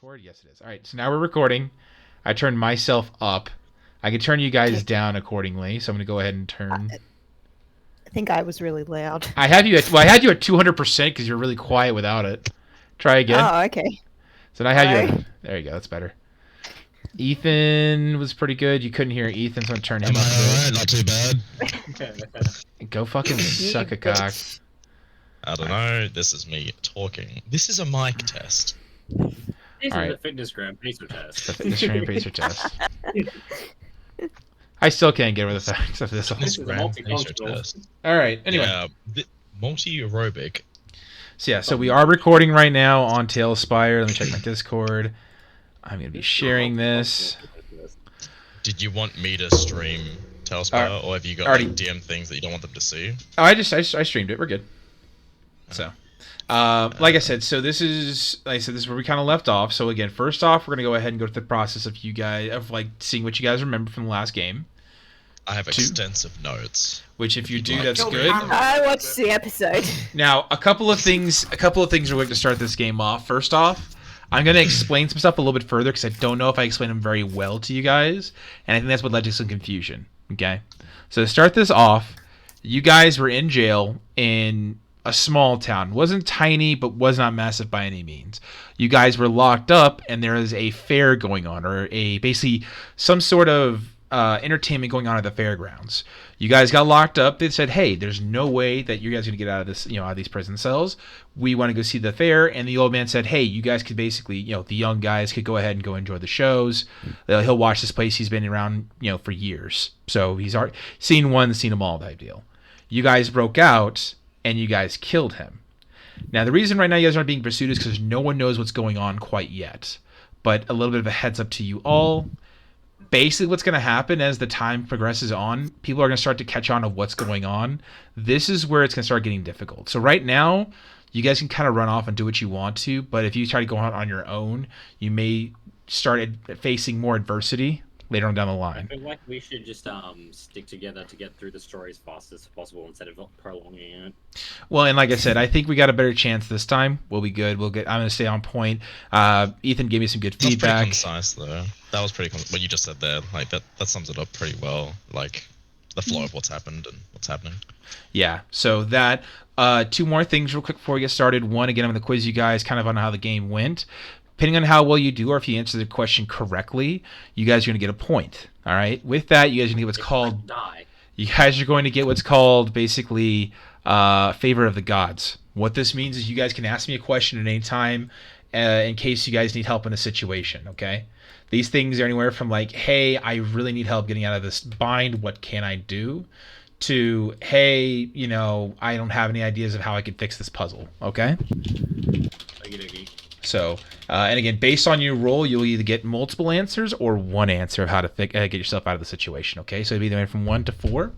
record? Yes, it is. All right, so now we're recording. I turned myself up. I can turn you guys down accordingly, so I'm going to go ahead and turn. I think I was really loud. I had you at 200% because you're really quiet without it. Try again. Oh, okay. So now I had you. There you go. That's better. Ethan was pretty good. You couldn't hear Ethan, so I'm going to turn him up. Alright, not too bad. Go fucking suck a cock. I don't know. This is me talking. This is a mic test. This is Alright. the fitness gram pacer test. The fitness train pacer test. I still can't get over the fact of this one. Fitness is a gram pacer multifunctional. test. All right. Anyway. Yeah, multi-aerobic. So yeah, so we are recording right now on Tailspire. Let me check my Discord. I'm gonna be sharing this. Did you want me to stream Tailspire, or have you got already- like, DM things that you don't want them to see? Oh, I streamed it. We're good. So, like I said, this is where we kind of left off. So again, first off, we're gonna go ahead and go through the process of seeing what you guys remember from the last game. I have extensive notes. Which, if you You'd do, like that's to good. read them. I watched the episode. Now, a couple of things are going to start this game off. First off, I'm going to explain some stuff a little bit further because I don't know if I explained them very well to you guys, and I think that's what led to some confusion. Okay, so to start this off, you guys were in jail in a small town. It wasn't tiny, but was not massive by any means. You guys were locked up, and there is a fair going on, or basically some sort of entertainment going on at the fairgrounds. You guys got locked up. They said, "Hey, there's no way that you guys are gonna get out of this, out of these prison cells. We want to go see the fair." And the old man said, "Hey, you guys could basically, the young guys could go ahead and go enjoy the shows. He'll watch this place. He's been around, for years. So he's already seen one, seen them all type deal. You guys broke out and you guys killed him. Now, the reason right now you guys aren't being pursued is because no one knows what's going on quite yet. But a little bit of a heads up to you all. Basically, what's going to happen as the time progresses on, people are going to start to catch on of what's going on. This is where it's going to start getting difficult. So right now, you guys can kind of run off and do what you want to, but if you try to go out on your own, you may start facing more adversity later on down the line. I feel like we should just stick together to get through the story as fast as possible instead of prolonging it. Well, and like I said, I think we got a better chance this time. We'll be good. I'm going to stay on point. Ethan gave me some good feedback. That was pretty concise, though. That was pretty what you just said there. Like that sums it up pretty well. Like the flow of what's happened and what's happening. Yeah. So that two more things real quick before we get started. One, again, I'm going to quiz you guys kind of on how the game went. Depending on how well you do, or if you answer the question correctly, you guys are going to get a point. All right. With that, you guys are going to get what's called. Die. You guys are going to get what's called basically favor of the gods. What this means is you guys can ask me a question at any time in case you guys need help in a situation. Okay. These things are anywhere from like, hey, I really need help getting out of this bind. What can I do? To, hey, I don't have any ideas of how I could fix this puzzle. Okay. Okey-dokey. So, and again, based on your role, you'll either get multiple answers or one answer of how to get yourself out of the situation. Okay, so it'll be either from 1 to 4.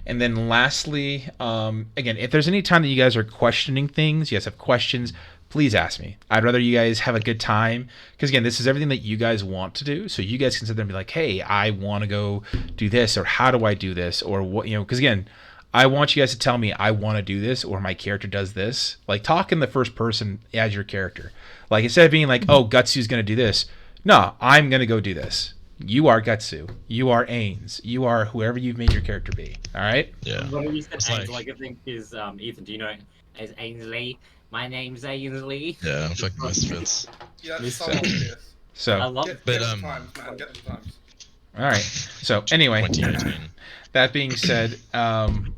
And then lastly, again, if there's any time that you guys are questioning things, you guys have questions, please ask me. I'd rather you guys have a good time because, again, this is everything that you guys want to do. So you guys can sit there and be like, hey, I want to go do this, or how do I do this, or what, because again, I want you guys to tell me I want to do this or my character does this. Like, talk in the first person as your character. Like, instead of being like, oh, Gutsu's going to do this. No, I'm going to go do this. You are Gutsu. You are Ains. You are whoever you've made your character be. All right? Yeah. What you said, It's Ainsley, like- I think is Ethan. Do you know as Ainsley? My name's Ainsley. Yeah, fucking misfits. Yeah, that's so So- obvious. I So, love Get But, the um, times, man. Get the times. all right. So, anyway, 2018. that being said,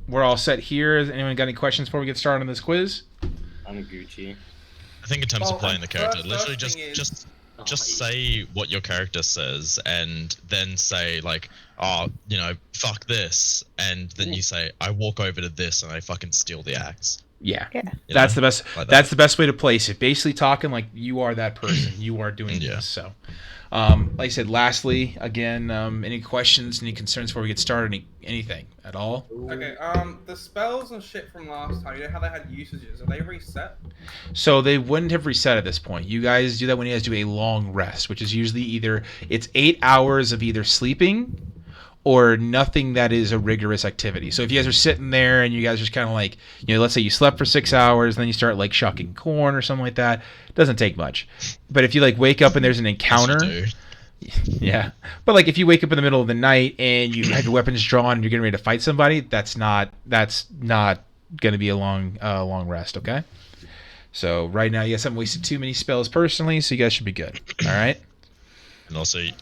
we're all set here. Has anyone got any questions before we get started on this quiz? I'm Gucci. I think in terms of playing the character, first literally thing is- just say what your character says, and then say like, oh, fuck this, and then you say, I walk over to this and I fucking steal the axe. Yeah. Yeah. You That's know? the best. Like that. That's the best way to place it. Basically, talking like you are that person. You are doing Yeah. this. So, like I said, lastly, again, any questions, any concerns before we get started? Anything at all? Okay, the spells and shit from last time, you know how they had usages, are they reset? So they wouldn't have reset at this point. You guys do that when you guys do a long rest, which is usually it's 8 hours of either sleeping or nothing that is a rigorous activity. So if you guys are sitting there and you guys are just kind of like, let's say you slept for 6 hours, and then you start like shucking corn or something like that, it doesn't take much. But if you like wake up and there's an encounter, yeah. But like if you wake up in the middle of the night and you have your weapons drawn and you're getting ready to fight somebody, that's not going to be a long rest. Okay. So right now you guys haven't wasted too many spells personally, so you guys should be good. All right. And also, you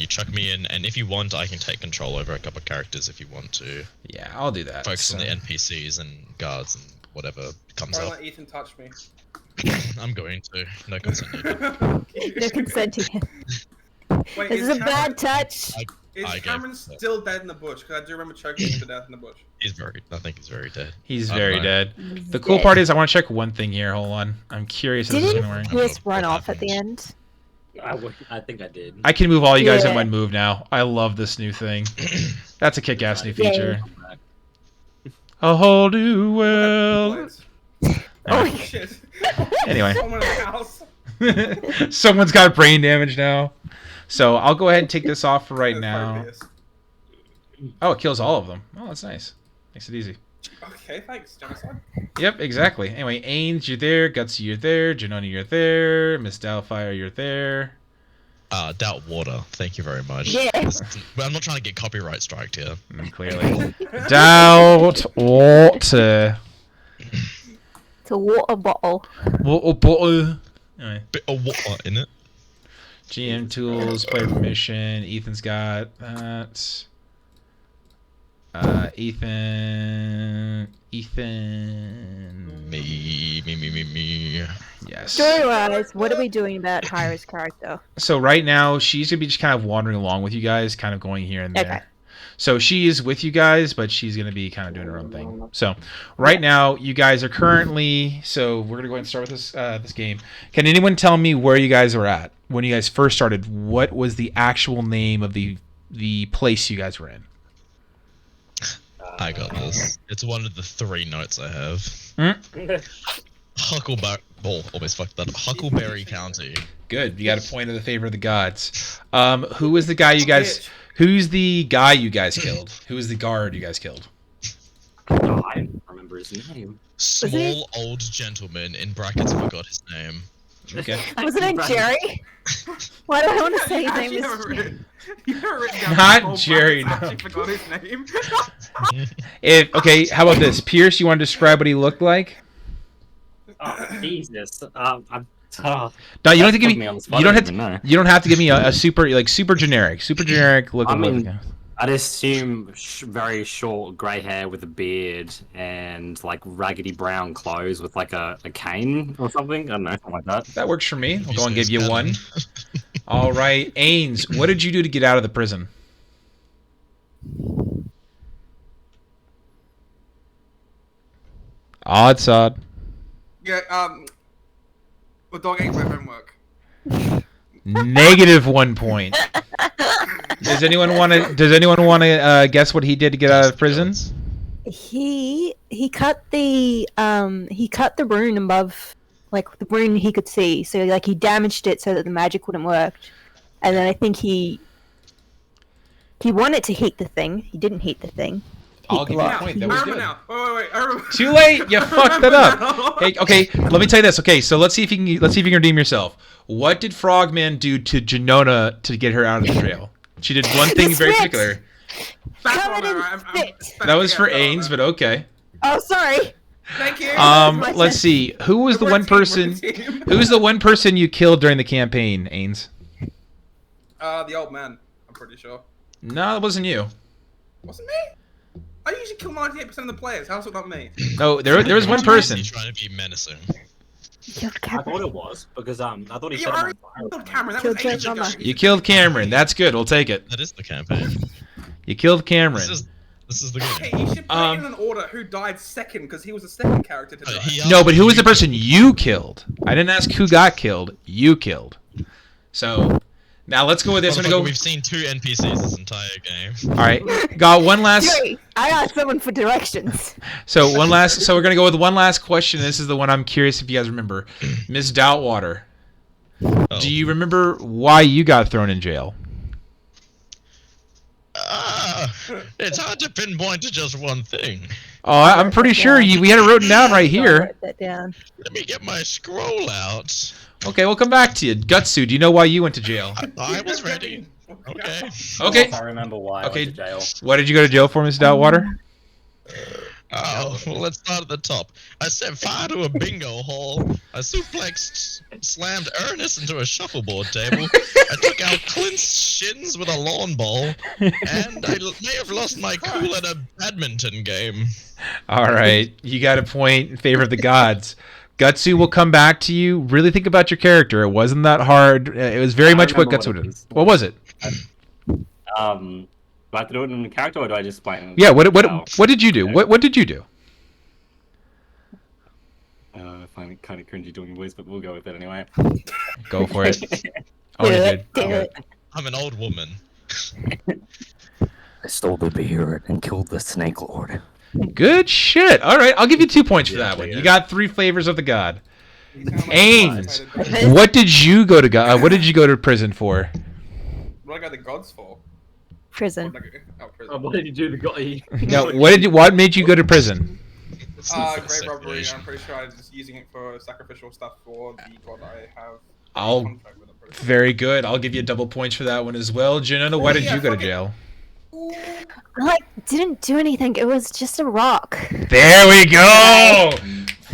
chuck me in, and if you want, I can take control over a couple of characters if you want to. Yeah, I'll do that. Focus on the NPCs and guards and whatever comes Don't up. let Ethan touch me. I'm going to. No consent needed. No consenting. Wait, This is a bad touch. Is I Cameron gave- still dead in the bush? Because I do remember choking him to death in the bush. I think he's very dead. He's I don't very know. dead. The cool part is I want to check one thing here. Hold on. I'm curious if this is Didn't going to work. Pierce run off at the end? I think I did. I can move all you guys in Yeah. one move now. I love this new thing. That's a kick-ass new feature. A whole new world. Blades. Oh, Shit. Anyway. Someone in the house. Someone's got brain damage now. So I'll go ahead and take this off for right That's now. probably Pierce. Oh, it kills all of them. Oh, that's nice. Makes it easy. Okay, thanks, Genocide. Yep, exactly. Anyway, Ains, you're there. Gutsy, you're there. Jenona, you're there. Miss Doubtfire, you're there. Doubt Water. Thank you very much. Yeah. But I'm not trying to get copyright striked here. Clearly. Doubt Water. It's a water bottle. Anyway. Bit of water in it. GM tools, player permission. Ethan's got that. Ethan. Me. Yes. Story-wise, what are we doing about Hyra's character? So right now she's gonna be just kind of wandering along with you guys, kind of going here and there. Okay. So she is with you guys, but she's gonna be kind of doing her own thing. So right now you guys are currently. So we're gonna go ahead and start with this game. Can anyone tell me where you guys were at when you guys first started? What was the actual name of the place you guys were in? I got this. It's one of the 3 notes I have. Huckleberry. Oh, almost fucked that up. Huckleberry County. Good. You got a point of the favor of the gods. Who was the guy you guys? Who's the guy you guys killed? Who was the guard you guys killed? I don't remember his name. Small old gentleman, in brackets, forgot his name. Okay. Wasn't it Jerry? Why do I want to say his name You is never Jerry? written- you never written down Not Paul Jerry, Brown's no. actually forgot his name. Okay. How about this? Pierce, you want to describe what he looked like? Oh, Jesus. No, you don't have to give me. You don't have to. know. You don't have to give me a super generic look. I of mean, look. I'd assume very short grey hair with a beard and like raggedy brown clothes with like a cane or something. I don't know, something like that. That works for me. I'll You go and say give you it's one. better. All right, Ains, what did you do to get out of the prison? Odds. Yeah, well, dog ate my homework. -1 point. Does anyone want to guess what he did to get out of prison? He cut the rune above, like the rune he could see. So like he damaged it so that the magic wouldn't work. And then I think he wanted to heat the thing. He didn't heat the thing. I'll give you a Now, point. I That was remember good. now. Wait. I remember. Too late. You fucked that up. No. Hey, okay, let me tell you this. Okay, so let's see if you can redeem yourself. What did Frogman do to Jenona to get her out of the jail? She did one thing The very switch. particular. That's Covered all in right. spit. That was for Ains, but okay. Oh, sorry. Thank you. My Let's sense. see. Who was the We're one a team, we're a person? team. Who's the one person you killed during the campaign, Ains? The old man. I'm pretty sure. No, it wasn't you. Wasn't me? I usually kill 98% of the players. How's it not me? No, there was one person. He's trying to be menacing. Killed I Cameron. thought it was because I thought he You said already it on killed Cameron. That Killed was ages ago. Jenona. You killed Cameron. That's good. We'll take it. That is the campaign. You killed Cameron. This is the game. Okay, you should put it in an order who died second because he was the second character to die. No, but who was the person you killed? I didn't ask who got killed. You killed. So now let's go with this. We're gonna go. We've seen 2 NPCs this entire game. All right, got one last. Jerry, I asked someone for directions. So one last. So we're gonna go with one last question. This is the one I'm curious if you guys remember. Miss Doubtwater, Oh. do you remember why you got thrown in jail? It's hard to pinpoint to just one thing. Oh, I'm pretty sure we had it written down right here. Write that down. Let me get my scroll out. Okay, we'll come back to you. Gutsu, do you know why you went to jail? I was ready. Okay. Okay. I remember why Okay. I went to jail. What did you go to jail for, Miss Doubtwater? Oh, well, let's start at the top. I set fire to a bingo hall. I suplexed, slammed Ernest into a shuffleboard table. I took out Clint's shins with a lawn ball. And I may have lost my cool at a badminton game. All right, you got a point in favor of the gods. Gutsu will come back to you. Really think about your character. It wasn't that hard. It was very much what remember Gutsu what did. it is. What was it? Do I have to do it in the character, or do I just explain it? Yeah. What did you do? What did you do? I find it kind of cringy doing voice, but we'll go with it anyway. Go for it. Oh, you Do did. it. Do it. I'm an old woman. I stole the beard and killed the Snake Lord. Good shit. All right, I'll give you 2 points for Yeah, that one. yeah. You got 3 flavors of the god. You sound like Ames. a motivated- What did you go to what did you go to prison for? What did I go to the gods for? Prison. What did I go? Oh, prison. what did you do to guy? No, what made you go to prison? Grave robbery. I'm pretty sure I was just using it for sacrificial stuff for the god I have. I'll contract with, I'm pretty sure. very good. I'll give you double points for that one as well. Jenona, why did Yeah, you go to fuck it. jail? I didn't do anything. It was just a rock. There we go.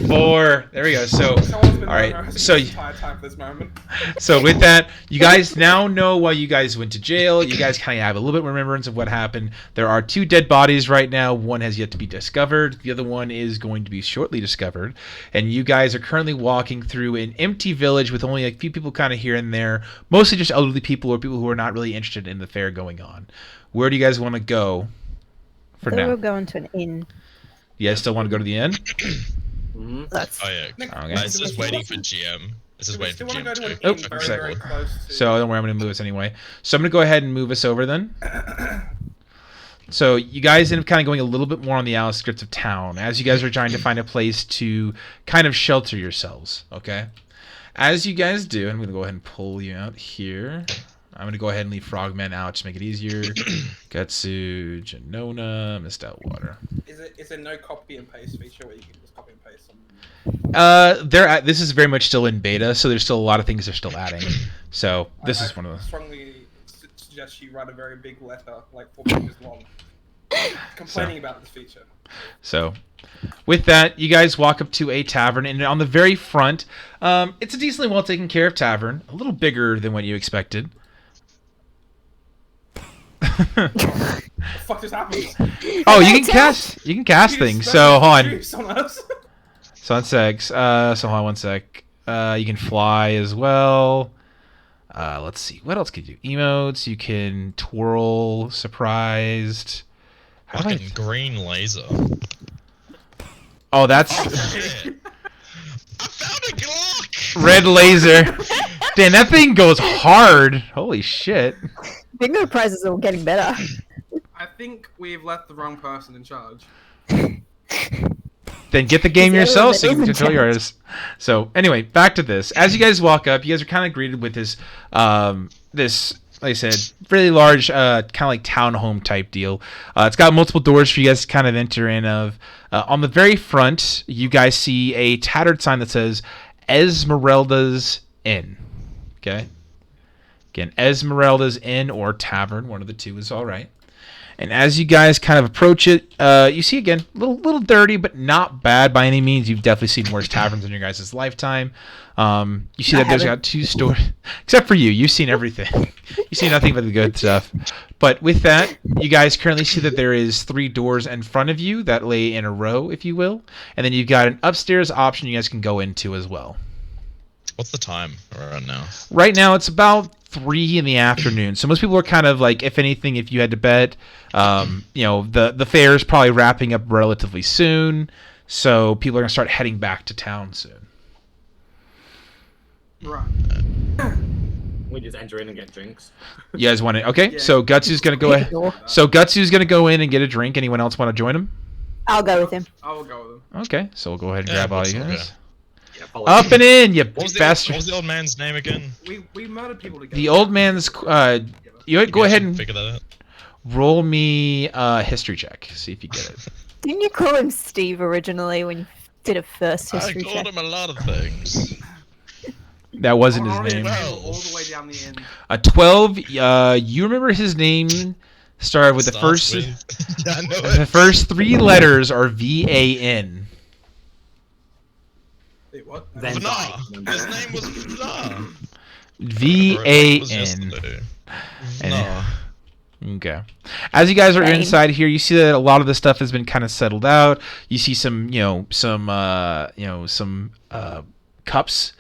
4. There we go. So Someone's been all right, harassing so me the entire time for this moment. So with that, you guys now know why you guys went to jail. You guys kind of have a little bit of remembrance of what happened. There are 2 dead bodies right now. One has yet to be discovered. The other one is going to be shortly discovered. And you guys are currently walking through an empty village with only a few people kind of here and there. Mostly just elderly people or people who are not really interested in the fair going on. Where do you guys want to go for So we're now? going to an inn. You guys still want to go to the inn? That's Oh, yeah. Okay. This is waiting for GM. This is We waiting for still want to go GM to an too. inn Oh, very, sorry. very close to... So don't worry, I'm going to move us anyway. So I'm going to go ahead and move us over then. So you guys end up kind of going a little bit more on the outskirts of town as you guys are trying to find a place to kind of shelter yourselves, okay? As you guys do, I'm going to go ahead and pull you out here. I'm going to go ahead and leave Frogman out to make it easier. Gutsu, Jenona, Miss Doubtwater. Is there no copy and paste feature where you can just copy and paste some... This is very much still in beta, so there's still a lot of things they're still adding. So this is one of I the... strongly suggest you write a very big letter, like 4 pages long, complaining about this feature. So, with that, you guys walk up to a tavern, and on the very front, it's a decently well taken care of tavern, a little bigger than what you expected. What the fuck just happened? Oh, you can cast things. So hold on. Juice on us. So one sec. So hold on 1 sec. You can fly as well. Let's see. What else could you do? Emotes. You can twirl. Surprised. How do I... Fucking green laser. Oh, that's Shit. I found a Glock! red laser. Damn, that thing goes hard. Holy shit. bingo prizes are getting better. I think we've left the wrong person in charge. Then get the game Is yourself so you everyone can is control in yours. So anyway, back to this. As you guys walk up, you guys are kind of greeted with this, this, like I said, really large, kind of like townhome type deal. It's got multiple doors for you guys to kind of enter in of. On the very front, you guys see a tattered sign that says Esmeralda's Inn. Okay. Again, Esmeralda's Inn or Tavern, one of the two is all right. And as you guys kind of approach it, you see again, little dirty, but not bad by any means. You've definitely seen worse taverns in your guys' lifetime. You see that there's got two stores, except for you. You've seen everything. You see nothing but the good stuff. But with that, you guys currently see that there is 3 doors in front of you that lay in a row, if you will. And then you've got an upstairs option you guys can go into as well. What's the time around now? Right now, it's about 3 in the afternoon. So most people are kind of like, if anything, if you had to bet, you know, the fair is probably wrapping up relatively soon. So people are going to start heading back to town soon. Right. We just enter in and get drinks. You guys want it? Okay, Yeah. so Gutsu's going to go ahead. So Gutsu's going to go in and get a drink. Anyone else want to join him? I'll go with him. I will go with them. Okay, so we'll go ahead and Yeah, grab all let's you all guys. go. Yeah, follow Up and in, you What was bastard. the old man's name again? We murdered people together. The old man's... you go ahead and... Figure that out. roll me a history check. See if you get it. Didn't you call him Steve originally when you did a first I history called check? him a lot of things. That wasn't his Already name. available all the way down the end. A 12. You remember his name started with the Starts first. with- I know The it. first 3 letters are VAN. Wait, what? Van Vna. Dyke. His name was Vna. VAN. No. Okay. As you guys are Same. inside here, you see that a lot of the stuff has been kind of settled out. You see some, some cups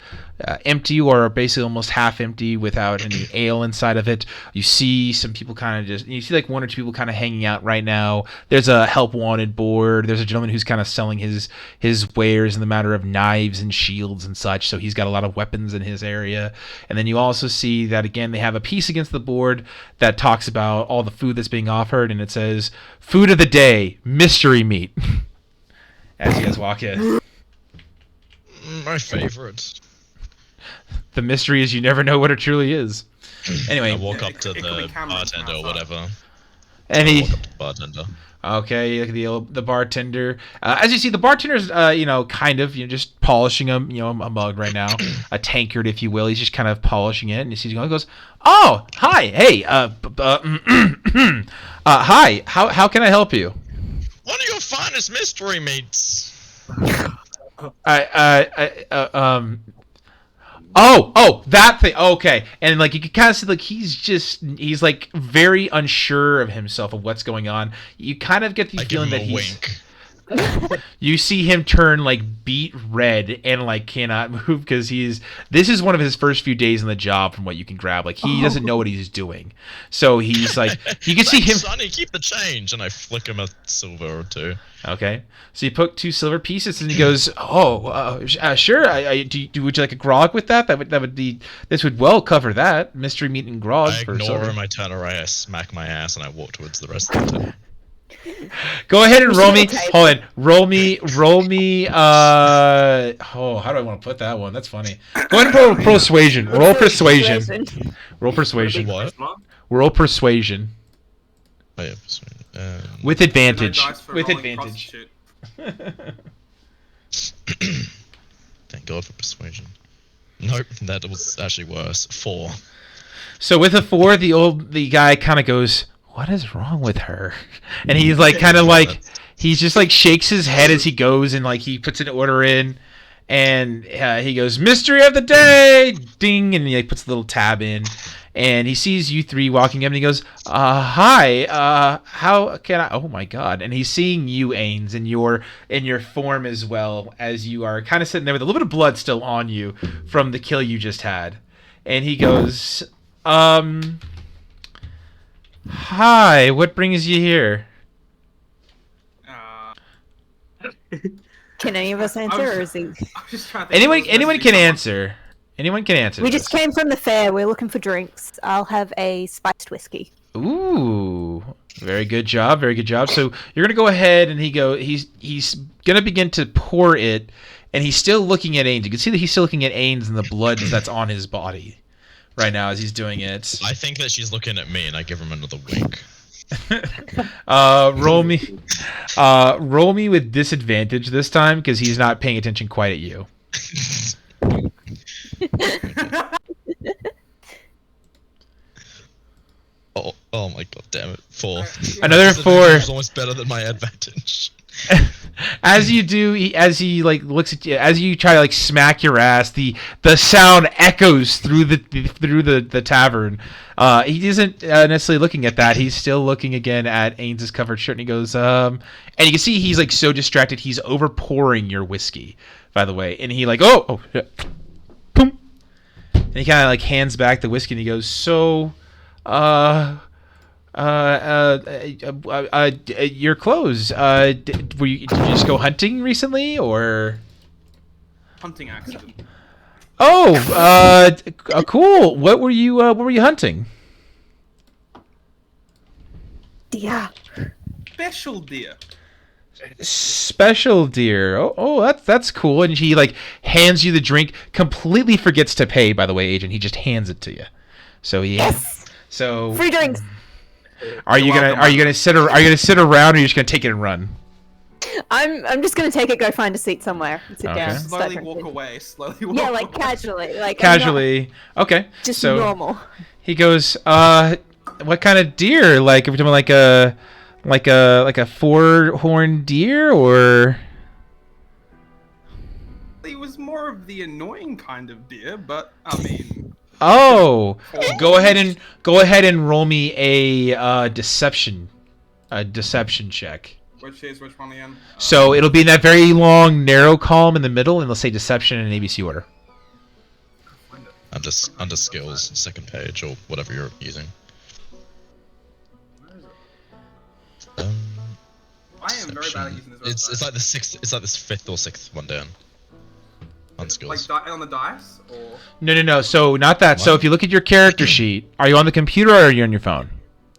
empty or basically almost half empty without any ale inside of it. You see some people you see like 1 or 2 people kind of hanging out right now. There's a help wanted board. There's a gentleman who's kind of selling his wares in the matter of knives and shields and such. So he's got a lot of weapons in his area. And then you also see that again, they have a piece against the board that talks about all the food that's being offered. And it says, food of the day, mystery meat. As you guys walk in. My favorite. The mystery is you never know what it truly is. Anyway, I walk up to it could the be Cameron bartender or outside. whatever. and he, Walk up to the bartender. okay, you look at the bartender. As you see, the bartender's, kind of, just polishing a mug right now, a tankard, if you will. He's just kind of polishing it, and he goes, "Oh, hi, hey, hi. How can I help you?" One of your finest mystery meats. Oh, that thing. Okay. And like you can kind of see like he's like very unsure of himself of what's going on. You kind of get the I give feeling him that a he's wink. you see him turn like beet red and like cannot move because this is one of his first few days on the job from what you can grab. Like he doesn't know what he's doing. So he's like you can see him. Sonny, keep the change, and I flick him a silver or 2. Okay, so you put 2 silver pieces, and he goes, "Oh, sure. Would you like a grog with that? That would be. This would well cover that mystery meat and grog I for ignore silver." him, I turn around, I smack my ass, and I walk towards the rest of the table. Go ahead and We roll should me. have a Hold on. Roll me. Oh, how do I want to put that one? That's funny. Go ahead and roll persuasion. Roll persuasion. Roll persuasion. What? Roll persuasion Oh, yeah, persuade. with No advantage. dice for With rolling advantage. prostitute. Thank God for persuasion. Nope, that was actually worse. 4. So with a 4, the guy kind of goes, "What is wrong with her?" And he's like, kind of like, he's just like shakes his head as he goes, and like he puts an order in, and he goes, "Mystery of the day, ding," and he like puts a little tab in, and he sees you 3 walking up, and he goes, "Hi, how can I?" Oh my God! And he's seeing you, Ains, in your form as well, as you are kind of sitting there with a little bit of blood still on you from the kill you just had, and he goes, "Hi, what brings you here?" Uh, Can any of us answer, or is he? I was just trying to think Anyone if it was can meant to be answer. Anyone can answer. We this. just came from the fair. We're looking for drinks. I'll have a spiced whiskey. Ooh, very good job, very good job. So you're gonna go ahead, and he's gonna begin to pour it, and he's still looking at Ains. You can see that he's still looking at Ains and the blood that's on his body right now as he's doing it. I think that she's looking at me, and I give him another wink. Roll me with disadvantage this time because he's not paying attention quite at you. Oh my God, damn it. 4. Another 4. It's almost better than my advantage. As you do, as he like looks at you, as you try to like smack your ass, the sound echoes through the tavern. He isn't necessarily looking at that. He's still looking again at Ains's covered shirt, and he goes, and you can see he's like so distracted, he's over pouring your whiskey, by the way, and he like, oh, shit. Boom, and he kind of like hands back the whiskey, and he goes, so, your clothes. Did you just go hunting recently, or? hunting accident. Oh, cool. What were you hunting? Yeah. Special deer. Special deer. Oh, that's cool. And he like hands you the drink. Completely forgets to pay, by the way, agent. He just hands it to you. So he. Yes. So Free drinks. Are you gonna sit around, or are you just gonna take it and run? I'm just gonna take it, go find a seat somewhere, and sit Okay. down. start Slowly walk drinking. away. Slowly walk Yeah, like away. casually, like Casually. Okay. I'm not just so normal. he goes, what kind of deer? Like, are we talking like a four-horned deer, or? He was more of the annoying kind of deer, but I mean, Oh, go ahead and roll me a deception check. which one again? So it'll be in that very long, narrow column in the middle, and it'll say deception in ABC order. Under skills, second page or whatever you're using. I am very bad at using this. It's like the sixth. It's like this fifth or sixth one down. On skills. Like on the dice, or No. So not that. So if you look at your character sheet, are you on the computer or are you on your phone?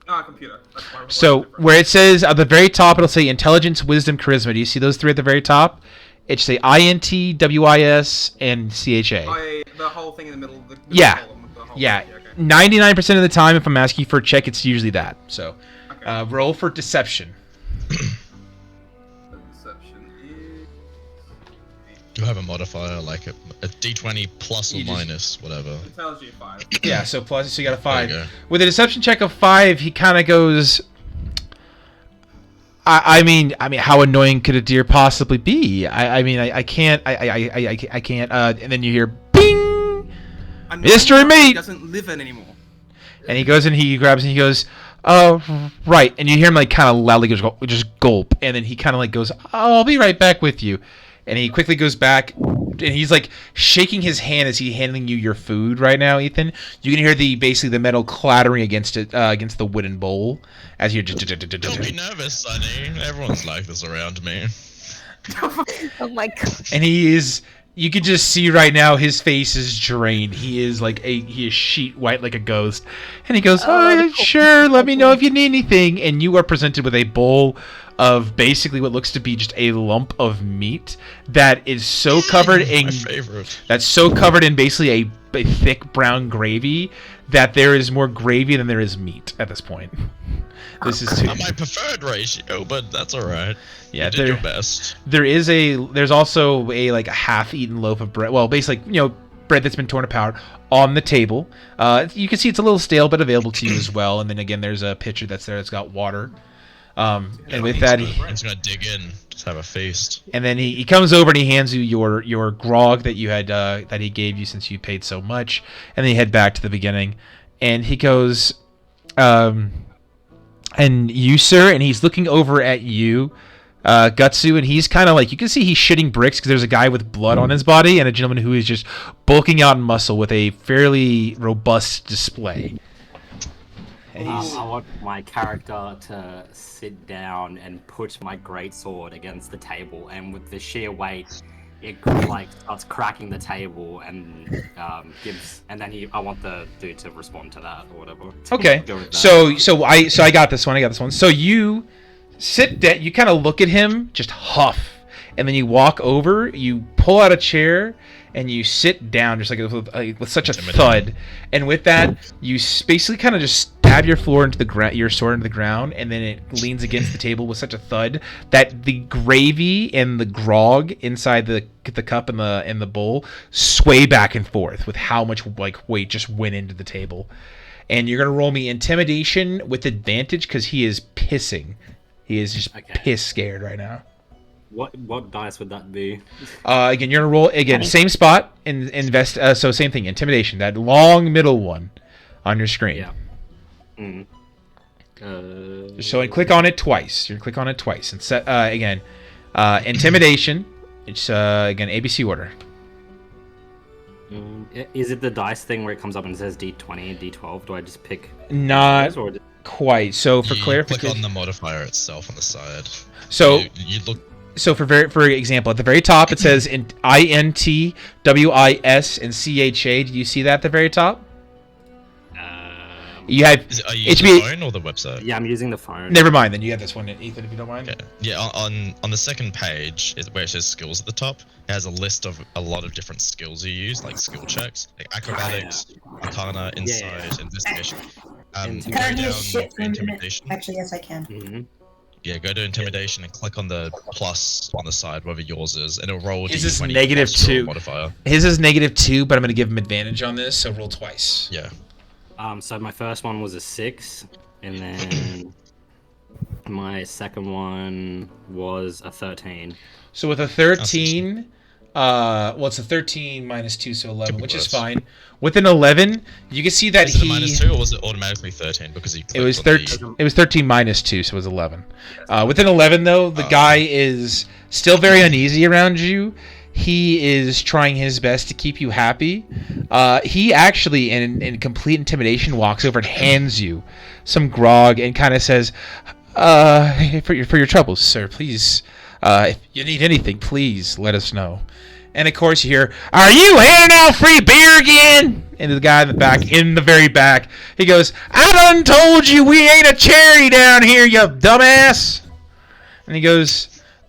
computer. That's why So where it says at the very top, it'll say intelligence, wisdom, charisma. Do you see those three at the very top? It should say INT, WIS, and CHA. The whole thing in the middle. The Yeah. column, the whole Yeah. thing, okay. 99% of the time, if I'm asking for a check, it's usually that. So Okay. roll for deception. The deception is. Do you have a modifier like a D20 plus or You just- minus, whatever? It tells you 5. Yeah, so plus, so you got a There 5. you go. With a deception check of 5, he kind of goes. I mean, how annoying could a deer possibly be? I can't. I can't. And then you hear, bing, Mystery meat! He doesn't live it anymore. and he goes and he grabs and he goes, oh, right. And you hear him like kind of loudly just gulp, and then he kind of like goes, I'll be right back with you. And he quickly goes back, and he's like shaking his hand as he's handing you your food right now, Ethan. You can hear basically the metal clattering against it, against the wooden bowl, as you're just. Don't be nervous, Sonny. Everyone's like this around me. Oh my god. And he is. You could just see right now his face is drained. He is he is sheet white like a ghost. And he goes, oh, sure, let me know if you need anything. And you are presented with a bowl of basically what looks to be just a lump of meat that is so covered in My favorite. that's so covered in basically a thick brown gravy that there is more gravy than there is meat at this point. This is Not my preferred ratio, but that's all right. yeah. You did your best. There's also a like a half-eaten loaf of bread. Well, basically, bread that's been torn apart on the table. You can see it's a little stale, but available to you as well. And then again, there's a pitcher that's there that's got water. And with that, He's gonna dig in, just have a feast. and then he comes over and he hands you your grog that you had that he gave you since you paid so much, and then you head back to the beginning, and he goes, and you, sir, and he's looking over at you, Gutsu, and he's kind of like, you can see he's shitting bricks because there's a guy with blood on his body and a gentleman who is just bulking out in muscle with a fairly robust display. And he's, I want my character to sit down and put my greatsword against the table, and with the sheer weight, it like starts cracking the table and gives. And then I want the dude to respond to that or whatever. okay, Go with that. so I got this one. So you sit down, you kind of look at him, just huff, and then you walk over, you pull out a chair, and you sit down just with such a thud. And with that, you basically kind of just stab your sword into the ground, and then it leans against the table with such a thud that the gravy and the grog inside the cup and the bowl sway back and forth with how much weight just went into the table. And you're gonna roll me intimidation with advantage because he is pissing. He is just piss scared right now. What dice would that be? Again, you're gonna roll same spot and invest. So same thing, intimidation. That long middle one on your screen. Yeah. So click on it twice. You're gonna click on it twice and set again. Intimidation. It's again ABC order. Is it the dice thing where it comes up and says D20 and D12? Do I just pick? Not Or quite. So for You clarification, click on the modifier itself on the side. so you look. So for example, at the very top it says INT, WIS, and CHA. Do you see that at the very top? You have Are you it should using be. the phone or the website? Yeah, I'm using the phone. Never mind. Then you have this one, Ethan, if you don't mind. Okay. Yeah, on the second page, where it says skills at the top, it has a list of a lot of different skills you use, like skill checks, like acrobatics, arcana, insight, investigation. In- go Can't hear down shit for a minute. intimidation. Actually, yes, I can. Mhm. Yeah, go to intimidation and click on the plus on the side, whether yours is, and it'll roll. His is D20 negative plus your 2. modifier. His is -2, but I'm going to give him advantage on this, so roll twice. Yeah. So my first one was a 6, and then my second one was a 13. So with a 13, well, it's a 13 minus 2, so 11, Could be which is worse. fine. With an 11, you can see that Is it a he. -2 or was it automatically 13 because he? It was clicked on 13. It was 13 minus 2, so it was 11. With an 11, though, the Oh. guy is still very uneasy around you. He is trying his best to keep you happy. He actually, in complete intimidation, walks over and hands you some grog and kind of says, for your troubles, sir, please, if you need anything, please let us know. And of course you hear, "Are you handing out free beer again?" And the guy in the back, in the very back, he goes, "I done told you we ain't a charity down here, you dumbass." And he goes,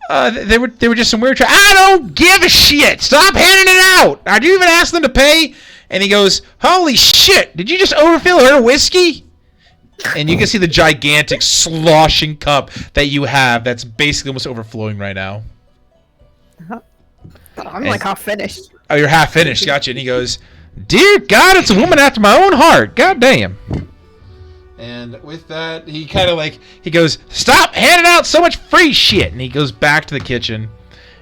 they were just some weird I don't give a shit. Stop handing it out. Did you even ask them to pay? And he goes, "Holy shit, did you just overfill her whiskey?" And you can see the gigantic sloshing cup that you have that's basically almost overflowing right now. I'm like half finished. Oh, you're half finished. Gotcha. And he goes, "Dear God, it's a woman after my own heart. God damn." And with that, he kind of he goes, "Stop handing out so much free shit." And he goes back to the kitchen.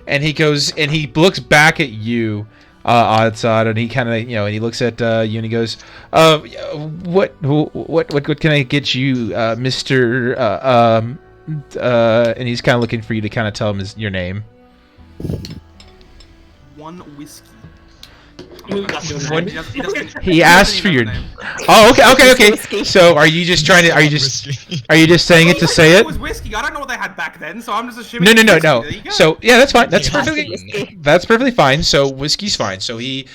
And he goes, and he looks back at you, Odsod, and he kind of, and he looks at you and he goes, what can I get you, Mr. And he's kind of looking for you to kind of tell him your name. 1 whiskey. One- He doesn't He asks for your. Oh, okay. So, are you just trying to? Are you just saying it to say It it? was whiskey. I don't know what they had back then, so I'm just assuming. No. it's whiskey. There you go. So, yeah, that's fine. That's Yeah. perfectly fine. So, whiskey's fine. So he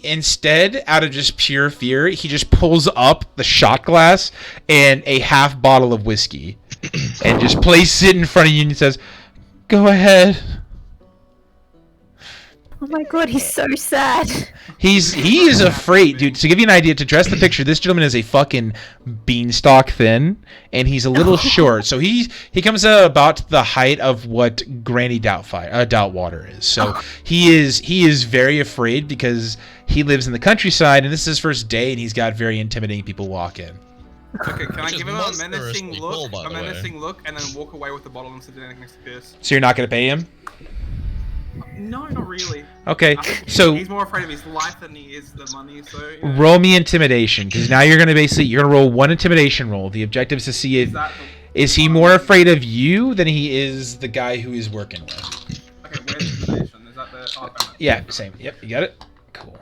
instead, out of just pure fear, he just pulls up the shot glass and a half bottle of whiskey, and just places it in front of you and says, "Go ahead." Oh my god, he's so sad. He is afraid, dude. To give you an idea, to dress the picture, this gentleman is a fucking beanstalk thin, and he's a little short. So he comes about the height of what Granny Doubtwater is. So he is very afraid because he lives in the countryside, and this is his first day, and he's got very intimidating people walk in. Okay, can I Which is give him a menacing monstrously cool, look? by A the way. menacing look, and then walk away with the bottle and sit down next to Pierce. So you're not going to pay him? No, not really. Okay, I think so he's more afraid of his life than he is the money. So yeah. roll me intimidation, because now you're going to roll one intimidation roll. The objective is to see if is he more afraid of you than he is the guy who he's working with. Okay, where's intimidation? Is that the? Oh, okay. Yeah, same. Yep, you got it. Cool.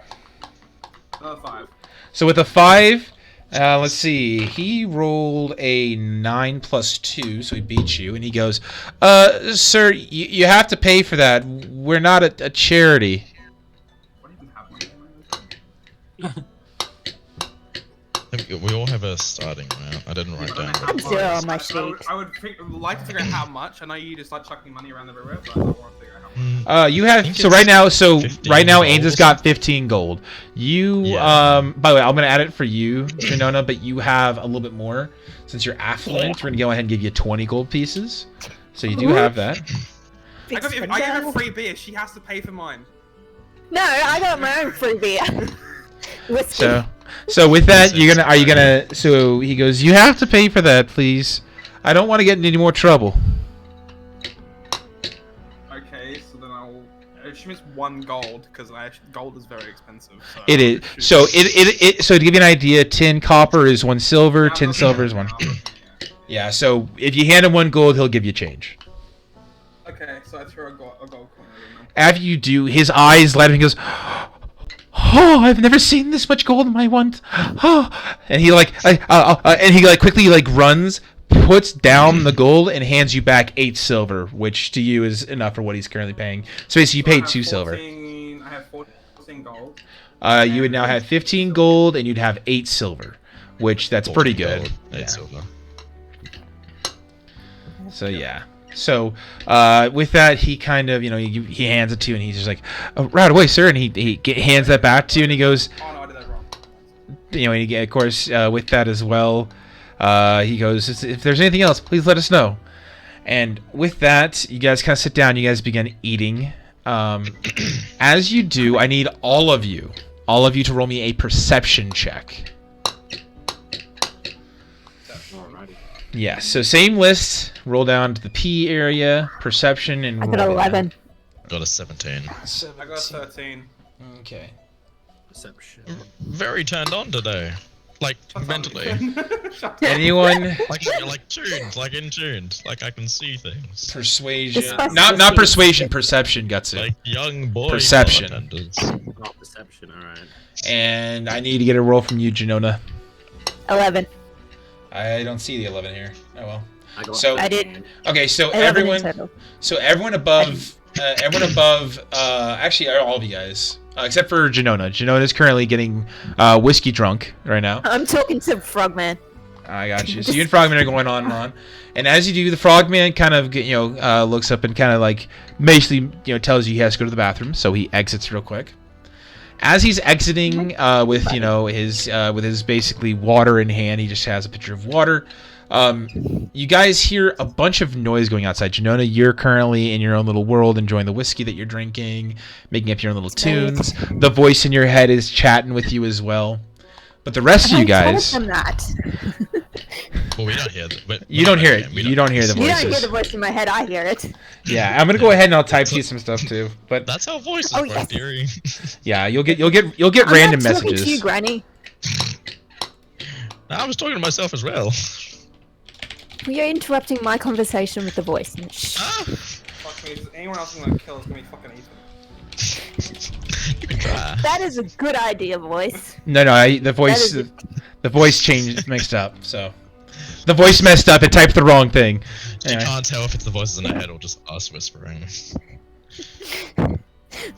Another 5. So with a 5, let's see. He rolled a 9 plus 2, so he beats you, and he goes, "Sir, you have to pay for that. We're not a charity." What do you even have money? We all have a starting amount. I didn't write down. I'm zero on my sheet. I would like to figure out how much. I know you just like chucking money around everywhere, but I want to figure out how much. You I have think so it's right now. 15 Ains has gold. got 15 gold. You Yeah. by the way, I'm gonna add it for you, Jenona, but you have a little bit more since you're affluent. We're gonna go ahead and give you 20 gold pieces. So you do have that. If I give her free beer, she has to pay for mine. No, I got my own free beer. Whiskey. So with that, are you gonna? So he goes, "You have to pay for that, please. I don't want to get in any more trouble." Okay, so then I'll assume it's 1 gold because gold is very expensive. So It is. So so to give you an idea, 10 copper is 1 silver. 10 silver is 1. Yeah. So if you hand him 1 gold, he'll give you change. Okay, so I throw a gold coin at him. After you do, his eyes light up and he goes, "Oh, I've never seen this much gold in my once." Oh, and he quickly runs, puts down the gold, and hands you back 8 silver, which to you is enough for what he's currently paying. So basically, you So I paid have 2 silver. I have 14 gold. You would now have 15 gold, and you'd have 8 silver, which that's pretty good. Gold, 8 Yeah. silver. So yeah. So with that, he kind of, he hands it to you, and he's just like, "Oh, right away, sir." And he hands that back to you, and he goes, Oh no, I did that wrong. of course, with that as well, he goes, if there's anything else, please let us know. And with that, you guys kind of sit down. You guys begin eating. As you do, I need all of you to roll me a perception check. Alrighty. Yeah, so same list. Roll down to the P area, perception, and I got roll it 11. Got a 17. I got 13. Okay. Perception. Very turned on today. Like, mentally. Anyone? Like tuned, like in tuned. Like I can see things. Persuasion. Just Not persuasion, perception, Gutsu. Like young boy Perception. bartenders. Oh, perception. All right. And I need to get a roll from you, Jenona. 11. I don't see the 11 here. Oh well. I got. So- I did. Okay, so 11 in everyone, total. actually all of you guys, except for Jenona. Jenona is currently getting whiskey drunk right now. I'm talking to Frogman. I got you. So you and Frogman are going on and on, and as you do, the Frogman kind of looks up and kind of like basically tells you he has to go to the bathroom, so he exits real quick. As he's exiting with his basically water in hand, he just has a pitcher of water. You guys hear a bunch of noise going outside. Jenona, you're currently in your own little world, enjoying the whiskey that you're drinking, making up your own little tunes. The voice in your head is chatting with you as well. But the rest of you guys, I'm that. Well, we don't hear that. you don't hear it. You don't hear the You don't hear voices. the voice in my head. I hear it. Yeah, I'm gonna go ahead and I'll type you some stuff too. But That's how voices Oh, work, yes. dearie. yeah, you'll get I'm random not talking messages. to you, Granny. I was talking to myself as well. You're interrupting my conversation with the voice. Shh. Ah, Fuck me, is anyone else gonna kill is gonna be fucking Ethan. you can try. That is a good idea, voice. No, the voice That is the voice changed mixed up. So the voice messed up. It typed the wrong thing. You Anyway. can't tell if it's the voices in our head or just us whispering.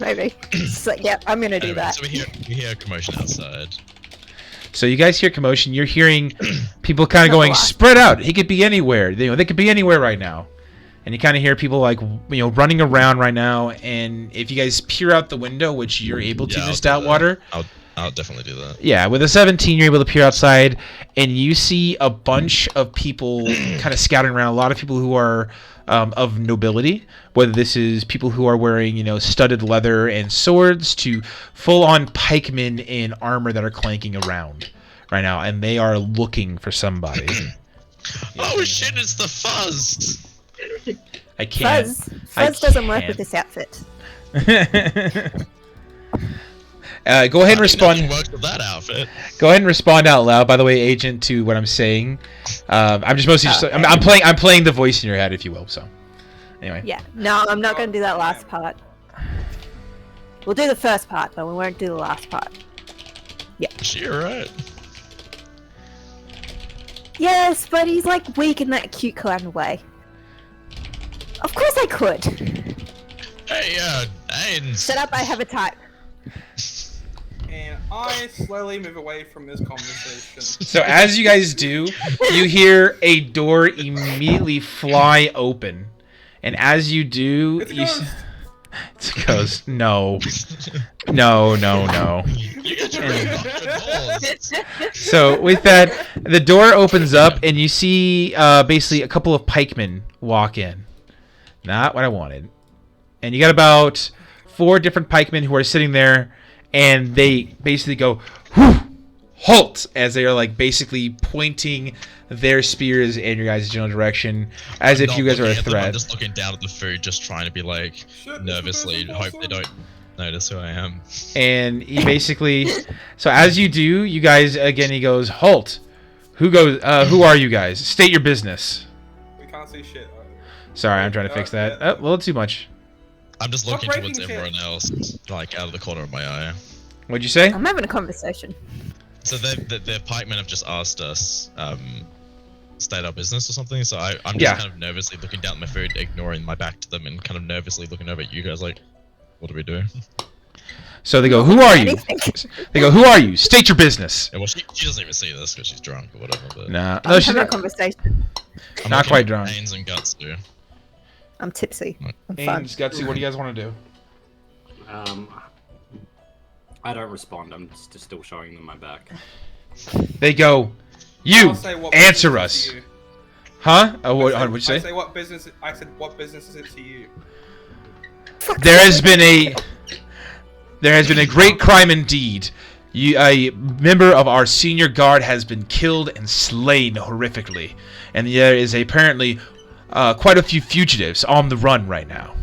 Maybe. So, yeah, I'm gonna do Anyway, that. so we hear a commotion outside. So you guys hear commotion. You're hearing people kind of Not a going, lot. spread out. He could be anywhere. They could be anywhere right now. And you kind of hear people like running around right now. And if you guys peer out the window, which you're able to, Yeah, I'll Mr. do that. Stoutwater. I'll definitely do that. Yeah, with a 17, you're able to peer outside, and you see a bunch of people kind of scouting around. A lot of people who are of nobility, whether this is people who are wearing, studded leather and swords, to full-on pikemen in armor that are clanking around right now, and they are looking for somebody. Oh shit! It's the fuzz. I can't. Fuzz doesn't work with this outfit. Go ahead and respond. Nothing works with that outfit. Go ahead and respond out loud. By the way, agent, to what I'm saying. I'm just mostly just. I'm playing the voice in your head, if you will. So, anyway. Yeah. No, I'm not gonna do that last part. We'll do the first part, but we won't do the last part. You're right. Yes, but he's like weak in that cute kind of way. Of course I could. Hey, Ains. Shut up, I have a type. And I slowly move away from this conversation. So as you guys do, you hear a door immediately fly open, and as you do, It's a you. ghost. It's a ghost. No. No. You get your ring off. Good balls. So with that, the door opens up, and you see basically a couple of pikemen walk in. Not what I wanted. And you got about 4 different pikemen who are sitting there, and they basically go, "Whew, halt!" as they are like basically pointing their spears in your guys' general direction, as if Not you guys are a looking at them, I'm threat. just looking down at the food, just trying to be like Shit, nervously, this is hope they awesome. don't notice who I am. And he basically, so as you do, you guys again. He goes, "Halt! Who are you guys? State your business." We can't see shit. Sorry, I'm trying to fix that. Oh, well, too much. I'm just Stop looking towards breaking shit. everyone else, like out of the corner of my eye. What'd you say? I'm having a conversation. So the pikemen have just asked us, state our business or something. So I'm just Yeah. kind of nervously looking down at my food, ignoring my back to them, and kind of nervously looking over at you guys, like, what do we do? So they go, "Who are you?" Anything. They go, "Who are you? State your business." Yeah, well, she doesn't even see this because she's drunk or whatever. But Nah, I'm no, she's having a not. conversation. I'm not looking quite at drunk. Ains and guts do. I'm tipsy. I'm fun. Ames, Gutsy, what do you guys want to do? I don't respond. I'm just still showing them my back. They go, you I'll say what answer business is us. to you. Huh? Oh, what I would you said, say? what business? I said what business is it to you? There has been a great crime indeed. A member of our senior guard has been killed and slain horrifically, and there is apparently quite a few fugitives on the run right now.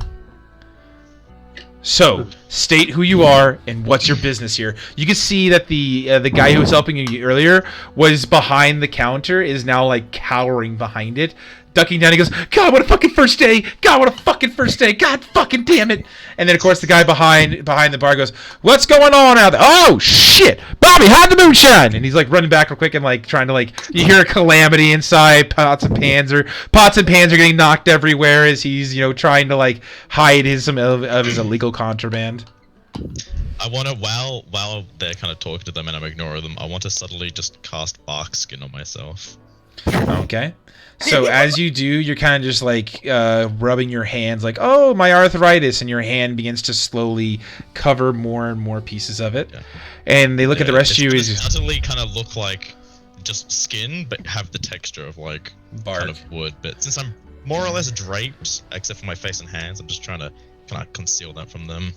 So, state who you are and what's your business here. You can see that the guy who was helping you earlier was behind the counter, is now like cowering behind it, ducking down. He goes, "God, what a fucking first day! God, what a fucking first day! God, fucking damn it!" And then of course the guy behind the bar goes, "What's going on out there? Oh shit, Bobby, hide the moonshine!" And he's like running back real quick and like trying to like, you hear a calamity inside. Pots and pans are getting knocked everywhere as he's trying to like hide some of his illegal contraband. I want to, while they're kind of talking to them and I'm ignoring them, I want to subtly just cast bark skin on myself. Okay. So as you do, you're kind of just like rubbing your hands like, oh, my arthritis, and your hand begins to slowly cover more and more pieces of it. Yeah. And they look at the rest of you as subtly kind of look like just skin, but have the texture of like bark. Kind of wood. But since I'm more or less draped, except for my face and hands, I'm just trying to kind of conceal that from them.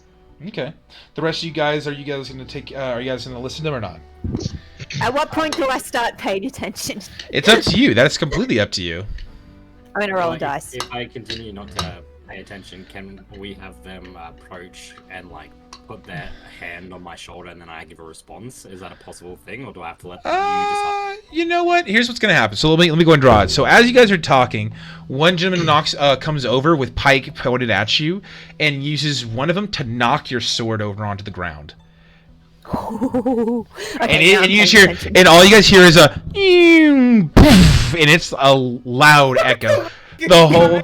Okay. The rest of you guys, are you guys going to listen to them or not? At what point do I start paying attention? It's up to you. That's completely up to you. I'm gonna roll a dice. If I continue not to pay attention, can we have them approach and like put their hand on my shoulder and then I give a response? Is that a possible thing, or do I have to let you decide? You know what? Here's what's gonna happen. So let me go and draw it. So as you guys are talking, one gentleman comes over with pike pointed at you and uses one of them to knock your sword over onto the ground. Okay, and you just hear, and all you guys hear is a poof, and it's a loud echo. The whole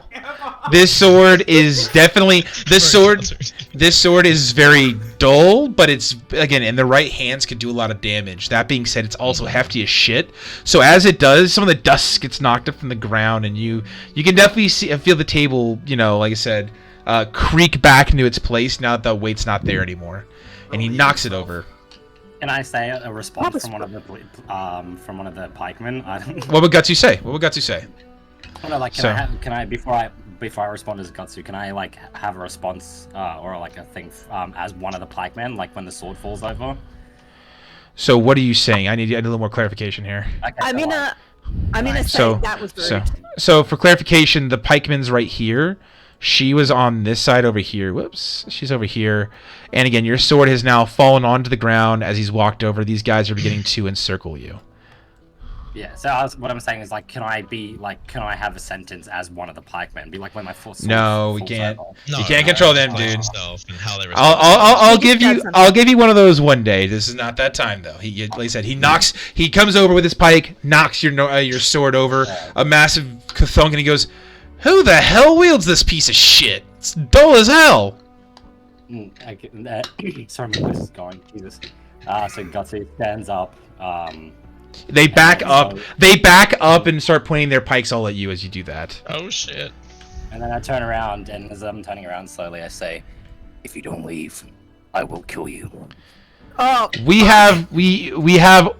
this sword is definitely this sword is very dull, but it's again in the right hands can do a lot of damage. That being said, it's also hefty as shit. So as it does, some of the dust gets knocked up from the ground, and you can definitely feel the table, like I said, creak back into its place now that the weight's not there anymore, and he knocks it over. Can I say a response from one of the pikemen? What would Gutsu say? What would Gutsu say? Oh, no, like can I before I respond as Gutsu, can I like have a response or like a thing as one of the pikemen, like when the sword falls over? So what are you saying? I need a little more clarification here. Okay, I'm gonna say that was rude. So for clarification, the pikeman's right here. She was on this side over here. Whoops. She's over here. And again, your sword has now fallen onto the ground as he's walked over. These guys are beginning to encircle you. Yeah, so what I'm saying is, like, can I have a sentence as one of the pikemen? Be like when my full sword No, we falls can't. over. You can't control them, dude. And how they I'll give you one of those one day. This is not that time though. Like I said, he comes over with his pike, knocks your sword over, a massive thunk, and he goes, "Who the hell wields this piece of shit? It's dull as hell." Sorry, my voice is going. Jesus. So Gutsy stands up. They back up. They back up and start pointing their pikes all at you as you do that. Oh shit! And then I turn around, and as I'm turning around slowly, I say, "If you don't leave, I will kill you." Oh. We have.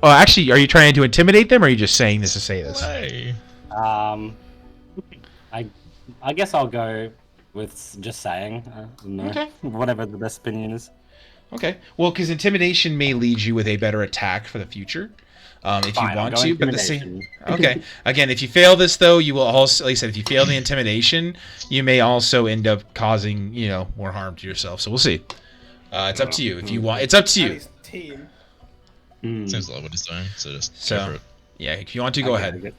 Actually, are you trying to intimidate them, or are you just saying this to say this? Hey. I guess I'll go with just saying. No, okay. Whatever the best opinion is. Okay. Well, because intimidation may lead you with a better attack for the future, if Fine, you want to. But the intimidation. same. Okay. Again, if you fail this, though, you will also, like I said, if you fail the intimidation, you may also end up causing, more harm to yourself. So we'll see. It's up to you. If you want, it's up to you. Team. Seems like what he's doing. So just go for it. Yeah. If you want to, go ahead.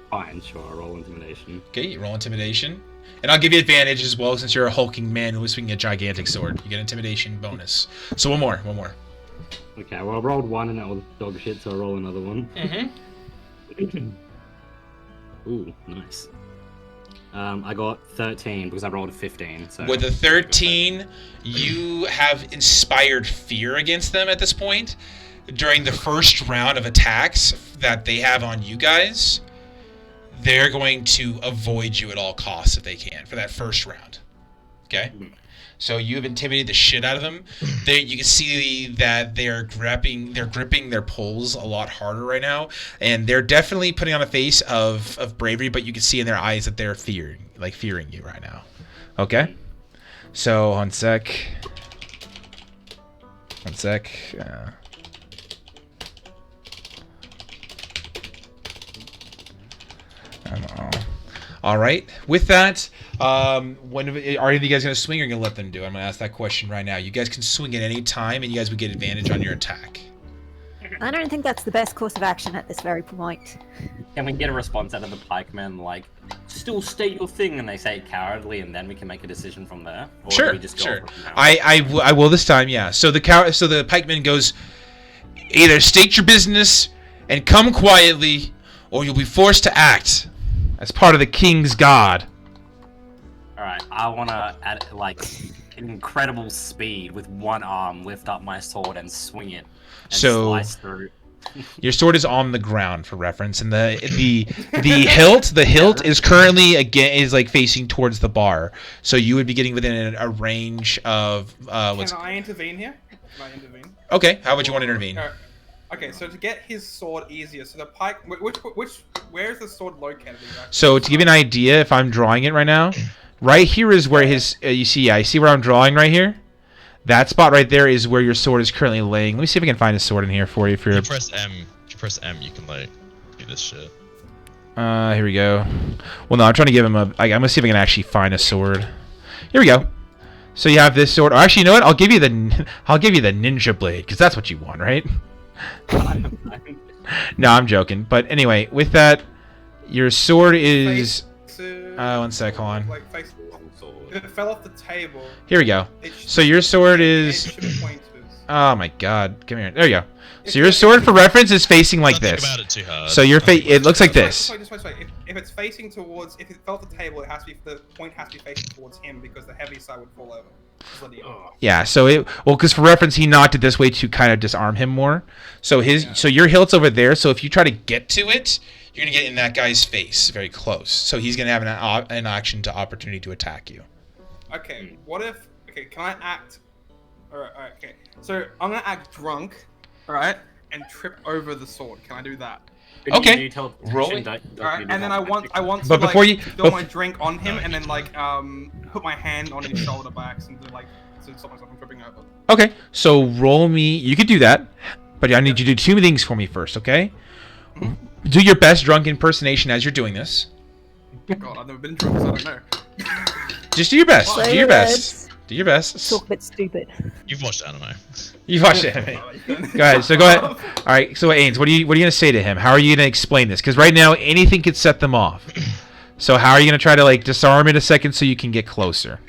Fine, sure. I'll roll intimidation. Okay, you roll intimidation. And I'll give you advantage as well since you're a hulking man who is swinging a gigantic sword. You get intimidation bonus. So one more. Okay, well I rolled one and that was dog shit, so I'll roll another one. Mm-hmm. Ooh, nice. I got 13 because I rolled a 15. So with a 13, you have inspired fear against them at this point. During the first round of attacks that they have on you guys, they're going to avoid you at all costs if they can for that first round. Okay? So you have intimidated the shit out of them. You can see that they're gripping their poles a lot harder right now, and they're definitely putting on a face of bravery. But you can see in their eyes that they're fearing you right now. Okay. So one sec. All right. With that, are any of you guys going to swing or going to let them do it? I'm going to ask that question right now. You guys can swing at any time, and you guys would get advantage on your attack. I don't think that's the best course of action at this very point. Can we get a response out of the pikemen, like, still state your thing, and they say it cowardly, and then we can make a decision from there? Or do we just go Sure. from now? I will this time, yeah. So the pikeman goes, either state your business and come quietly, or you'll be forced to act as part of the king's guard. Alright, I want to, at like incredible speed, with one arm, lift up my sword and swing it. And slice through. Your sword is on the ground, for reference, and the hilt is currently is like facing towards the bar. So you would be getting within a range of Can I intervene here? Okay, how would you want to intervene? Okay, so to get his sword easier, so the pike, where is the sword located exactly? So to give you an idea, if I'm drawing it right now, right here is where his. You see where I'm drawing right here. That spot right there is where your sword is currently laying. Let me see if I can find a sword in here for you. If you press M, you can like do this shit. Here we go. Well, no, I'm trying to give him I'm gonna see if I can actually find a sword. Here we go. So you have this sword. Or actually, you know what? I'll give you the ninja blade because that's what you want, right? No, I'm joking. But anyway, with that, your sword is. One sec, hold on. Like face. If it fell off the table. Here we go. So your sword is. Oh my God! Come here. There you go. So your sword, for reference, is facing like this. Think about it too hard. So your it looks like this. Wait. If it's facing towards, if it fell off the table, the point has to be facing towards him because the heavy side would fall over. Yeah. So because for reference, he knocked it this way to kind of disarm him more. So so your hilt's over there. So if you try to get to it, you're gonna get in that guy's face, very close. So he's gonna have an action to opportunity to attack you. Okay. What if? Okay. Can I act? Alright. Okay. So I'm gonna act drunk. Alright. And trip over the sword. Can I do that? Okay. Roll it. Alright. And then I want to but before you spill my drink on him and then like put my hand on his shoulder by accident to stop myself from tripping over. Okay. So roll me. You could do that, but I need you to do two things for me first. Okay. Do your best drunk impersonation as you're doing this. God, I've never been drunk, so I don't know. Just do your best. Do your best. Do your best. Talk a bit stupid. You've watched anime. You've watched anime. Go ahead. So go ahead. All right. So Ains, what are you gonna say to him? How are you gonna explain this? Because right now anything could set them off. So how are you gonna try to like disarm in a second so you can get closer?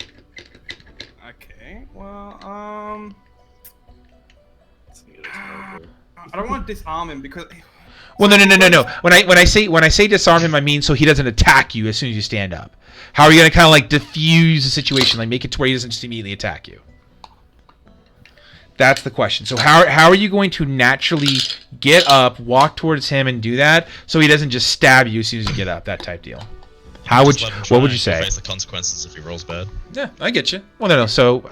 Okay. Well, I don't want to disarm him because. Well, no. When I say disarm him, I mean so he doesn't attack you as soon as you stand up. How are you gonna kind of like diffuse the situation, like make it to where he doesn't just immediately attack you? That's the question. So how are you going to naturally get up, walk towards him, and do that so he doesn't just stab you as soon as you get up? That type deal. What would you say? Face the consequences if he rolls bad. Yeah, I get you. Well, no. So. Go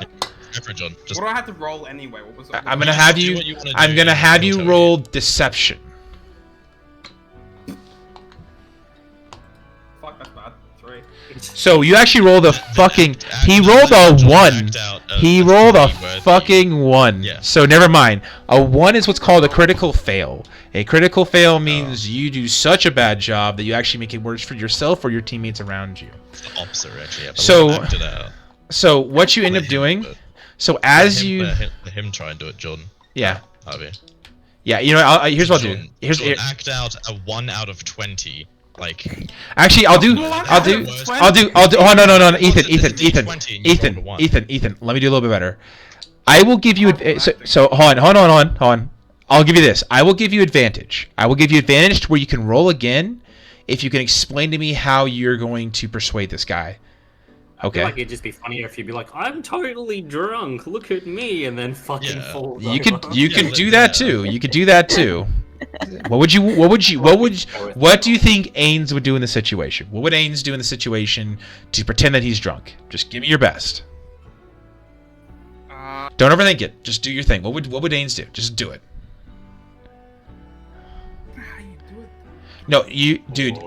for it, John. What do I have to roll anyway? What was it? I'm gonna have you. I'm gonna have you roll deception. Fuck, that's bad. 3. So you actually rolled a fucking. He rolled a 1. He rolled a fucking 1. Yeah. So never mind. A 1 is what's called a critical fail. A critical fail means you do such a bad job that you actually make it worse for yourself or your teammates around you. It's the opposite, actually. Yeah, so what you end up doing. So as him try and do it, Jordan. Yeah. Harvey. Yeah. You know. Here's what I'll do. Jordan, act out a 1 out of 20. Like. Actually, I'll do. Oh no. Ethan. Let me do a little bit better. I will give you. So hold on. I'll give you this. I will give you advantage. I will give you advantage to where you can roll again, if you can explain to me how you're going to persuade this guy. Okay. I feel like it'd just be funnier if you'd be like, "I'm totally drunk. Look at me," and then fucking fall. You could do that too. You could do that too. What do you think Ains would do in the situation? What would Ains do in the situation to pretend that he's drunk? Just give me your best. Don't overthink it. Just do your thing. What would Ains do? Just do it. How you do it? No, dude.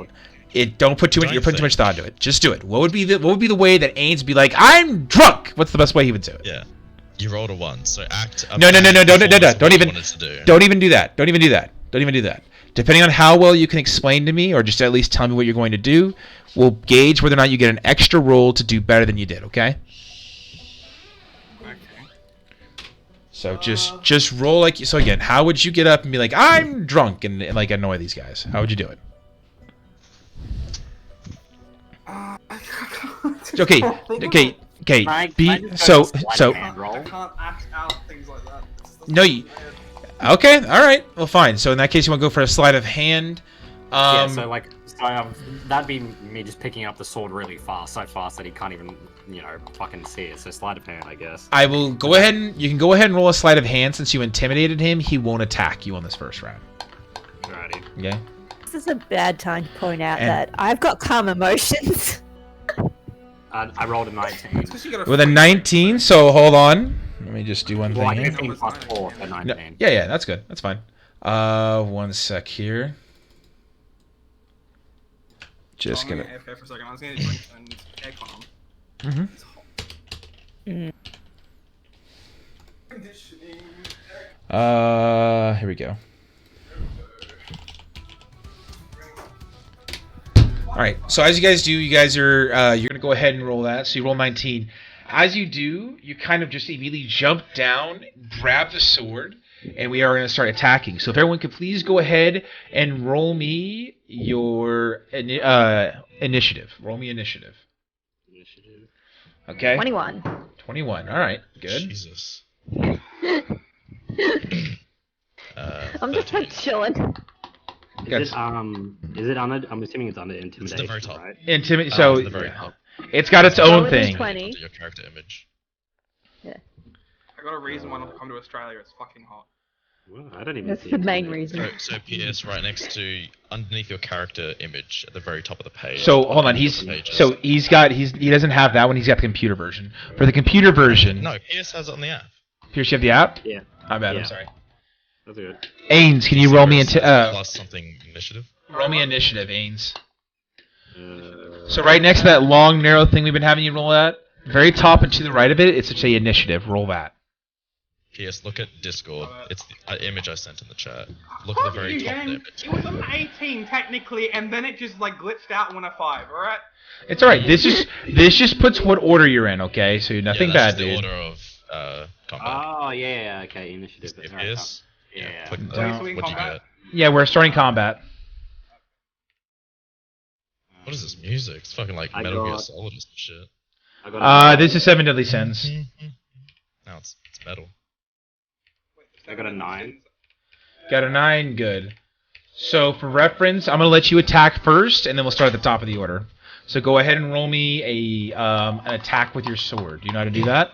Don't put too much. You're putting too much thought into it. Just do it. What would be the way that Ains would be like, I'm drunk? What's the best way he would do it? Yeah. You rolled a 1, so act. No. Don't even do that. Don't even do that. Don't even do that. Depending on how well you can explain to me, or just at least tell me what you're going to do, we'll gauge whether or not you get an extra roll to do better than you did. Okay? Okay. So just roll like so. Again, how would you get up and be like, I'm drunk, and like annoy these guys? How would you do it? Okay. So. I can't act out things like that. No, okay, all right. Well, fine. So in that case, you want to go for a sleight of hand. That'd be me just picking up the sword really fast, so fast that he can't even, fucking see it. So sleight of hand, I guess. I will go ahead and you can go ahead and roll a sleight of hand since you intimidated him. He won't attack you on this first round. Alrighty. Okay. This is a bad time to point out that I've got calm emotions. I rolled a 19. With a 19, so hold on. Let me just do one Well, thing I here. 15 plus 4 for 19. No, yeah, that's good. That's fine. 1 sec here. Just gonna. gonna. For a second. I was gonna drink and aircon on. Mm-hmm. It's hot. Conditioning. Here we go. All right. So as you guys do, you guys are you're gonna go ahead and roll that. So you roll 19. As you do, you kind of just immediately jump down, grab the sword, and we are going to start attacking. So if everyone could please go ahead and roll me your initiative. Roll me initiative. Okay. 21. 21. All right. Good. Jesus. I'm just like chilling. Is it under? I'm assuming it's under intimidation, It's the very top. right? Intimidate. It's So the very top. it's got its own Roll thing. 20. Your character image. I got a reason why not to come to Australia. It's fucking hot. Well, I don't even That's see the it. main reason. So PS right next to underneath your character image at the very top of the page. So hold on. He doesn't have that one. He's got the computer version. For the computer version. No, PS has it on the app. Pierce, you have the app? Yeah. My bad. Yeah. I'm sorry. That's good. Ains, can you roll me into plus something initiative? roll me initiative, Ains? So right next to that long, narrow thing we've been having you roll at, very top and to the right of it, it's a initiative. Roll that. PS, look at Discord. It's the image I sent in the chat. Look at the very top of the image. It was an 18 technically, and then it just like glitched out and went a 5. All right. It's all right. This just puts what order you're in. Okay, so nothing that's bad, the dude. order of combat. Oh yeah, okay, initiative. If Alright, PS, yeah. click Down. that. What'd you get? Yeah, we're starting combat. What is this music? It's fucking like I Metal Gear got- Solid and shit. I got This is 7 Deadly Sins. No, it's metal. I got a 9. Got a 9. Good. So for reference, I'm gonna let you attack first, and then we'll start at the top of the order. So go ahead and roll me an attack with your sword. Do you know how to do that?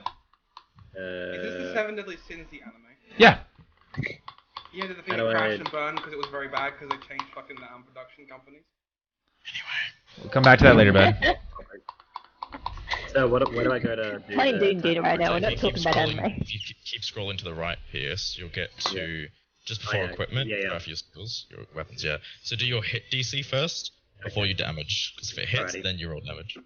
Is this the 7 Deadly Sins, the anime? Yeah. Yeah, did the thing How do that I- crashed and burned because it was very bad because they changed fucking production companies? We'll come back to that later, bud. So what do I go to? Do Playing the- Doom data right now. We're If not you talking keep about scrolling- anime. If you keep scrolling to the right, PS, you'll get to just before yeah. equipment. Yeah, yeah. After your skills, your weapons. Yeah. So do your hit DC first before you damage, because if it hits, Alrighty. then you roll damage.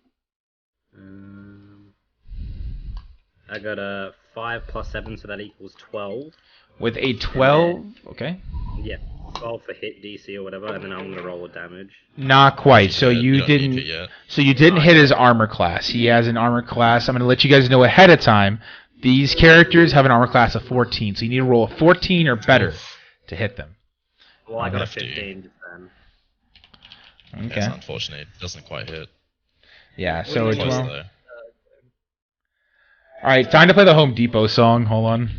I got a 5 plus 7, so that equals 12. With a 12, okay. Yeah, 12 for hit DC or whatever, and then I'm gonna roll a damage. Not quite. So Yeah, you don't need didn't. it yet. So you didn't hit his armor class. He has an armor class. I'm going to let you guys know ahead of time. These characters have an armor class of 14, so you need to roll a 14 or better to hit them. Well, I got a Have to. 15 just then. That's Okay. unfortunate. It doesn't quite hit. Yeah. So it's Close well. though. All right. Time to play the Home Depot song. Hold on.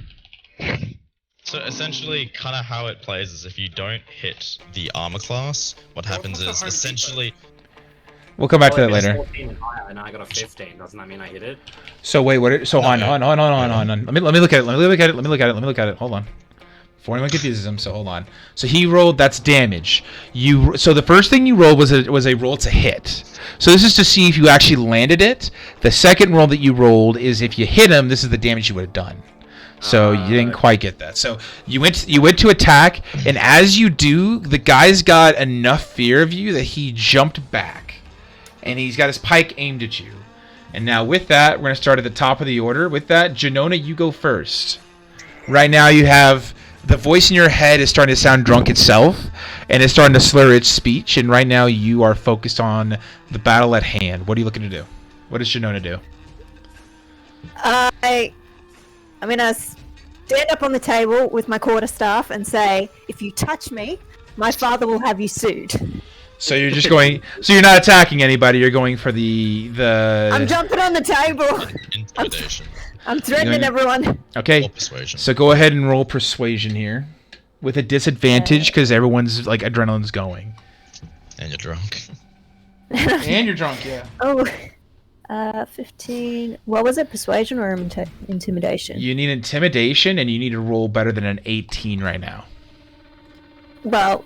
So essentially, kind of how it plays is if you don't hit the armor class, what happens what's the is Home essentially. We'll come back to Well, that if it's later. 14 and higher, and I got a 15. Doesn't that mean I hit it? So wait, what? So No, on. Let me look at it. Let me look at it. Hold on. Before anyone confuses him, so hold on. So he rolled. That's damage. So the first thing you rolled was a roll to hit. So this is to see if you actually landed it. The second roll that you rolled is if you hit him. This is the damage you would have done. So you didn't quite get that. So you went to attack, and as you do, the guy's got enough fear of you that he jumped back, and he's got his pike aimed at you. And now with that, we're gonna start at the top of the order. With that, Jenona, you go first. Right now, you have the voice in your head is starting to sound drunk itself, and it's starting to slur its speech. And right now, you are focused on the battle at hand. What are you looking to do? What does Jenona do? I'm gonna stand up on the table with my quarterstaff and say, "If you touch me, my father will have you sued." So you're just going. So you're not attacking anybody. You're going for the. I'm jumping on the table. Intimidation. I'm threatening everyone. Okay. Or persuasion. So go ahead and roll persuasion here, with a disadvantage because everyone's like adrenaline's going. And you're drunk. And you're drunk, yeah. Oh, 15. What was it? Persuasion or intimidation? You need intimidation, and you need to roll better than an 18 right now. Well,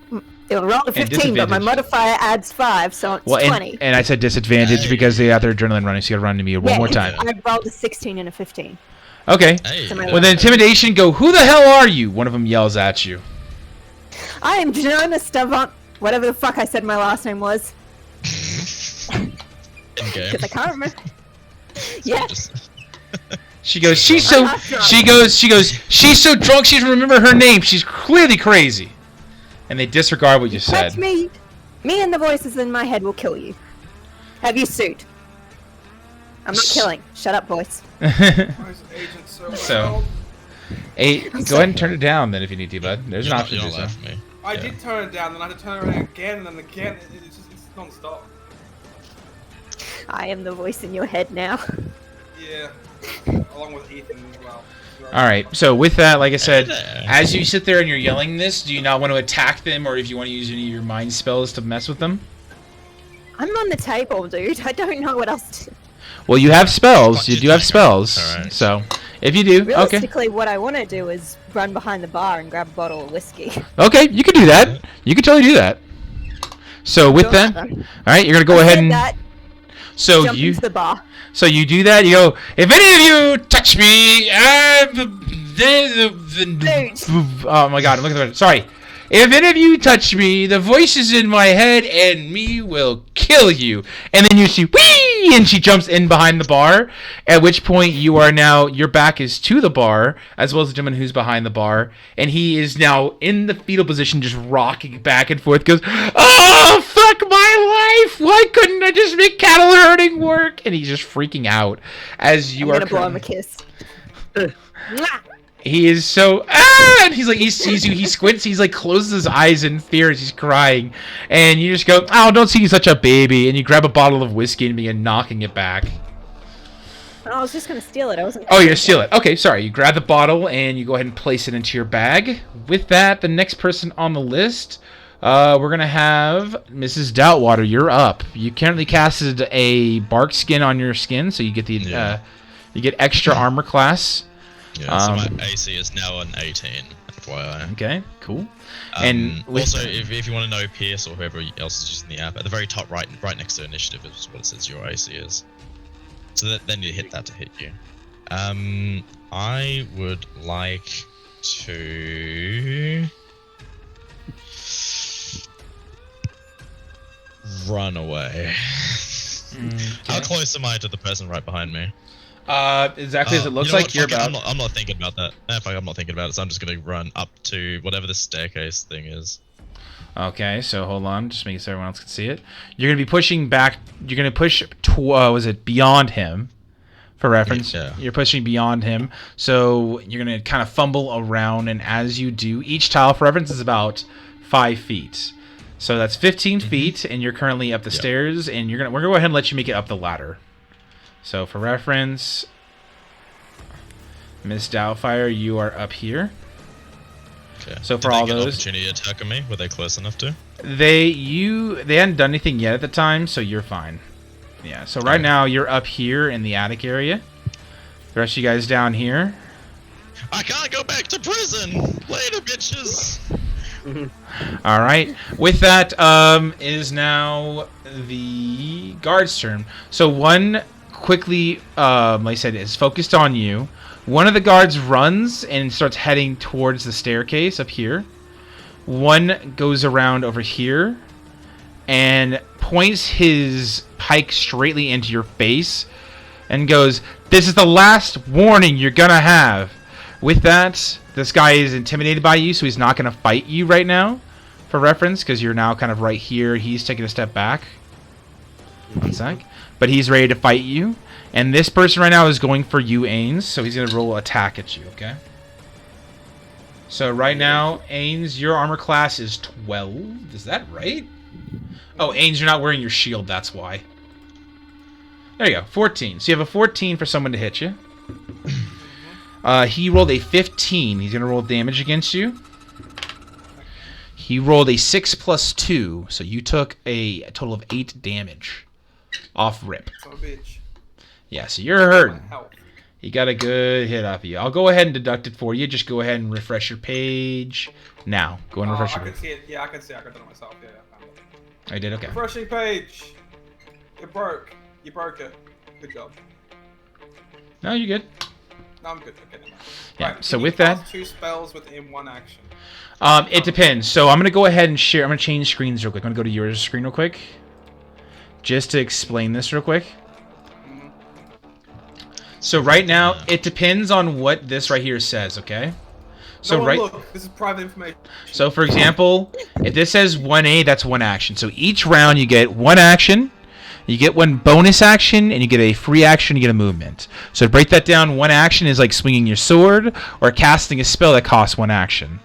it will roll a 15, but my disadvantage. modifier adds 5, so it's 20. And I said disadvantage because they got their adrenaline running, so you gotta run to me one more time. I rolled a 16 and a 15. Okay. Hey. So my With intimidation, go, who the hell are you? One of them yells at you. I am Jenona Stavant, whatever the fuck I said my last name was. In-game. Because I can't remember. Yeah. She goes, she's so drunk she doesn't remember her name. She's clearly crazy. And they disregard what you said. Touch me. Me and the voices in my head will kill you. Have you sued? I'm not killing. Shut up, voice. Why is Agent so So- loud? Go ahead and turn it down then if you need to, bud. There's an You're not, option you're to not do loud so. for me. I Yeah. did turn it down, then I had to turn it around again, and then again. It's non-stop. I am the voice in your head now. Yeah. Along with Ethan as well. Alright, so with that, like I said, there. as you sit there and you're yelling this, do you not want to attack them, or if you want to use any of your mind spells to mess with them? I'm on the table, dude. I don't know what else to do. Well, you have spells. Fuck You you, do have Tiger. spells. Alright. So, if you do, okay. Realistically, what I want to do is run behind the bar and grab a bottle of whiskey. Okay, you can do that. You can totally do that. So with that, alright, you're going to go ahead and... that, So jump you... into the bar. So you do that, you go, if any of you touch me, oh my god, I'm looking at the... Sorry. If any of you touch me, the voices in my head and me will kill you. And then you see, whee! And she jumps in behind the bar, at which point you are now, your back is to the bar, as well as the gentleman who's behind the bar, and he is now in the fetal position, just rocking back and forth, goes, oh, fuck my life! Why couldn't I just make cattle herding work? And he's just freaking out as you I'm are... gonna blow him a kiss. Mwah! He is so and he's like, he sees you, he squints, he's like closes his eyes in fear as he's crying, and you just go, oh, don't see you such a baby, and you grab a bottle of whiskey and begin knocking it back. I was just gonna steal it. I wasn't. Oh, you're gonna steal it. Okay, sorry. You grab the bottle and you go ahead and place it into your bag. With that, the next person on the list, we're gonna have Mrs. Doubtwater. You're up. You currently casted a bark skin on your skin, so you get the you get extra armor class. Yeah, so my AC is now an 18, FYI. Okay, cool. And with also, if you want to know Pierce or whoever else is using the app, at the very top right next to initiative is what it says your AC is. So then you hit that to hit you. I would like to run away. How close am I to the person right behind me? Exactly as it looks you know like what? you're Fuck it, about. I'm not thinking about that. Fuck, I'm not thinking about it. So I'm just gonna run up to whatever the staircase thing is. Okay, so hold on, just making so everyone else can see it. You're gonna be pushing back. You're gonna push. Was it beyond him? For reference, Yeah. You're pushing beyond him. So you're gonna kind of fumble around, and as you do, each tile for reference is about 5 feet. So that's 15 feet, and you're currently up the stairs. And we're gonna go ahead and let you make it up the ladder. So for reference, Miss Doubtfire, you are up here. Okay. So for Did all they get those- an opportunity to attack me? Were they close enough to? They hadn't done anything yet at the time, so you're fine. Yeah, so right now you're up here in the attic area. The rest of you guys down here. I can't go back to prison! Later, bitches! Alright. With that, is now the guard's turn. So one quickly, like I said, is focused on you. One of the guards runs and starts heading towards the staircase up here. One goes around over here and points his pike straightly into your face and goes, "This is the last warning you're gonna have." With that, this guy is intimidated by you, so he's not gonna fight you right now, for reference, because you're now kind of right here. He's taking a step back. One sec. But he's ready to fight you. And this person right now is going for you, Ains, so he's gonna roll attack at you, okay? So right now, Ains, your armor class is 12. Is that right? Oh, Ains, you're not wearing your shield, that's why. There you go, 14. So you have a 14 for someone to hit you. He rolled a 15. He's going to roll damage against you. He rolled a 6 plus 2, so you took a total of 8 damage off rip. Son of a bitch. Yeah, so you're hurting. My health. He got a good hit off you. I'll go ahead and deduct it for you. Just go ahead and refresh your page. Now, go and refresh I your can page. see it. Yeah, I can see. I can do it myself. Yeah, I found it. I did, okay. Refreshing page. It broke. You broke it. Good job. No, you're good. No, I'm good. Okay, never mind. Yeah, Right, so can you with that... cast 2 spells within 1 action. It depends. So I'm going to go ahead and share. I'm going to change screens real quick. I'm going to go to your screen real quick. Just to explain this real quick. So right now, it depends on what this right here says, okay? So No, right... look, this is private information. So for example, if this says 1A, that's 1 action. So each round you get 1 action, you get 1 bonus action, and you get a free action, you get a movement. So to break that down, 1 action is like swinging your sword or casting a spell that costs 1 action.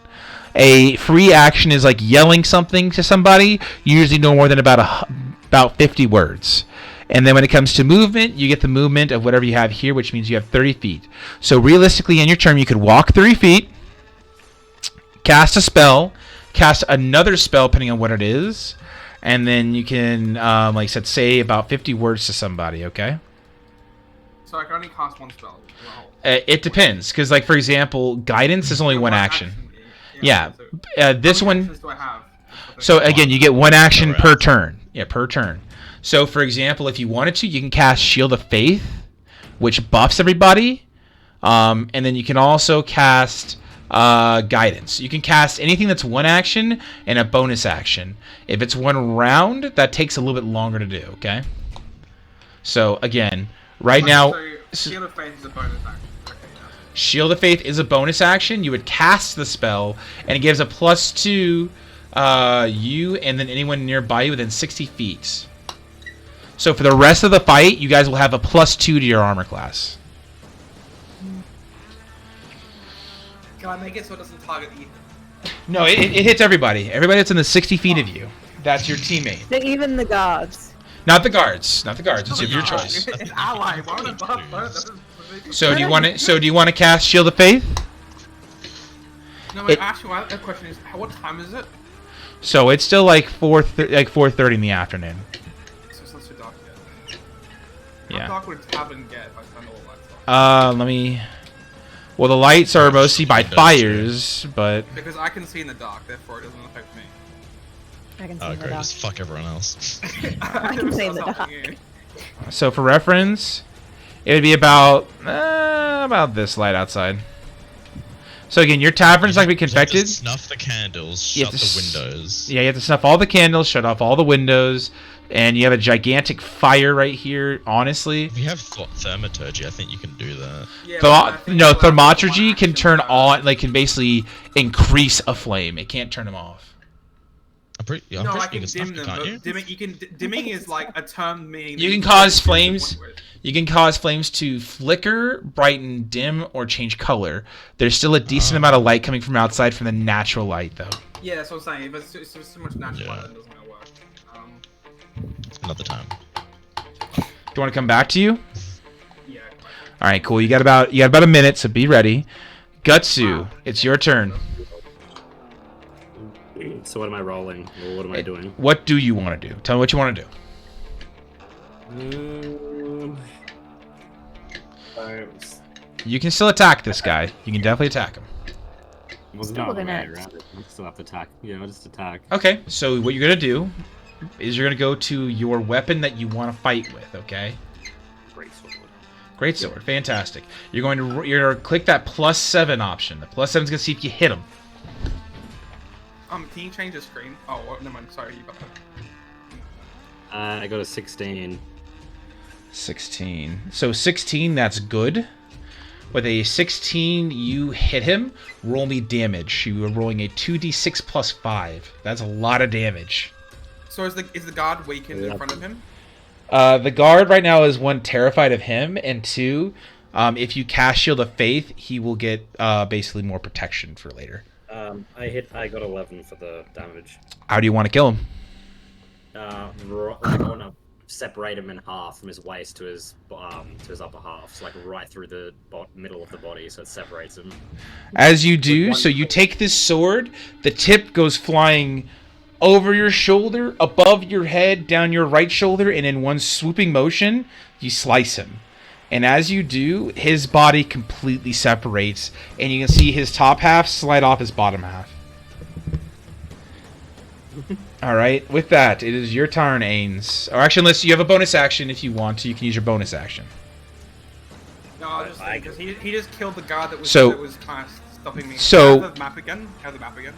A free action is like yelling something to somebody, usually no more than about 50 words. And then when it comes to movement, you get the movement of whatever you have here, which means you have 30 feet. So realistically, in your turn, you could walk 30 feet, cast a spell, cast another spell, depending on what it is, and then you can, like I said, say about 50 words to somebody, okay? So I can only cast 1 spell. It depends, because, like, for example, guidance is only 1 action. Yeah, this How many one... actions do I have? So, again, you get 1 action per turn. Yeah, per turn. So, for example, if you wanted to, you can cast Shield of Faith, which buffs everybody. And then you can also cast Guidance. You can cast anything that's 1 action and a bonus action. If it's 1 round, that takes a little bit longer to do, okay? So, again, right now... So Shield of Faith is a bonus action. Okay, yeah. Shield of Faith is a bonus action. You would cast the spell, and it gives a +2 you and then anyone nearby you within 60 feet. So for the rest of the fight, you guys will have a +2 to your armor class. Can I make it so it doesn't target Ethan? No, it hits everybody. Everybody that's in the 60 feet of you. That's your teammate. So even the guards. Not the guards. Not the guards. It's your choice. It's ally. Why would I buff both? So do you want to? So do you want to cast Shield of Faith? No, wait, actually, my question is, what time is it? So it's still like 4:30 in the afternoon. So it's not so dark yet. How Yeah. dark would tavern get if I turned all the lights off? Let me. Well, the lights are mostly by fires, but Because I can see in the dark, therefore it doesn't affect me. I can see Oh, in the great. dark. Just fuck everyone else. I can see in the That's dark. helping you. so for reference, it would be about this light outside. So again, your tavern's not gonna be You have to confected. snuff the candles, You shut have the to windows. Yeah, you have to snuff all the candles, shut off all the windows, and you have a gigantic fire right here. Honestly, If you have thermaturgy, I think you can do that. Yeah, but I think no, I'll have one thermaturgy can action turn per- on, like can basically increase a flame. It can't turn them off. I'm pretty No, sure I you can can snuff dim it, them. can't you? But dimming is like a term meaning. You that can cause choose flames. one with. You can cause flames to flicker, brighten, dim, or change color. There's still a decent amount of light coming from outside from the natural light, though. Yeah, that's what I'm saying. But it's so much natural Yeah. light that doesn't gonna work. Another time. Do you want to come back to you? Yeah. All right, cool. You got about a minute, so be ready. Gutsu, it's your turn. So what am I rolling? Or what am I doing? What do you want to do? Tell me what you want to do. You can still attack this guy. You can definitely attack him. Was Still no the way next. around it. I'll still have to attack. Yeah, I'll just attack. Okay, so what you're gonna do is you're gonna go to your weapon that you want to fight with. Okay. Great sword. Great sword. Fantastic. You're going to click that +7 option. The +7 is going to see if you hit him. Can you change the screen? Oh, well, never mind. Sorry, you got that. I got a 16. 16. So 16, that's good. With a 16, you hit him. Roll me damage. You are rolling a 2d6 plus 5. That's a lot of damage. So is the guard weakened in front of him? The guard right now is 1, terrified of him, and 2, if you cast Shield of Faith, he will get basically more protection for later. I got 11 for the damage. How do you want to kill him? I want to separate him in half from his waist to his upper half, so like right through the middle of the body, so it separates him. As you do, so you take this sword, the tip goes flying over your shoulder, above your head, down your right shoulder, and in one swooping motion, you slice him. And as you do, his body completely separates, and you can see his top half slide off his bottom half. Alright, with that, it is your turn, Ains. Or actually, unless you have a bonus action, if you want to, you can use your bonus action. No, I was just thinking, because he just killed the guard that was kind of stopping me. So, have the map again? Have the map again?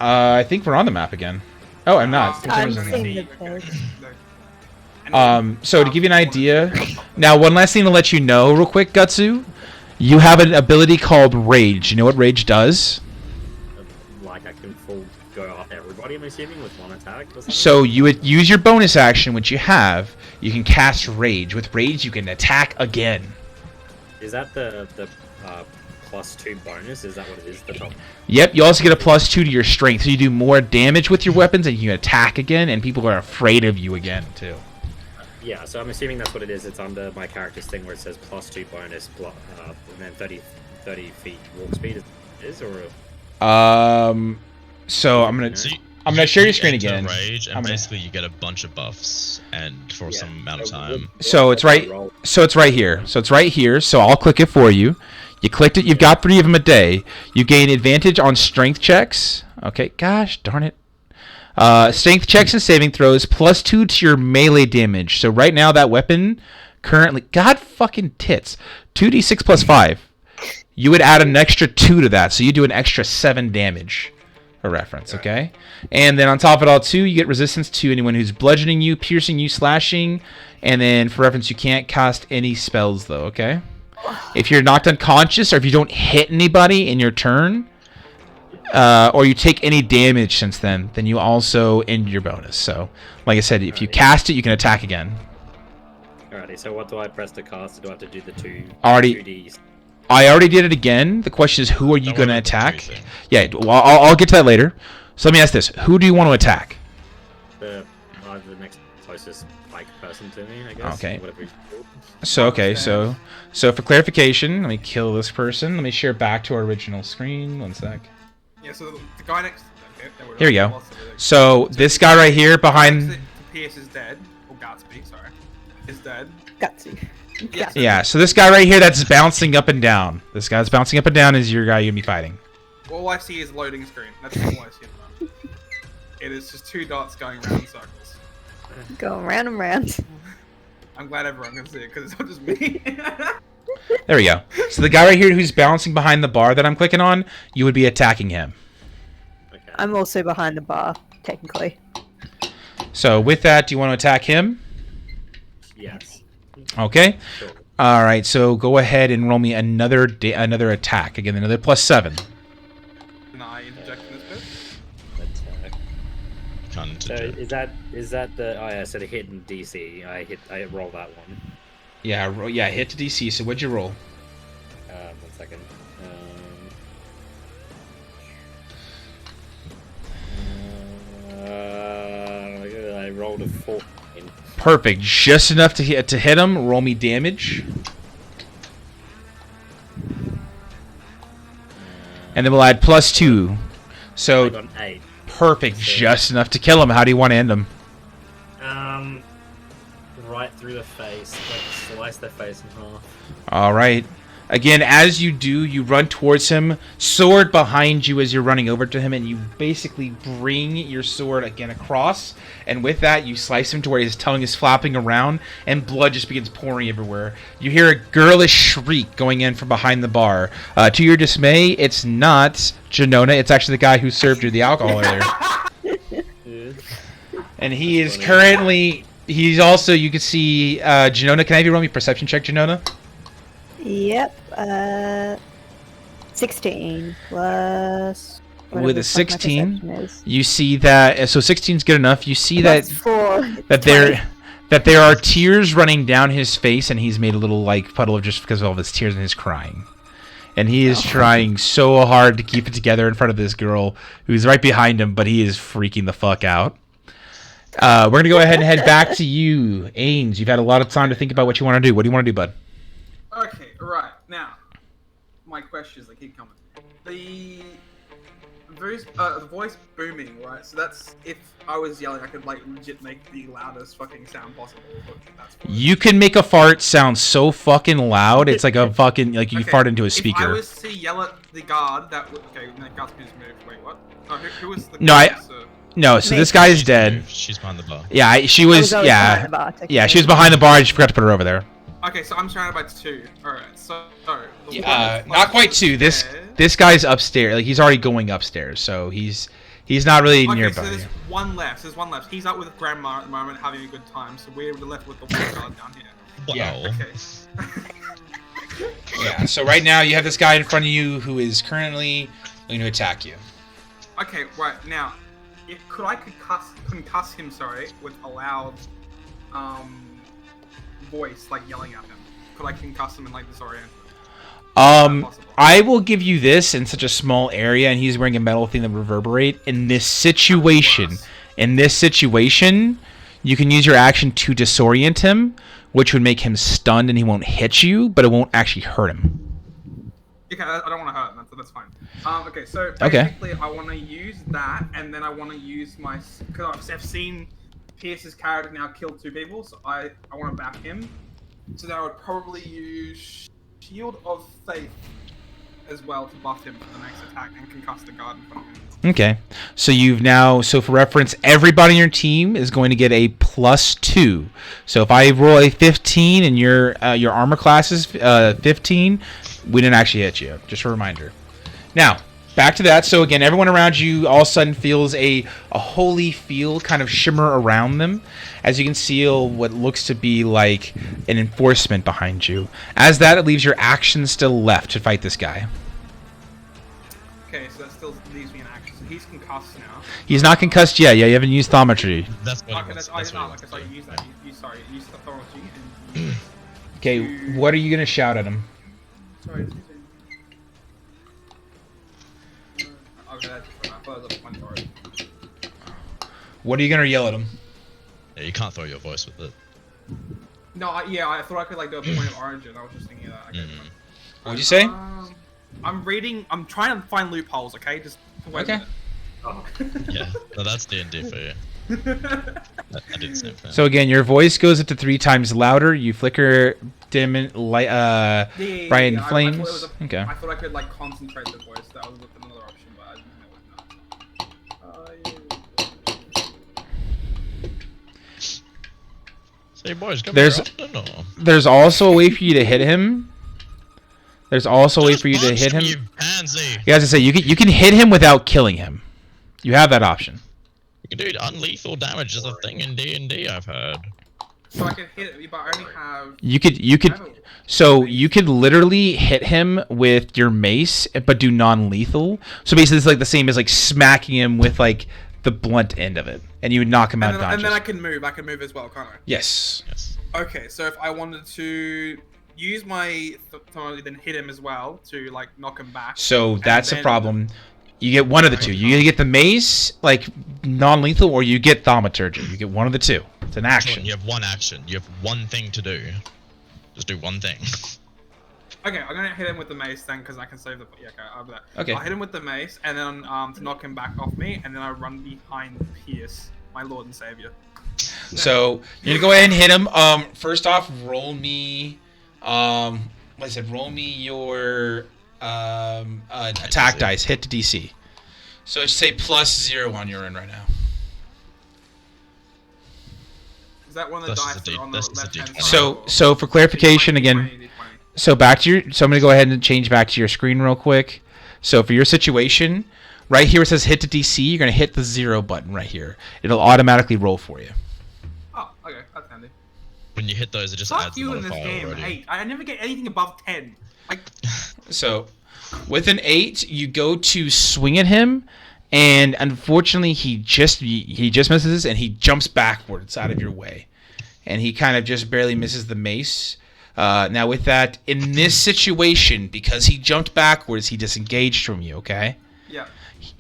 I think we're on the map again. Oh, I'm not. I'm seeing the page. So to give you an idea, now one last thing to let you know real quick, Gutsu, you have an ability called Rage. You know what Rage does? Like I can full go off everybody, I'm assuming, with one attack or something? So you would use your bonus action, which you have. You can cast Rage. With Rage, you can attack again. Is that the +2 bonus? Is that what it is? The top. Yep, you also get a +2 to your strength, so you do more damage with your weapons, and you can attack again, and people are afraid of you again, too. Yeah, so I'm assuming that's what it is. It's under my character's thing where it says +2 bonus, and then 30 feet walk speed is, or? So I'm gonna share your screen again. Rage, and basically you get a bunch of buffs, and for some amount of time. So it's right. So it's right here. So I'll click it for you. You clicked it. You've got 3 of them a day. You gain advantage on strength checks. Okay. Gosh darn it. Strength checks and saving throws +2 to your melee damage. So right now that weapon currently, god fucking tits, 2d6 plus 5. You would add an extra 2 to that, so you do an extra 7 damage. A reference, okay? And then on top of it all, too, you get resistance to anyone who's bludgeoning you, piercing you, slashing, and then for reference, you can't cast any spells though, okay? If you're knocked unconscious, or if you don't hit anybody in your turn, or you take any damage since then you also end your bonus. So, like I said, if you cast it, you can attack again. Alrighty, so what do I press to cast? Or do I have to do the 2Ds? I already did it again. The question is, who are you going to attack? Yeah, well, I'll get to that later. So let me ask this. Who do you want to attack? The next closest person to me, I guess. Okay. So for clarification, let me kill this person. Let me share back to our original screen. One sec. Yeah, so the guy next. Okay, here we go. So this guy right here behind. Pierce is dead. Or Gatsby, sorry. Is dead. Gatsby. Yeah, so this guy right here that's bouncing up and down. This guy's bouncing up and down is your guy you're going to be fighting. All I see is loading screen. That's all I see at the moment. It is just 2 dots going around in circles. Going round and round. I'm glad everyone can see it because it's not just me. There we go. So the guy right here who's bouncing behind the bar that I'm clicking on, you would be attacking him. Okay. I'm also behind the bar, technically. So with that, do you want to attack him? Yes. Okay. Sure. All right. So go ahead and roll me another attack. Again, another +7. Can I interject in this bit? Attack. So is that the? Oh yeah. So the hit in DC. I roll that one. Yeah. Hit to DC. So what'd you roll? 1 second. I rolled a 4. Perfect. Just enough to hit him. Roll me damage. And then we'll add +2. So I got an 8. perfect. So, just enough to kill him. How do you want to end him? Right through the face. Like slice their face in half. All right. Again, as you do, you run towards him, sword behind you as you're running over to him, and you basically bring your sword again across, and with that, you slice him to where his tongue is flapping around, and blood just begins pouring everywhere. You hear a girlish shriek going in from behind the bar. To your dismay, it's not Jenona, it's actually the guy who served you the alcohol earlier. And he is currently... He's also, you can see, Jenona, can I have you roll me a perception check, Jenona? Yep. 16 plus. With a whatever the fuck my 16, perception is. you see that. So 16 is good enough. You see that Plus 4. that there are tears running down his face, and he's made a little like puddle of just because of all of his tears and his crying. And he is trying so hard to keep it together in front of this girl who's right behind him, but he is freaking the fuck out. We're gonna go ahead and head back to you, Ains. You've had a lot of time to think about what you want to do. What do you want to do, bud? Okay, right. Now, my questions, they keep coming. The voice booming, right? So that's, if I was yelling, I could, like, legit make the loudest fucking sound possible. That's fine. You can make a fart sound so fucking loud, it's like a fucking, like you fart into a speaker. If I was to yell at the guard, that would... Okay, that guard's just moved. Wait, what? No, who was the guard? No, so this guy is dead. She's behind the bar. Yeah, she was, always behind the bar, yeah, she was behind the bar, and she forgot to put her over there. Okay, so I'm surrounded by 2. Alright, so... Not quite 2. This guy's upstairs. Like, he's already going upstairs, so he's not really nearby. Okay, so there's one left. He's out with Grandma at the moment, having a good time, so we're left with the one guard down here. Wow. Yeah. Okay. Yeah, so right now you have this guy in front of you who is currently going to attack you. Okay, right, now, could I concuss him, with a loud, voice, like, yelling at him? Could I concuss him and, like, disorient him? I will give you this in such a small area, and he's wearing a metal thing that reverberate. In this situation, you can use your action to disorient him, which would make him stunned and he won't hit you, but it won't actually hurt him. Okay, I don't want to hurt him, so that's fine. Okay, so basically I want to use that, and then I want to use my... Because I've seen Pierce's character now kill 2 people, so I want to back him. So then I would probably use Shield of Faith as well to buff him for the next attack and concuss the guard in front of him. Okay, so you've now, so for reference, everybody on your team is going to get a +2. So if I roll a 15 and your armor class is 15, we didn't actually hit you. Just a reminder. Now, back to that. So again, everyone around you all of a sudden feels a holy feel kind of shimmer around them, as you can see what looks to be like an enforcement behind you. As that, it leaves your action still left to fight this guy. Okay, so that still leaves me in action. So he's concussed now. He's not concussed yet. Yeah, you haven't used thaumaturgy. That's what Okay, it was. that's That's not what like it I was. use that. Use the authority and... Okay, what are you gonna shout at him? Sorry, excuse me. Okay, that's fine. I thought it was a punch already. What are you gonna yell at him? Yeah, you can't throw your voice with it. No, I thought I could like do a point of origin. I was just thinking of that. Okay, fine. What'd you say? I'm trying to find loopholes. Okay, just wait Okay. a minute. Oh. Yeah, no, that's D&D for you. I did the same thing. So again, your voice goes up to 3 times louder. You flicker, dim, light, bright I flames. thought it was Okay. I thought I could like concentrate the voice. That was another option, but I didn't know Say, boys, come There's- here often, or? There's also a way for you to hit him. There's also a way Just for you to punch hit him. You pansy. Yeah, as I say, you can hit him without killing him. You have that option. You can do unlethal damage is a thing in D&D, I've heard. So I could hit it, but I only have. You could. So you could literally hit him with your mace, but do non-lethal. So basically, it's like the same as like smacking him with like the blunt end of it, and you would knock him out And unconscious. then I can move. I can move as well, can't I? Yes. Yes. Okay, so if I wanted to use my authority, then hit him as well to like knock him back. So that's a then- problem. You get one of the two. You either get the mace, like non-lethal, or you get thaumaturgy. You get one of the two. It's an action. You have one action. You have one thing to do. Just do one thing. Okay, I'm gonna hit him with the mace then, because I can save the. Yeah, okay, I'll do that. Okay. I'll hit him with the mace, and then to knock him back off me, and then I run behind Pierce, my lord and savior. So you're gonna go ahead and hit him. First off, roll me. like I said, roll me your attack dice. Hit to DC. So it's say +0 on your end right now. Is that one of the This is dice a that are on the this is a left-hand D20. side? So for clarification again, so back to your. So I'm gonna go ahead and change back to your screen real quick. So for your situation, right here it says hit to DC. You're gonna hit the 0 button right here. It'll automatically roll for you. Oh, okay, that's handy. When you hit those, it just Fuck adds the you in this modifier game, already. 8. I never get anything above 10. Like, So with an 8, you go to swing at him, and unfortunately he just misses and he jumps backwards out of your way, and he kind of just barely misses the mace. Now with that, in this situation, because he jumped backwards, he disengaged from you. Okay. yeah.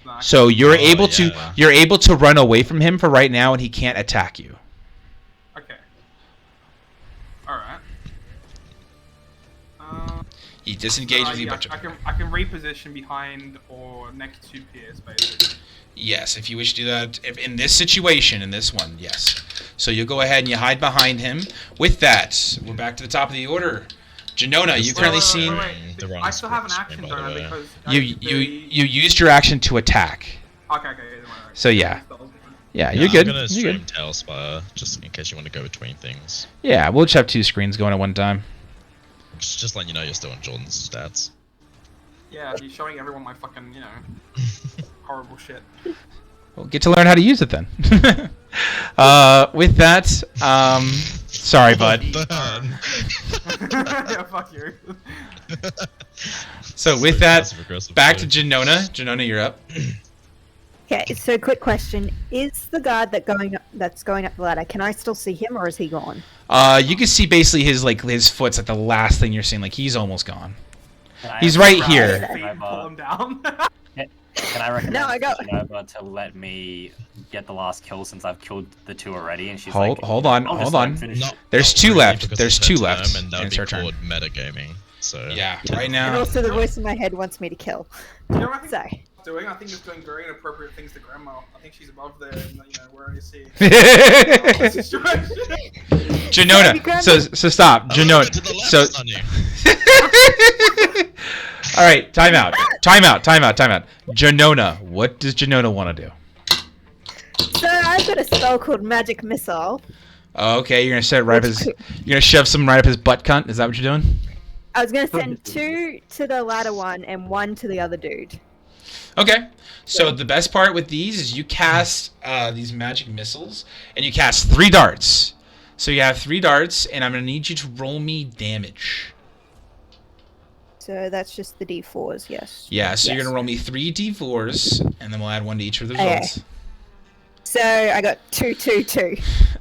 Nah, So you're Oh, able to run away from him for right now, and he can't attack you. okay. Alright. He disengaged with you. Yeah, But I can reposition behind or next to Pierce, basically. yes, if you wish to do that, if in this situation, in this one, yes. So you'll go ahead and you hide behind him. With that, we're back to the top of the order. Janona, you currently seen The wrong I still have an screen, action by the burner way. because you used your action to attack. Okay. So, yeah. Yeah, Yeah, you're good. I'm gonna You're stream good. Tailspire just in case you want to go between things. Yeah, we'll just have 2 screens going at one time. Just letting you know you're still on Jordan's stats. Yeah, he's showing everyone my fucking, horrible shit. We'll get to learn how to use it then. With that, sorry, bud. Burn. Yeah, fuck you. So with that, Passive-aggressive back to play. Jenona. Jenona, you're up. Okay, so quick question: is the guard that's going up the ladder? Can I still see him, or is he gone? You can see basically his foot's like the last thing you're seeing. Like he's almost gone. Can I He's recommend right here. Pull him down. Can I recommend No, I got- Jenova to let me get the last kill since I've killed the 2 already? And she's Hold like, on, I'll just hold let on. him finish Not- it. There's not 2 really, left. because There's it's 2 her left, term, and that and would it's be her turn. called metagaming. So Yeah, yeah. right And now. also, the voice in my head wants me to kill. You know what I think So, she's doing? I think she's doing very inappropriate things to Grandma. I think she's above there, and where you see. Janona. So stop, A little bit to the Janona. left, So Sonny. all right, time out. Janona, what does Janona want to do? so I've got a spell called Magic Missile. Okay, you're gonna shove some right up his butt cunt. Is that what you're doing? I was gonna send 2 to the ladder one and 1 to the other dude. Okay. So the best part with these is you cast these magic missiles, and you cast 3 darts. So you have 3 darts, and I'm gonna need you to roll me damage. So that's just the D4s, yes. Yeah. So you're Yes. gonna roll me 3 d4s, and then we'll add 1 to each of the Okay. results. So I got 2, 2, 2.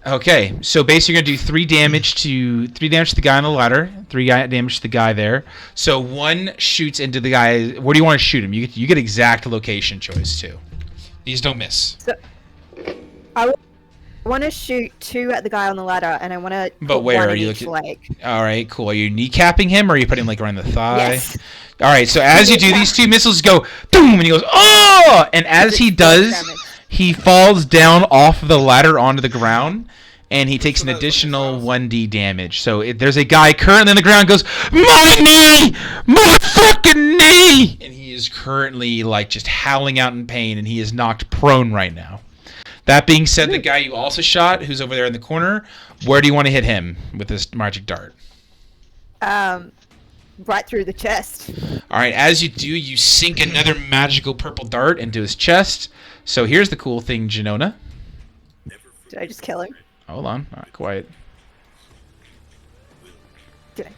Okay. So basically, you're gonna do 3 damage to the guy on the ladder, 3 damage to the guy there. So 1 shoots into the guy. Where do you want to shoot him? You get exact location choice too. These don't miss. So I want to shoot 2 at the guy on the ladder, and I want to But put where 1 are in you each looking- leg. All right, cool. Are you kneecapping him, or are you putting him like around the thigh? Yes. All right. So as you do, these 2 missiles go boom, and he goes oh, and as he does, Damage. he falls down off the ladder onto the ground, and he takes an additional 1d damage. So there's a guy currently on the ground goes, my knee, my fucking knee, and he is currently like just howling out in pain, and he is knocked prone right now. That being said, the guy you also shot, who's over there in the corner, where do you want to hit him with this magic dart? Right through the chest. All right, as you do, you sink another magical purple dart into his chest. So here's the cool thing, Jenona. Did I just kill him? Hold on. All right, quiet. Did I?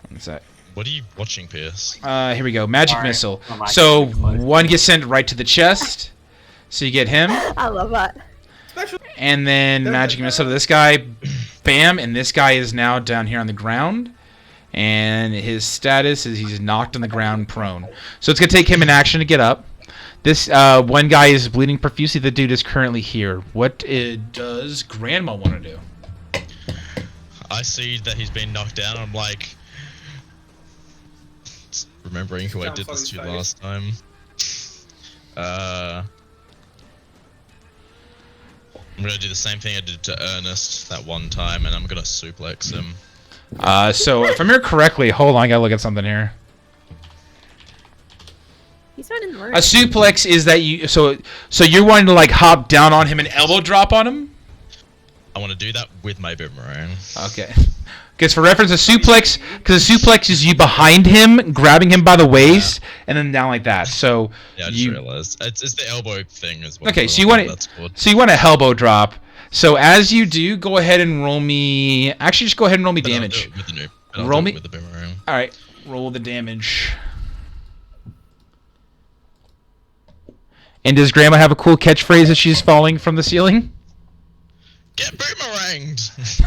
One sec. What are you watching, Pierce? Here we go. Magic Alright, missile. I'm actually So close. 1 gets sent right to the chest. So you get him. I love that. Special. And then magic missile to this guy. Bam. And this guy is now down here on the ground. And his status is he's knocked on the ground prone. So it's going to take him an action to get up. This 1 guy is bleeding profusely. The dude is currently here. What does Grandma want to do? I see that he's been knocked down. I'm like, remembering who I did this to last time. I'm gonna do the same thing I did to Ernest that one time, and I'm gonna suplex him. So if I remember correctly, hold on, I gotta look at something here. He's not in the room. A suplex is that you so you're wanting to like hop down on him and elbow drop on him? I want to do that with my boomerang. Okay. Because for reference, a suplex is you behind him, grabbing him by the waist, and then down like that. So Yeah, I just realized it's the elbow thing as well. Okay, so you want to elbow drop. So as you do, go ahead and roll me. Actually, just go ahead and roll me damage. With the Roll me with the boomerang. All right, roll the damage. And does Grandma have a cool catchphrase as she's falling from the ceiling? Get boomeranged!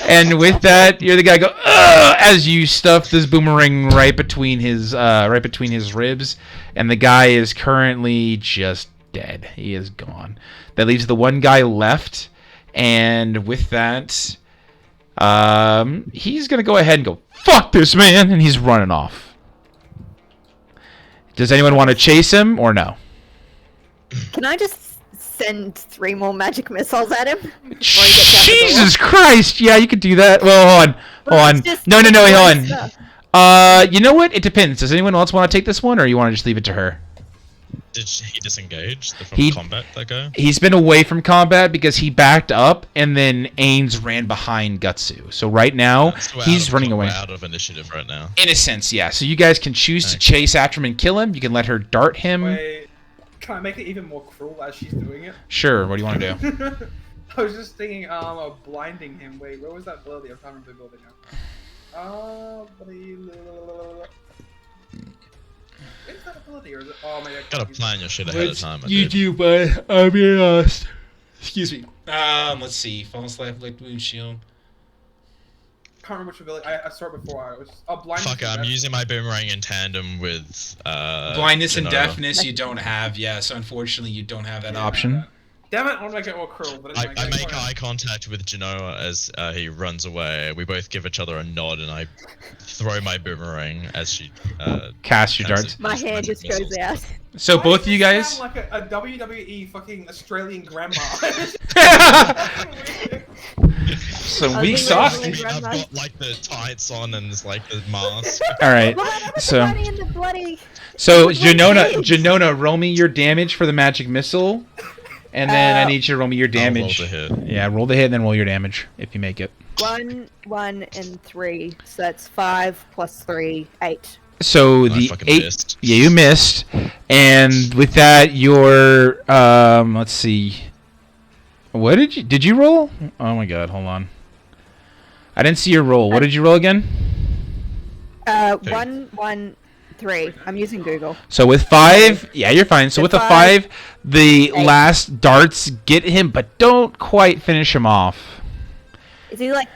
And with that, you're the guy go "Ugh!" as you stuff this boomerang right between his ribs, and the guy is currently just dead. He is gone. That leaves the one guy left, and with that, he's gonna go ahead and go fuck this man, and he's running off. Does anyone want to chase him or no? Can I just send 3 more magic missiles at him? Jesus Christ! Yeah, you could do that. Well, hold on. No, hold on. You know what? It depends. Does anyone else want to take this one, or you want to just leave it to her? Did he disengage from combat, that guy? He's been away from combat because he backed up, and then Ains ran behind Gutsu. So right now, he's running away. We're out of initiative right now. In a sense, yeah. So you guys can choose to chase after him and kill him. You can let her dart him. Wait, can I make it even more cruel as she's doing it? Sure. What do you want to do? I was just thinking of blinding him. Wait, where was that ability? I'm trying to remember the ability now. Where's that ability? Or is it? Oh man, Gotta plan your shit ahead of time. You do, but I'm being lost. Excuse me. Let's see. False life, like wound shield. Can't remember which ability. I saw it before. I was blindness. Fuck, I'm using my boomerang in tandem with blindness and Jenona. deafness. You don't have, yes. Unfortunately, you don't have that option. Damn it! I want to make it more cruel, but I make eye contact with Jenona as he runs away. We both give each other a nod, and I throw my boomerang as she cast your darts. My hand just goes out. So both of you guys. Sound like a WWE fucking Australian grandma. Some weak sauce. I've got like the tights on and it's like the mask. All right. So Jenona, roll me your damage for the magic missile. And then I need you to roll me your damage. Roll the hit. Yeah, roll the hit and then roll your damage if you make it. 1, 1, and 3. So that's 5 plus 3, 8. So the 8. Missed. Yeah, you missed. And with that, your let's see. What did you roll? Oh my god, hold on. I didn't see your roll. What did you roll again? 1, 1, 3. I'm using Google. So with 5, yeah, you're fine. So with a 5, the last darts get him, but don't quite finish him off. Is he like?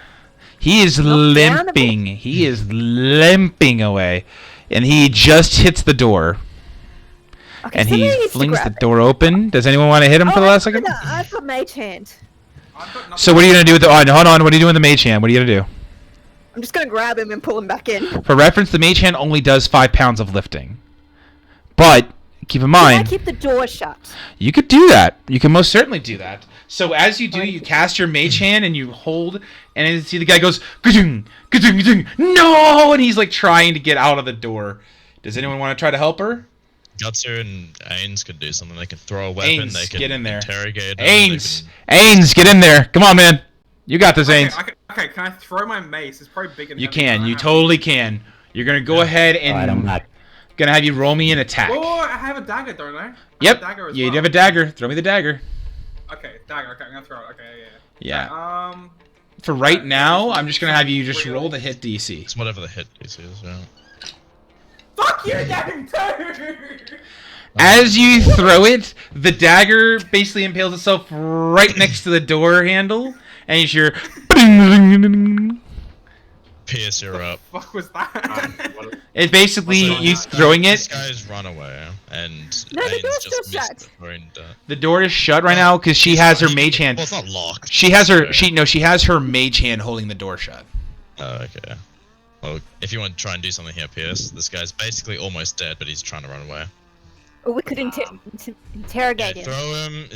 He is limping. He is limping away, and he just hits the door. Okay, and he flings the door open. Does anyone want to hit him for the last second? I've got mage hand. So what are you gonna do with the? Hold on. What are you doing with the mage hand? What are you gonna do? I'm just gonna grab him and pull him back in. For reference, the mage hand only does 5 pounds of lifting. But keep in mind, Can I keep the door shut? you could do that. You can most certainly do that. So as you do, you cast your mage hand and you hold, and you see the guy goes, "Ka-ding, ka-ding, ka-ding, no!" And he's like trying to get out of the door. Does anyone want to try to help her? Gutsu and Ains could do something. They can throw a weapon. Ains, they can get in there. interrogate. Ains, get in there. Come on, man. You got this, Ains. Okay, can I throw my mace? It's probably big enough. You can. You totally can. You're gonna go ahead and I'm not. gonna have you roll me an attack. Oh, I have a dagger, don't I? Yep. Dagger as You well. have a dagger. Throw me the dagger. Okay, dagger. Okay, I'm gonna throw it. Okay, Yeah. yeah. For right now, I'm just gonna have you just roll the hit DC. It's whatever the hit DC is. Yeah. Fuck you, dagger too. As you throw it, the dagger basically impales itself right next to the door handle, and you hear. Pierce, you're up. Fuck was that? It's basically So you throwing This it. guy's run away, and No, the Ains door's just still missed shut. the throwing dart. The door is shut right now because she has her mage hand. Well, it's not locked. She has her mage hand holding the door shut. Oh, okay. Well, if you want to try and do something here, Pierce, this guy's basically almost dead, but he's trying to run away. Or we could Yeah, interrogate him.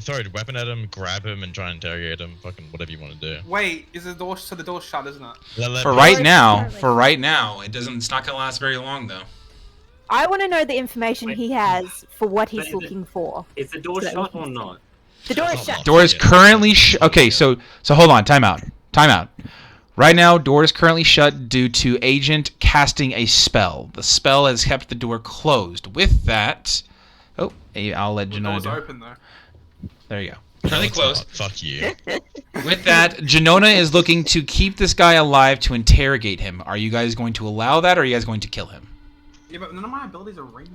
throw a weapon at him, grab him, and try and interrogate him. Fucking whatever you want to do. Wait, is the door so the door's shut, isn't it? For right now, it's not gonna last very long though. I want to know the information he has for what he's looking for. Is the door shut or not? The door is shut. Door is currently okay. So hold on. Time out. Right now, door is currently shut due to agent casting a spell. The spell has kept the door closed. With that, I'll let Jenona The door's do. open though. There you go. Currently closed. Fuck you. With that, Jenona is looking to keep this guy alive to interrogate him. Are you guys going to allow that, or are you guys going to kill him? Yeah, but none of my abilities are ranged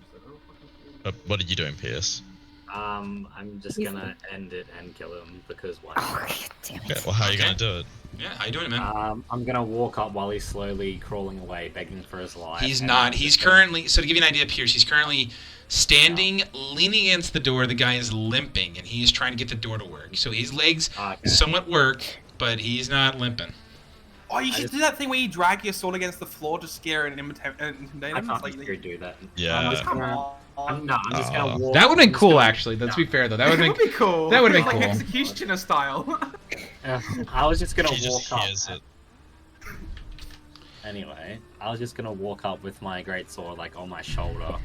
though. What are you doing, Pierce? I'm just gonna end it and kill him because why not? Oh, damn it. Okay, well, how are you gonna do it? Yeah, how you doing, man? I'm gonna walk up while he's slowly crawling away, begging for his life. He's and not. I'm He's just gonna- currently. So to give you an idea, Pierce, he's currently standing, leaning against the door. The guy is limping, and he's trying to get the door to work. So his legs Okay. somewhat work, but he's not limping. Oh, you should do that thing where you drag your sword against the floor to scare and intimidate I him. can't It's like, do that. Yeah. I'm just come gonna, on. I'm just gonna walk. That would have been I'm just cool, gonna- actually. Let's be fair, though. That would That have would be cool. that would've been Like cool. executioner style. I was just gonna He just walk up. hears it. Anyway, I was just gonna walk up with my greatsword like on my shoulder,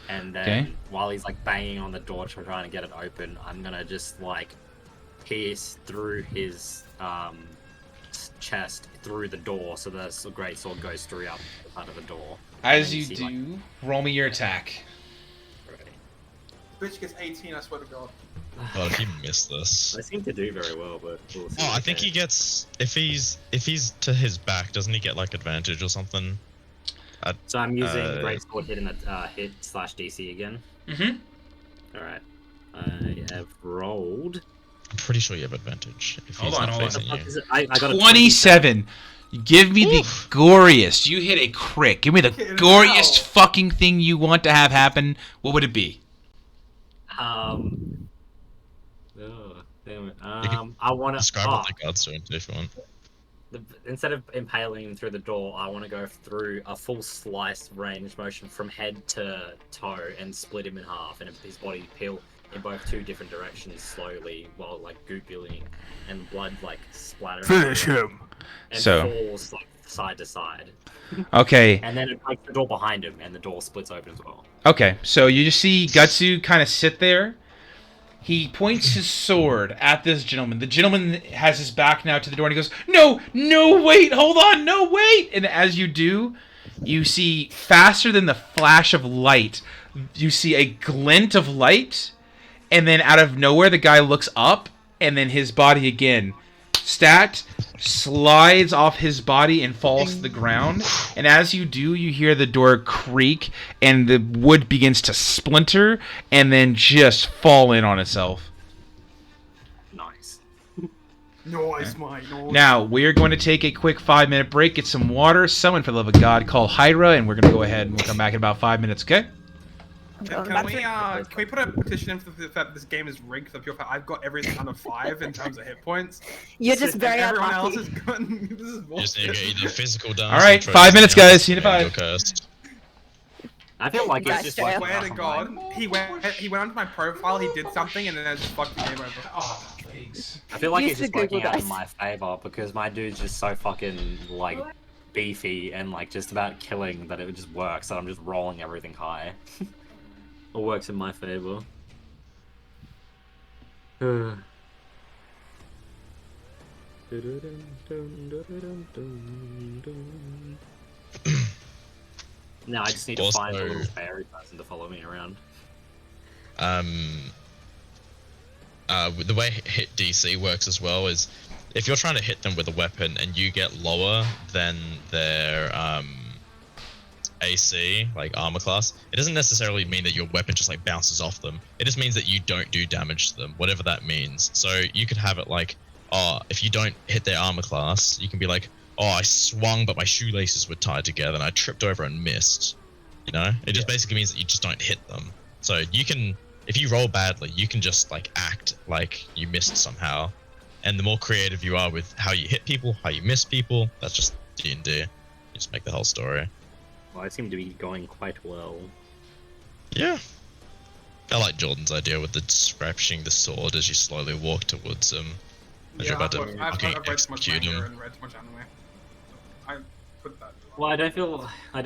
and then Okay. while he's like banging on the door trying to get it open, I'm gonna just like pierce through his chest through the door, so the greatsword goes through out the front of the door. As And you see, do, like, roll me your attack. Bitch gets 18, I swear to God. God, if you miss this. I seem to do very well, but we'll see. Oh, I think he gets if he's to his back, doesn't he get like advantage or something? So I'm using Uh, greatsword hitting the hit/DC again. Mm-hmm. All right, I have rolled. I'm pretty sure you have advantage if Hold he's on, not hold on. facing What you. is it? I got a 27. Give me the Oof. goriest. You hit a crit. Give me the Fucking goriest hell. fucking thing you want to have happen. What would it be? Oh, damn it. can I want to. Describe what the guards doing if you want. Instead of impaling him through the door, I want to go through a full slice range motion from head to toe and split him in half, and his body peel in both two different directions slowly while like googling and blood like splattering. him. And So- falls like side to side, Okay. and then it breaks the door behind him, and the door splits open as well. Okay. So you just see Gutsu kind of sit there. He points his sword at this gentleman. The gentleman has his back now to the door, and he goes, "No, no, wait, hold on, no, wait!" And as you do, you see faster than the flash of light. You see a glint of light, and then out of nowhere, the guy looks up, and then his body again, slides off his body and falls to the ground. And as you do, you hear the door creak, and the wood begins to splinter, and then just fall in on itself. Nice. Noise, my noise. Now, we're going to take a quick 5-minute break, get some water, someone for the love of God call Hydra, and we're going to go ahead and we'll come back in about 5 minutes, okay? I'm going Can back we, to- can we put a petition in for the fact that this game is rigged for the pure fact I've got everything under 5 in terms of hit points? You're just and very everyone unlucky. else is going. This is You just need to get either physical damage. All right, 5 minutes, guys. See you in You're 5. cursed. I feel like it's Right, just straight like up. Swear to God, he went onto my profile, he did something, and then I just fucked the game over. Oh, thanks. I feel like Use it's the just working Google out in Dice. my favor because my dude's just so fucking like beefy and like just about killing that it just works. And I'm just rolling everything high. It works in my favor. Now I just need to find a Also- little fairy person to follow me around. The way hit DC works as well is if you're trying to hit them with a weapon and you get lower than their AC, like armor class, it doesn't necessarily mean that your weapon just like bounces off them. It just means that you don't do damage to them, whatever that means. So you could have it like, oh, if you don't hit their armor class, you can be like, oh, I swung but my shoelaces were tied together and I tripped over and missed. You know? It just basically means that you just don't hit them. So you can, if you roll badly, you can just like act like you missed somehow. And the more creative you are with how you hit people, how you miss people, that's just D&D. You just make the whole story. Well, I seem to be going quite well. Yeah. I like Jordan's idea with the scratching the sword as you slowly walk towards him. As you're about to I've fucking read too much execute manga him. and read too much anime. I put that. Well, I don't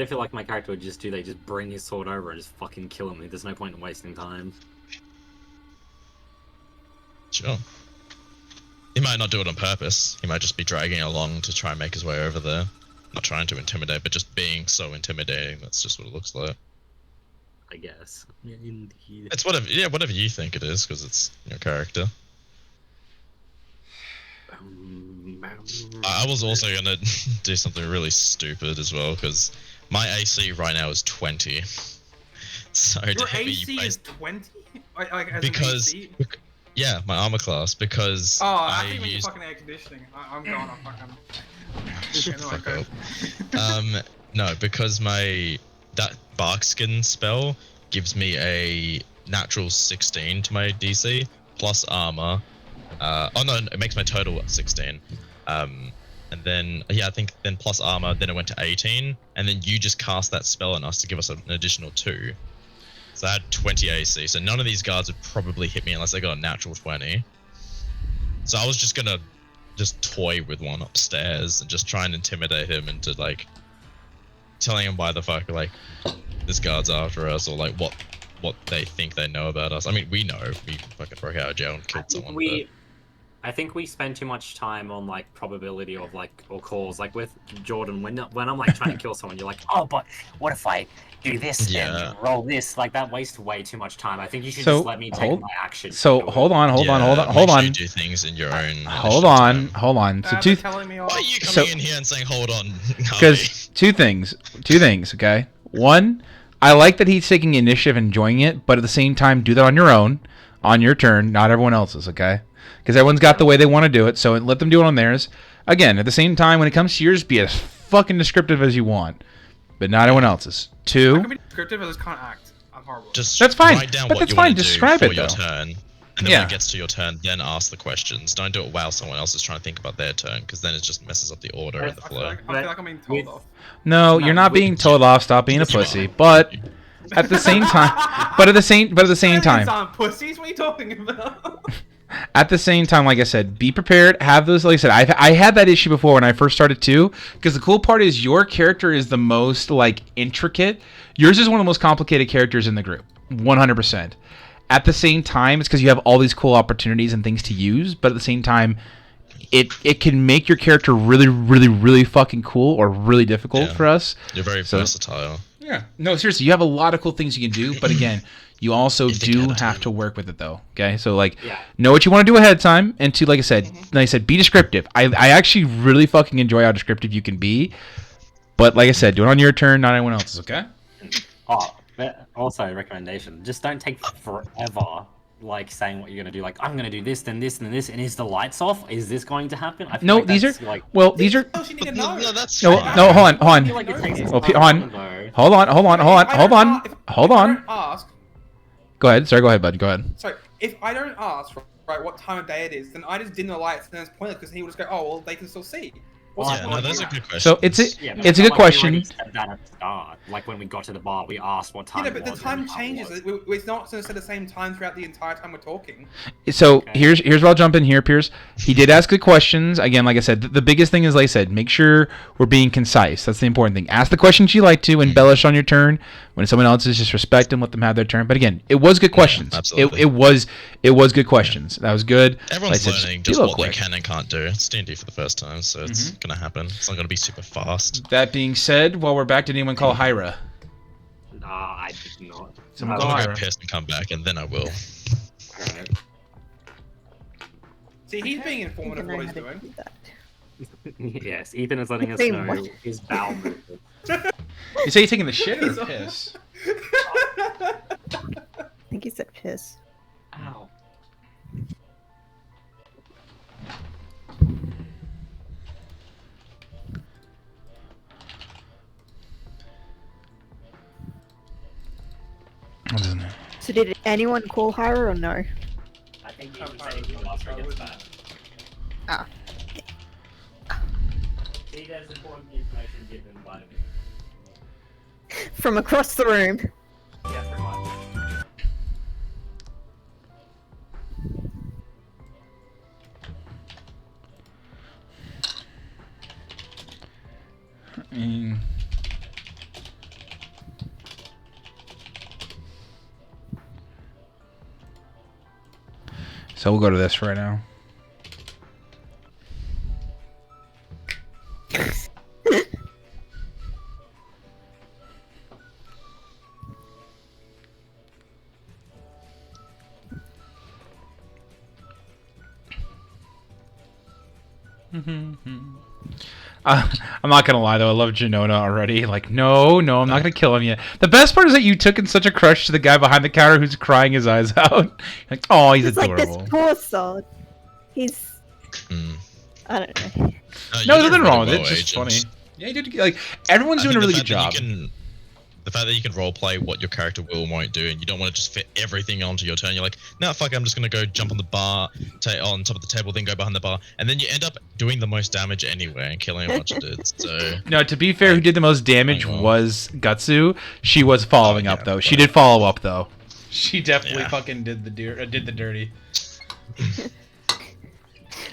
feel like my character would just just bring his sword over and just fucking kill him. There's no point in wasting time. Sure. He might not do it on purpose. He might just be dragging along to try and make his way over there. Not trying to intimidate, but just being so intimidating. That's just what it looks like. I guess. Yeah, indeed. It's whatever you think it is, because it's your character. I was also gonna do something really stupid as well, because my AC right now is 20. So Your to hit me, AC is 20? Like, as because an AC? yeah, my armor class, because Oh, I think use fucking air conditioning. I'm going on fucking. fuck up. No, because that bark skin spell gives me a natural 16 to my DC plus armor. Oh no, it makes my total 16. And then I think then plus armor, then it went to 18, and then you just cast that spell on us to give us an additional 2. So I had 20 AC. So none of these guards would probably hit me unless they got a natural 20. So I was just gonna toy with one upstairs and just try and intimidate him into like telling him why the fuck like this guard's after us, or like what they think they know about us. I mean, we know we fucking broke out of jail and killed someone. I think we spend too much time on like probability of like or calls. Like with Jordan, when I'm like trying to kill someone, you're like, oh, but what if I do this and roll this? Like that wastes way too much time. I think you should just let me take my action. So hold on. You do things in your own. Hold on. So telling me why are you coming in here and saying hold on? Because two things. Okay. One, I like that he's taking initiative and enjoying it, but at the same time, do that on your own, on your turn, not everyone else's. Okay. Because everyone's got the way they want to do it, so let them do it on theirs. Again, at the same time, when it comes to yours, be as fucking descriptive as you want, but not everyone else's. Two. I can be descriptive, I just can't act. I'm horrible. That's fine. Write down but what that's you fine. want to Describe do it for though. your turn, and then when it gets to your turn, then ask the questions. Don't do it while someone else is trying to think about their turn, because then it just messes up the order and the flow. I feel like I'm being told off. No, you're not being told off. Stop being a pussy. But at the same time, Pussies? What are you talking about? At the same time, like I said, be prepared. Have those. Like I said, I had that issue before when I first started too. Because the cool part is your character is the most like intricate. Yours is one of the most complicated characters in the group, 100%. At the same time, it's because you have all these cool opportunities and things to use. But at the same time, it can make your character really, really, really fucking cool or really difficult for us. You're very versatile. Yeah. No, seriously, you have a lot of cool things you can do. But again, you also do have to work with it though. Okay, so like know what you want to do ahead of time, and to like I said, be descriptive. I actually really fucking enjoy how descriptive you can be, but like I said, do it on your turn, not anyone else's. Okay. Oh, but also a recommendation: just don't take forever. Like saying what you're gonna do. Like I'm gonna do this, then this, and this, and is the lights off? Is this going to happen? I feel No, like these are like, well. These are Oh, she need to know. No, that's no. fine. No, hold on. I feel like it takes Well, time, hold on. Ask, Go ahead. Sorry. Go ahead, bud. Go ahead. sorry, if I don't ask, right, what time of day it is, then I just dim the lights, and then it's pointless because he will just go, oh, well, they can still see. Yeah, no, those are good questions. So it's a good like question. We already said that at the start. Like when we got to the bar, we asked what time. Yeah, but it the was time and how it changes. was. It's not going to say the same time throughout the entire time we're talking. So here's where I'll jump in here, Pierce. He did ask good questions. Again, like I said, the biggest thing is, like I said, make sure we're being concise. That's the important thing. Ask the questions you like to, embellish on your turn. When someone else is, just respect them, let them have their turn. But again, it was good questions. Absolutely. It was good questions. That was good. Everyone's like I said, learning be a just little what they quick. can and can't do. It's D&D for the first time, so it's gonna happen. It's not gonna be super fast. That being said, while we're back, did anyone call Hyra? I did not. Someone I'm call gonna go Hyra. piss and come back, and then I will. Alright. See, he's being informative of what he's doing. Yes, Ethan is letting us Same know way. his bowel movement. You say you're taking the shit or piss? I think he said piss. Ow. So did anyone call her or no? I think he said he can after he gets back. Ah. See, there's important information given by me. From across the room. Yeah, pretty much. So we'll go to this right now. I'm not gonna lie though, I love Jenona already. Like, no, I'm not gonna kill him yet. The best part is that you took in such a crush to the guy behind the counter who's crying his eyes out. Like, oh, he's adorable. Like this poor soul. He's. I don't know. No, there's nothing wrong with it. It's just funny. Yeah, you did. Like, everyone's doing a really good job. The fact that you can roleplay what your character will and won't do, and you don't want to just fit everything onto your turn. You're like, no, fuck it, I'm just gonna go jump on the bar, on top of the table, then go behind the bar, and then you end up doing the most damage anyway and killing a bunch of dudes. So no, to be fair, who did the most damage was Gutsu. She was following up though. She did follow up though. She definitely fucking did the dirty.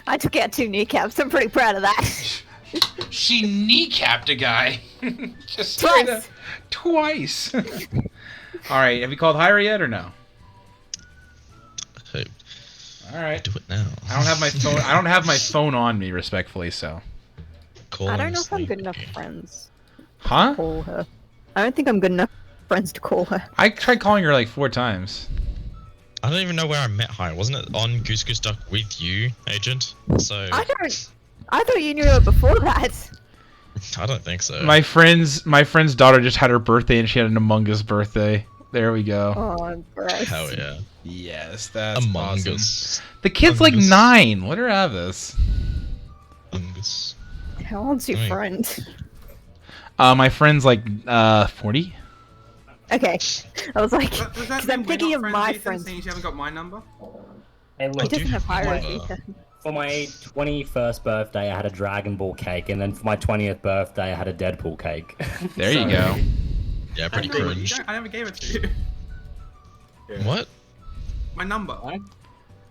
I took out 2 kneecaps. I'm pretty proud of that. She kneecapped a guy. Just twice. All right, have you called Hyra yet or no? All right, do it now. I don't have my phone. I don't have my phone on me, respectfully. So. I don't know if I'm good enough friends. Huh? To call her. I don't think I'm good enough friends to call her. I tried calling her like 4 times. I don't even know where I met her. Wasn't it on Goose Goose Duck with you, Agent? So. I thought you knew her before that. I don't think so. My friend's daughter just had her birthday and she had an Among Us birthday. There we go. Oh, gross. Hell yeah. Yes, that's Among awesome. Us. The kid's like 9. Let her have this. Among Us. How old's your friend? My friend's like 40. Okay. I was like, Does that because I'm mean we're thinking not of friends, my Ethan, friends. since you haven't got my number? Hey, He look, doesn't have Hyra my- either. for my 21st birthday, I had a Dragon Ball cake, and then for my 20th birthday, I had a Deadpool cake. There you go. Yeah, pretty I never- cringe. I never gave it to you. What? My number. Oh,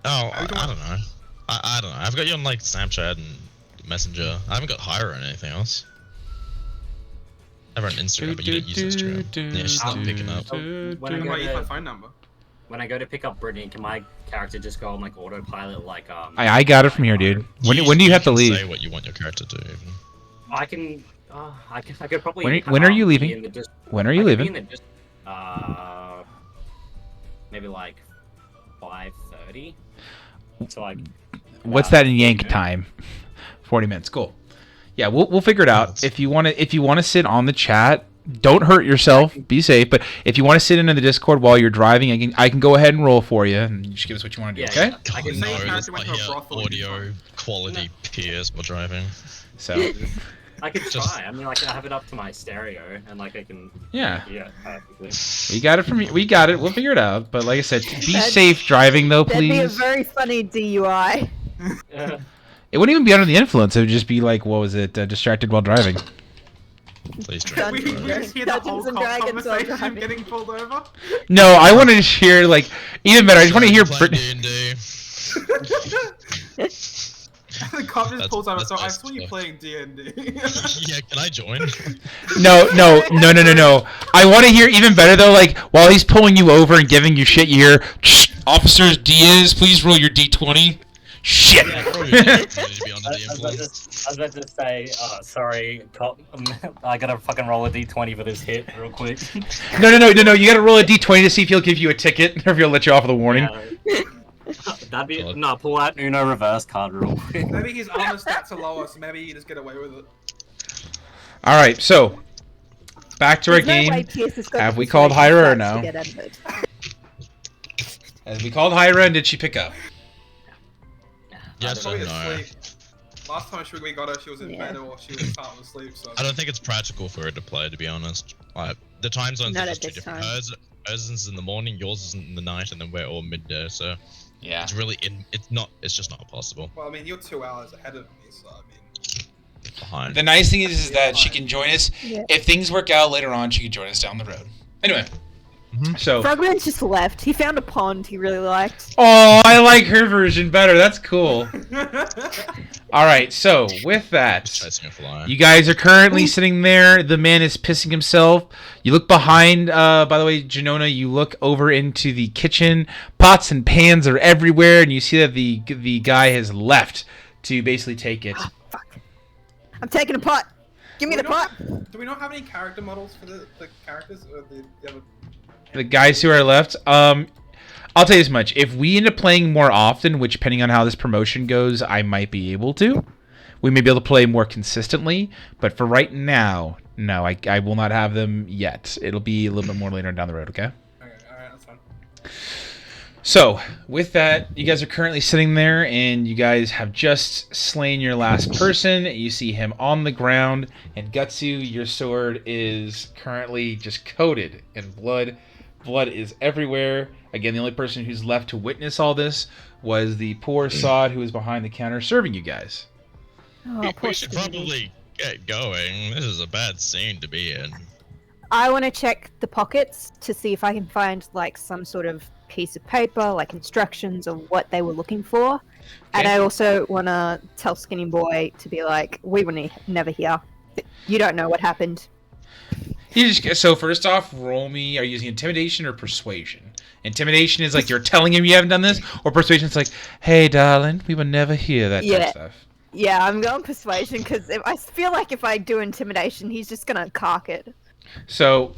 I don't know. I don't know. I've got you on like Snapchat and Messenger. I haven't got Hyra or anything else. I have her on Instagram, but you don't use Instagram. Yeah, she's not picking up. When I I go might use my to, phone number. when I go to pick up Brittany, can my character just go on like autopilot, like I got it from here, dude. When do you have to can leave? Say what you want your character to do. Even. I can. I could probably. When are you leaving? be in the dis- When are you I could be leaving? in the dis- maybe like 5:30. So like. What's that in Yank time? 40 minutes. Cool. Yeah, we'll figure it out. If you want to sit on the chat, don't hurt yourself. Be safe. But if you want to sit in the Discord while you're driving, I can go ahead and roll for you, and you just give us what you want to do. Yeah, Okay? yeah. God, I can no, say your let's character not went to a hear brothel and audio quality peers while driving. So I could Just- try. I mean, like I have it up to my stereo, and like I can. yeah, Perfectly. we got it from you. We got it. We'll figure it out. But like I said, be That'd- safe driving though, That'd be a please. very funny DUI. It wouldn't even be under the influence. It would just be like, what was it? Distracted while driving. Please Done. drive. We just hear the whole Dungeons and Dragons while conversation driving. getting pulled over. No, I wanted to hear like even better. I just want to hear Playing Brittany. D&D. The cop just That's- pulls over. that's So I nice saw you stuff. playing D&D. Yeah, can I join? No. I want to hear even better though. Like while he's pulling you over and giving you shit, you hear, "Shh, Officers Diaz, please roll your d20." Shit. Yeah, probably be under the I influence. was about to say, sorry, cop. I gotta fucking roll a d20 for this hit real quick. No. You gotta roll a d20 to see if he'll give you a ticket or if he'll let you off with a warning. Yeah. That'd be no. Pull out Uno reverse card real quick. Maybe his armor stats are lower, so maybe you just get away with it. All right, so back to our There's no way game. Pierce has got Have the we called persuasion Hyra or stats no? to get edited. As we called Hyra, and did she pick up? Yes Probably and no. asleep. Last time we got her, she was in Yeah. bed or she was half asleep. So I don't think it's practical for her to play, to be honest. Like, the time zones Not are at just too this different. time. Hers is in the morning, yours is in the night, and then we're all midday, so Yeah. it's really, it's just not possible. well, I mean, you're 2 hours ahead of me, so I mean, Behind. The nice thing is that she can join us. Yeah. If things work out later on, she can join us down the road. Anyway, so. Frogman's just left. He found a pond he really liked. Oh, I like her version better. That's cool. All right, so with that, Chasing a fly. you guys are currently sitting there. The man is pissing himself. You look behind, by the way, Jenona, you look over into the kitchen. Pots and pans are everywhere, and you see that the guy has left to basically take it. Oh, fuck. I'm taking a pot. Give me the pot. Do we not have any character models for the characters or the other? The guys who are left, I'll tell you this much. If we end up playing more often, which depending on how this promotion goes, I might be able to. We may be able to play more consistently, but for right now, no, I will not have them yet. It'll be a little bit more later down the road, okay? Okay, alright, that's fine. So, with that, you guys are currently sitting there, and you guys have just slain your last person. You see him on the ground, and Gutsu, your sword is currently just coated in blood. Blood is everywhere. Again, the only person who's left to witness all this was the poor sod who was behind the counter serving you guys. Oh, poor We should Stevie. probably get going. This is a bad scene to be in. I want to check the pockets to see if I can find like some sort of piece of paper, like instructions of what they were looking for. And Okay. I also want to tell Skinny Boy to be like, we were never here. You don't know what happened. So first off, roll me. Are you using intimidation or persuasion? Intimidation is like you're telling him you haven't done this, or persuasion is like, hey, darling, we would never hear that type of stuff. Yeah, I'm going persuasion because I feel like if I do intimidation, he's just gonna cock it. So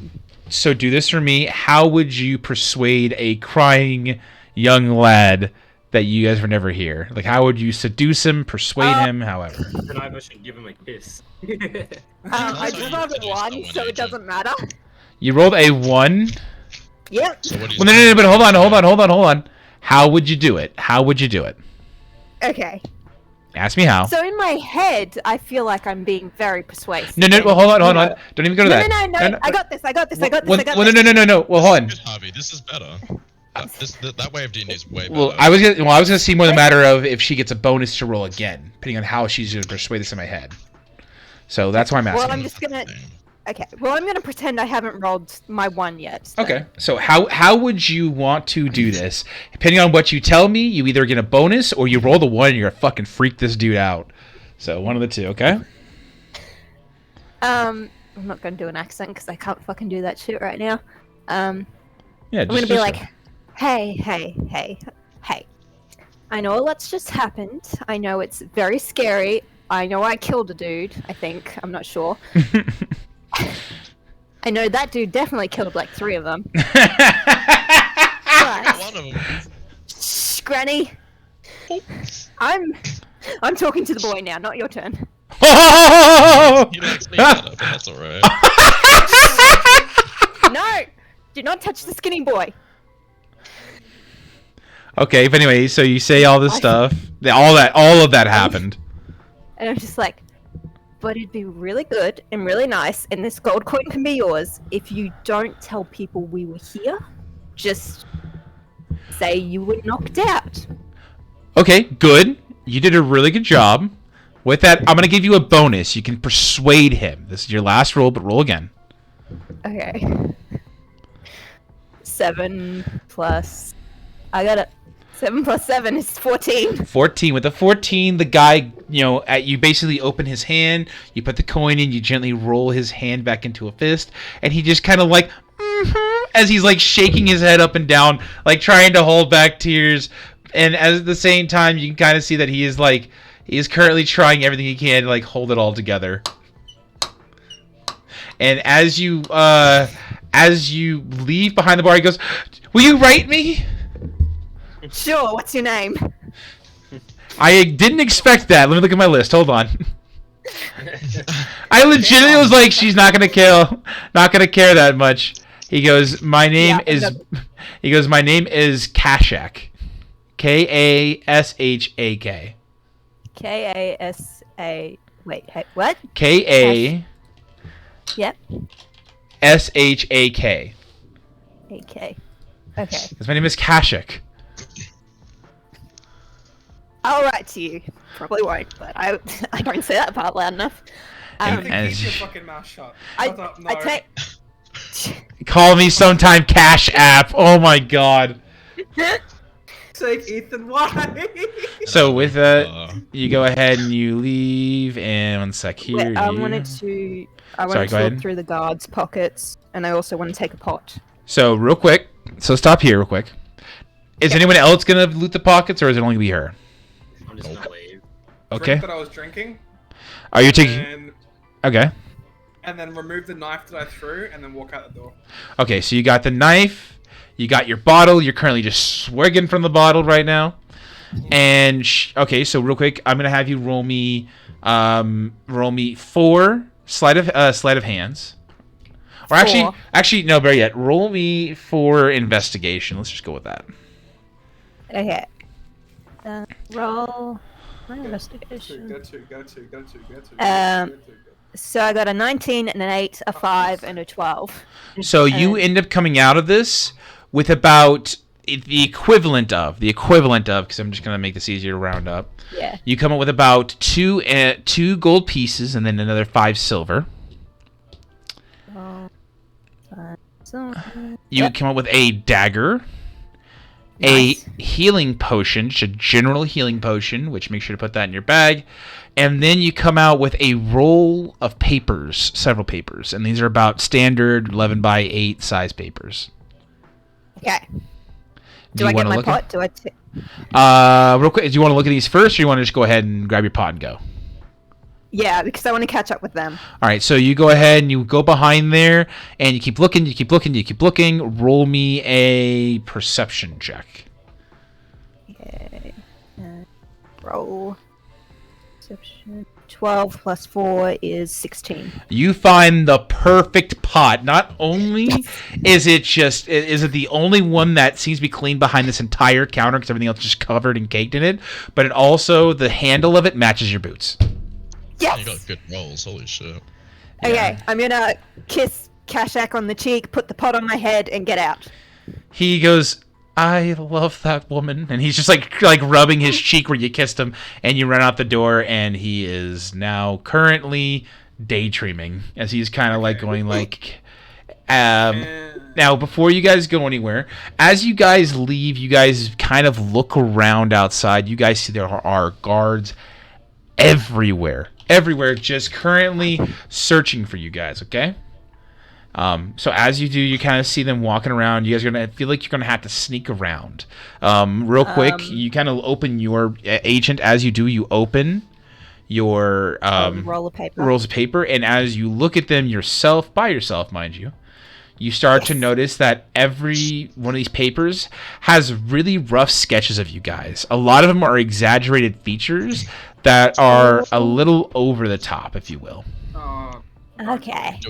do this for me. How would you persuade a crying young lad that you guys were never here? Like, how would you seduce him, persuade him, however? Then I should give him a kiss. I just rolled a 1, so it doesn't matter. You rolled a 1? Yep. So what do you Well, no, but hold on. How would you do it? Okay. Ask me how. So in my head, I feel like I'm being very persuasive. No, well, hold on. Don't even go to No, that. no. I got this. Well, no. Well, hold on. Good, Harvey. This is better. That way of D&D is way better. Well, I was gonna see more the matter of if she gets a bonus to roll again, depending on how she's gonna persuade this in my head. So that's why I'm asking. Well, I'm just gonna. Okay. Well, I'm gonna pretend I haven't rolled my 1 yet. So. Okay. So how would you want to do this? Depending on what you tell me, you either get a bonus or you roll the 1 and you're gonna fucking freak this dude out. So one of the two, okay? I'm not gonna do an accent because I can't fucking do that shit right now. Yeah. I'm gonna be like, hey. I know a lot's just happened. I know it's very scary. I know I killed a dude, I think. I'm not sure. I know that dude definitely killed like 3 of them. But, One of them. shh, Granny. I'm talking to the boy now, not your turn. He likes me better, but that's alright. No! Do not touch the skinny boy. Okay, but anyway, so you say all this stuff. All of that happened. And I'm just like, but it'd be really good and really nice, and this gold coin can be yours if you don't tell people we were here. Just say you were knocked out. Okay, good. You did a really good job. With that, I'm gonna give you a bonus. You can persuade him. This is your last roll, but roll again. Okay. 7 plus. I got it. 7 plus 7 is 14. 14. With the 14, the guy, you basically open his hand, you put the coin in, you gently roll his hand back into a fist, and he just kind of like, as he's like shaking his head up and down, like trying to hold back tears. And at the same time, you can kind of see that he is currently trying everything he can to like hold it all together. And as you leave behind the bar, he goes, "Will you write me?" Sure, what's your name? I didn't expect that. Let me look at my list. Hold on. I legitimately was like, she's not gonna care that much. He goes, my name is Kashak. Kashak. K-A-S-A... Wait, hey, what? K-A... Yep. S-H-A-K. A-K. Okay. Because my name is Kashak. I'll write to you. Probably won't, but I don't say that part loud enough. And- Keep and- your fucking mouth shut. I Shut up, no. take... Call me sometime Cash App. Oh my god. sake, Ethan, why? So with that, you go ahead and you leave. And 1 sec here. I you- wanted to. I Sorry, wanted go to ahead. look through the guards' pockets, and I also want to take a pot. So real quick. So stop here real quick. Is anyone else gonna loot the pockets, or is it only gonna be her? I'm just gonna leave. Okay. Drink that I was drinking. Are you taking? And, Okay. and then remove the knife that I threw, and then walk out the door. Okay. So you got the knife. You got your bottle. You're currently just swigging from the bottle right now. And okay. So real quick, I'm gonna have you roll me 4 sleight of hands. Or actually, no, better yet, roll me 4 investigation. Let's just go with that. Okay. Roll my investigation. Go to. So I got a 19 and an 8, a 5, and a 12. So you end up coming out of this with about the equivalent of, because I'm just gonna make this easier to round up. Yeah. You come up with about 2 gold pieces and then another 5 silver. You come up with a dagger, Nice. a healing potion, just a general healing potion, which make sure to put that in your bag, and then you come out with a roll of papers, several papers, and these are about standard 11 by 8 size papers. Okay. Do Do I you get wanna my look pot? Do I? real quick, do you want to look at these first, or you want to just go ahead and grab your pot and go? Yeah, because I want to catch up with them. All right, so you go ahead and you go behind there, and you keep looking, Roll me a perception check. Okay. Roll. Perception. 12 plus 4 is 16. You find the perfect pot. Not only is it the only one that seems to be clean behind this entire counter because everything else is just covered and caked in it, but it also, the handle of it matches your boots. Yes! You got good rolls, holy shit. Okay, I'm gonna kiss Kashak on the cheek, put the pot on my head, and get out. He goes, I love that woman. And he's just like rubbing his cheek where you kissed him, and you run out the door, and he is now currently daydreaming as he's kind of like going like, now before you guys go anywhere, as you guys leave, you guys kind of look around outside. You guys see there are guards everywhere, just currently searching for you guys, okay? So as you do, you kind of see them walking around. You guys are going to feel like you're going to have to sneak around. Real quick, you kind of open your agent. As you do, you open your roll of paper. rolls of paper, and as you look at them yourself, by yourself, mind you, you start to notice that every one of these papers has really rough sketches of you guys. A lot of them are exaggerated features that are a little over the top, if you will. Okay.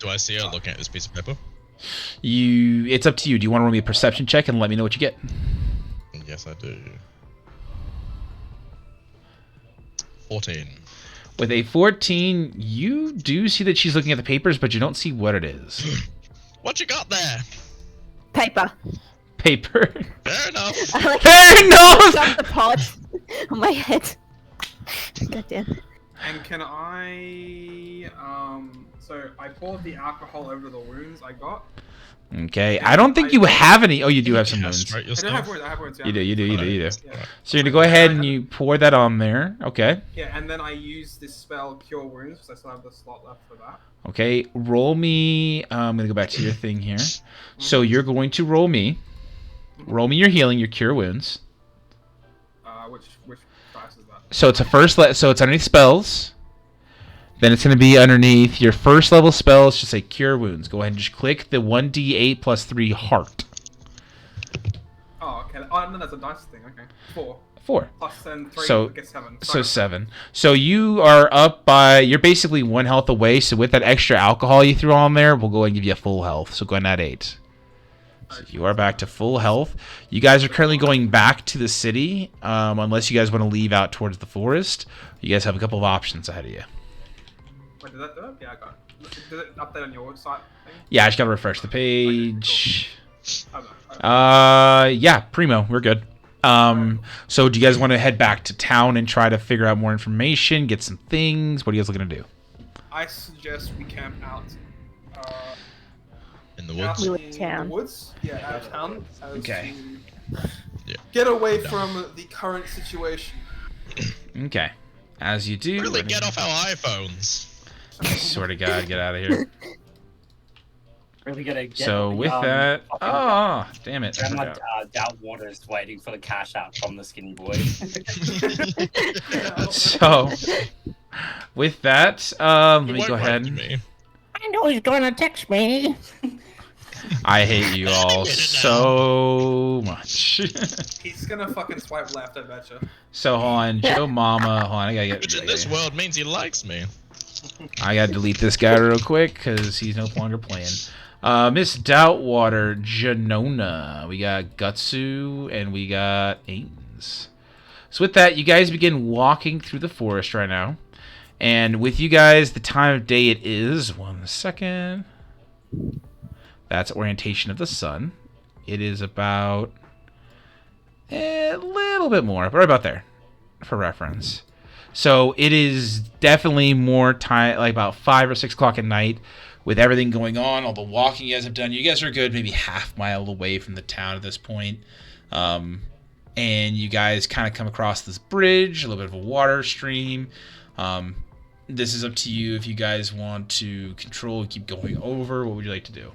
Do I see her looking at this piece of paper? It's up to you. Do you want to roll me a perception check and let me know what you get? Yes, I do. 14. With a 14, you do see that she's looking at the papers, but you don't see what it is. What you got there? Paper. Paper. Fair enough. Fair enough! Shove the pot on my head. Goddamn. And can I, so I poured the alcohol over the wounds I got. Okay, I don't think you have any. Oh, you do have some wounds. Castrate I yourself? don't have wounds, I have wounds, yeah. You do. Yeah. So you're going to go ahead and you pour that on there. Okay. Yeah, and then I use this spell, Cure Wounds, because I still have the slot left for that. Okay, roll me. I'm going to go back to your thing here. So you're going to roll me your healing, your cure wounds. Which dice is that? So it's so it's underneath spells. Then it's going to be underneath your first level spells. Just say cure wounds. Go ahead and just click the 1d8 plus 3 heart. Oh, okay. Oh, no, that's a dice thing. Okay. 4. 4. Plus then 3, So- I guess 7. So 7. So you are up by, you're basically 1 health away. So with that extra alcohol you threw on there, we'll go ahead and give you a full health. So go ahead and add 8. So you are back to full health. You guys are currently going back to the city, unless you guys want to leave out towards the forest. You guys have a couple of options ahead of you. Wait, did that do it? Yeah, I got it. Did it update on your site thing? Yeah, I just gotta refresh the page. Okay. Yeah, primo, we're good. So do you guys want to head back to town and try to figure out more information, get some things? What are you guys looking to do? I suggest we camp out. In the Out woods? Woods in town. the woods? Yeah, out of town. Okay. Get away from the current situation. Okay. As you do. Really, get off our iPhones. I swear to God, get out of here. Really gonna get So with that, oh damn it! I Grandma forgot. Doubt Water is waiting for the cash out from the skinny boy. So with that, let me go ahead. I know he's gonna text me. I hate you all so much. He's gonna fucking swipe left, I betcha. So hold on, Joe Mama. Hold on, I gotta Which get. in this world means he likes me. I gotta delete this guy real quick because he's no longer playing. Miss Doubtwater, Jenona. We got Gutsu and we got Ains. So with that, you guys begin walking through the forest right now. And with you guys, the time of day it is. 1 second. That's orientation of the sun. It is about a little bit more, but right about there for reference. So it is definitely more time, like about 5 or 6 o'clock at night. With everything going on, all the walking you guys have done, you guys are good maybe half-mile away from the town at this point. And you guys kind of come across this bridge, a little bit of a water stream. This is up to you if you guys want to control and keep going over. What would you like to do?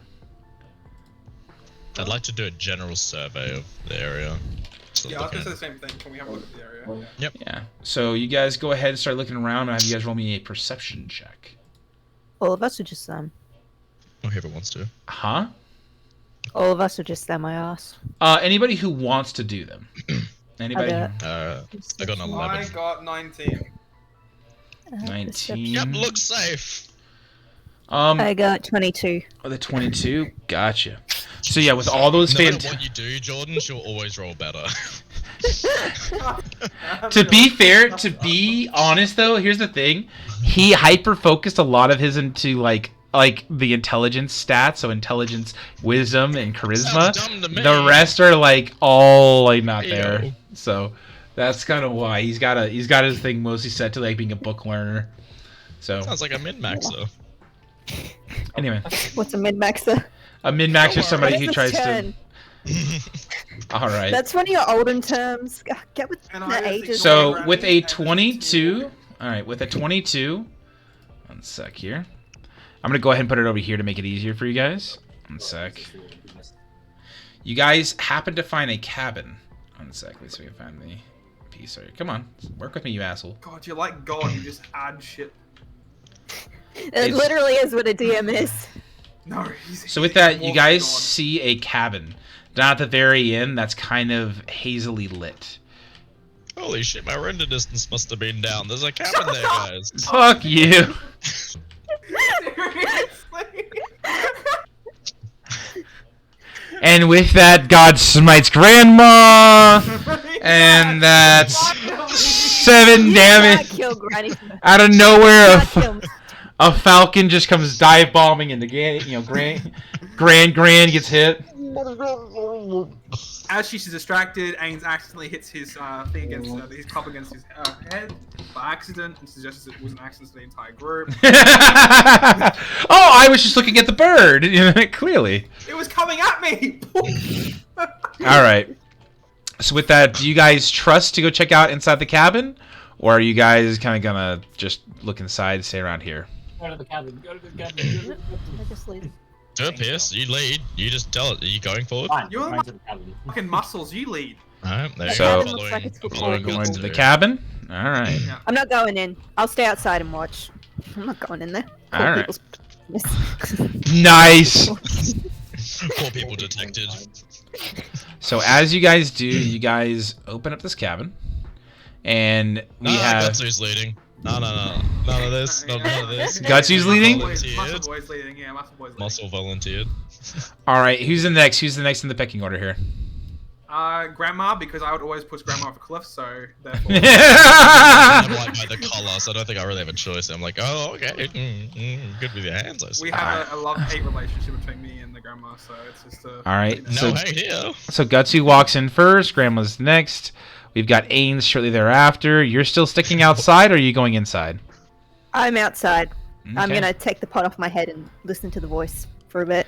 I'd like to do a general survey of the area. Yeah, I was gonna say the same thing. Can we have a look at the area? Yep. Yeah. So you guys go ahead and start looking around. I'll have you guys roll me a perception check. All of us are just Whoever wants to. Huh? All of us are just my ass. Anybody who wants to do them. Anybody? I I got an I 11. got 19. 19. Yep, looks safe. I got 22. The 22. Gotcha. So yeah, with all those No matter what you do, Jordan, she'll always roll better. To be fair, to be honest though, here's the thing. He hyper focused a lot of his into like the intelligence stats, so intelligence, wisdom, and charisma. Sounds dumb to me. The rest are like all like not Ew. there. So that's kind of why he's got his thing mostly set to like being a book learner. So Sounds like a min-maxer. anyway, What's a mid-maxer? a min-max is somebody What who is tries this to. turn? All right. That's one of your olden terms. Get with And I the just ages. So with a 22, all right, with a 22, 1 sec here. I'm gonna go ahead and put it over here to make it easier for you guys. 1 sec. You guys happen to find a cabin. 1 sec. Let's see if we can find the piece. Sorry. Come on, work with me, you asshole. God, you're like God, you just add shit. It literally is what a DM is. No, he's So with that, he's you more guys God. see a cabin down at the very end that's kind of hazily lit. Holy shit, my render distance must have been down. There's a cabin there, guys. Fuck you. Seriously? And with that, God smites Grandma, and that's 7 You damage. cannot kill Granny. Out of nowhere, Cannot kill me. a falcon just comes dive bombing into Grand gets hit. As she's distracted, Ains accidentally hits his thing against his club against his head by accident, and suggests it was an accident to the entire group. Oh, I was just looking at the bird. Clearly. It was coming at me. All right. So with that, do you guys trust to go check out inside the cabin, or are you guys kind of gonna just look inside and stay around here? Go to the cabin. Go to the cabin. I just leave. Do it, Pierce. You lead. You just tell it. Are you going forward? Fine. You're the Going to the cabin. Fucking muscles, you lead. Alright, there you So- go. Cabin looks like it's for Following cool Going Guts to the too. cabin. All right. Yeah. I'm not going in. I'll stay outside and watch. I'm not going in there. Poor All right. people's Nice. Poor people detected. So as you guys do, you guys open up this cabin, and we have Gutsu's leading. No. None of this. None of this. Gutsu's leading. Muscle Volunteered. boys leading. Yeah, muscle boys leading. Muscle volunteered. All right. Who's the next? Who's the next in the pecking order here? Grandma, because I would always push Grandma off a cliff, so therefore. I'm like by the collar, so I don't think I really have a choice. I'm like, oh, okay. Good with your hands, I see. We have a love-hate relationship between me and the Grandma, so it's just a. All right. you know. No So hate here. so Gutsu walks in first. Grandma's next. We've got Ains shortly thereafter. You're still sticking outside, or are you going inside? I'm outside. I'm Okay. gonna take the pot off my head and listen to the voice for a bit.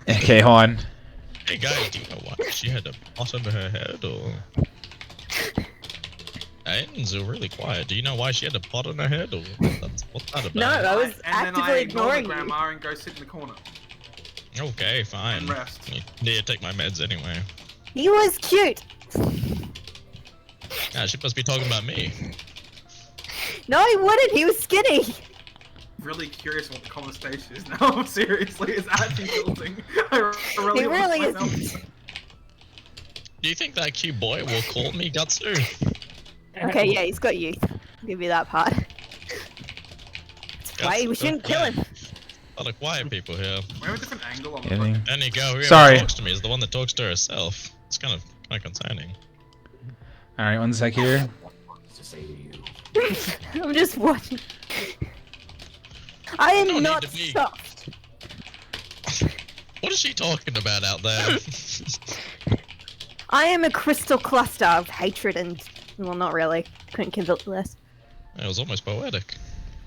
Okay, hold on. Hey guys, do you know why she had a pot under her head, or? Aiden's really quiet. Do you know why she had a pot on her head, or what's that about? No, I was And then I actively ignore the ignoring you. grandma and go sit in the corner Okay, fine. and rest. Need to take my meds anyway. He was cute. Yeah, she must be talking about me. No, he wouldn't. He was skinny. Really curious what the conversation is now. Seriously, it's actually tilting. I really He want really to is. find out. Do you think that cute boy will call me Gutsu? Okay, yeah, he's got youth. I'll give you that part. That's why we shouldn't kill him. A lot of quiet people here. We have a different angle on the Anything? fucking- And you go, whoever Sorry. talks to me is the one that talks to herself. It's kind of concerning. All right, 1 sec here. What's to say to you? I'm just watching. I No am need not to be. shocked. What is she talking about out there? I am a crystal cluster of hatred and... Well, not really. Couldn't convince less. It was almost poetic.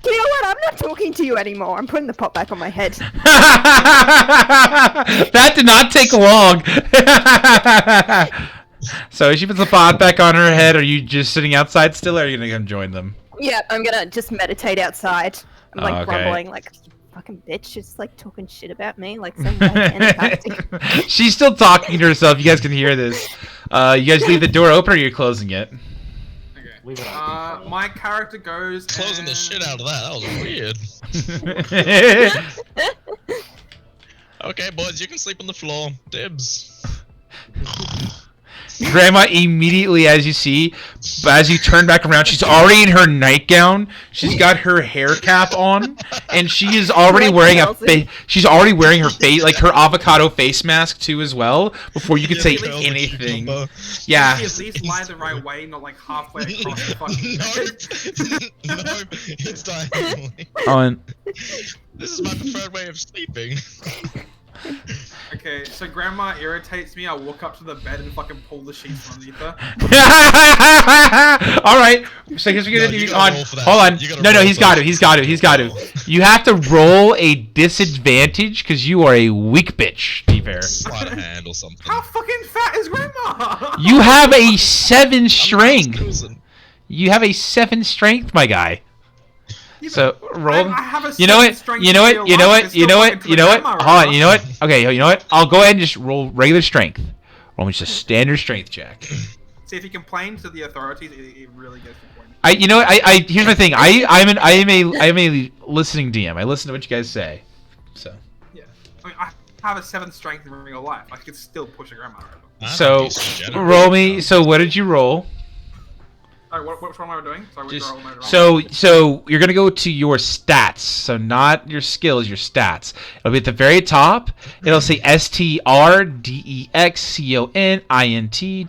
You know what? I'm not talking to you anymore. I'm putting the pot back on my head. That did not take long. So she puts the pot back on her head. Are you just sitting outside still, or are you gonna come join them? Yeah, I'm gonna just meditate outside. I'm like Okay. grumbling, like, "You fucking bitch, just like talking shit about me, like some antipathic." She's still talking to herself. You guys can hear this. You guys leave the door open, or you're closing it? Okay. Leave it open. My character goes Closing the shit out of that. That was weird. Okay, boys, you can sleep on the floor. Dibs. Grandma immediately, as you see, as you turn back around, she's already in her nightgown. She's got her hair cap on, and she is already Like wearing Chelsea. she's already wearing her face, like her avocado face mask too, as well. Before you could say Yeah, the anything. cucumber. Yeah. At least lie the right way, not like halfway across the fucking. Nope. It's diagonally. On. This is my preferred way of sleeping. Okay, so grandma irritates me. I walk up to the bed and fucking pull the sheets underneath her. All right. So here's what you're No, gonna you do. gotta On. roll for that. Hold on. You gotta No, roll he's for got that. to. He's got to. He's got to. You have to roll a disadvantage because you are a weak bitch. To be fair. Sleight of hand or something. How fucking fat is grandma? You have a 7 I'm strength. cruising. You have a 7 strength, my guy. Yeah, So but roll. I have a You know what? strength You know in what? real You know life, what? it's You still know fucking what? to You the know what? grandma, Hold on. right? You know what? Okay. You know what? I'll go ahead and just roll regular strength. Roll me just a standard strength check. See, if you complain to the authorities, it really gets the point. You know what? I here's my thing. I am a listening DM. I listen to what you guys say. So. Yeah. I mean, I have a 7th strength in real life. I could still push a grandma over. I'm So used to general. roll me. So what did you roll? Alright, which one am I doing? Sorry, which Just, roll am I doing? so you're gonna go to your stats. So not your skills, your stats. It'll be at the very top. It'll say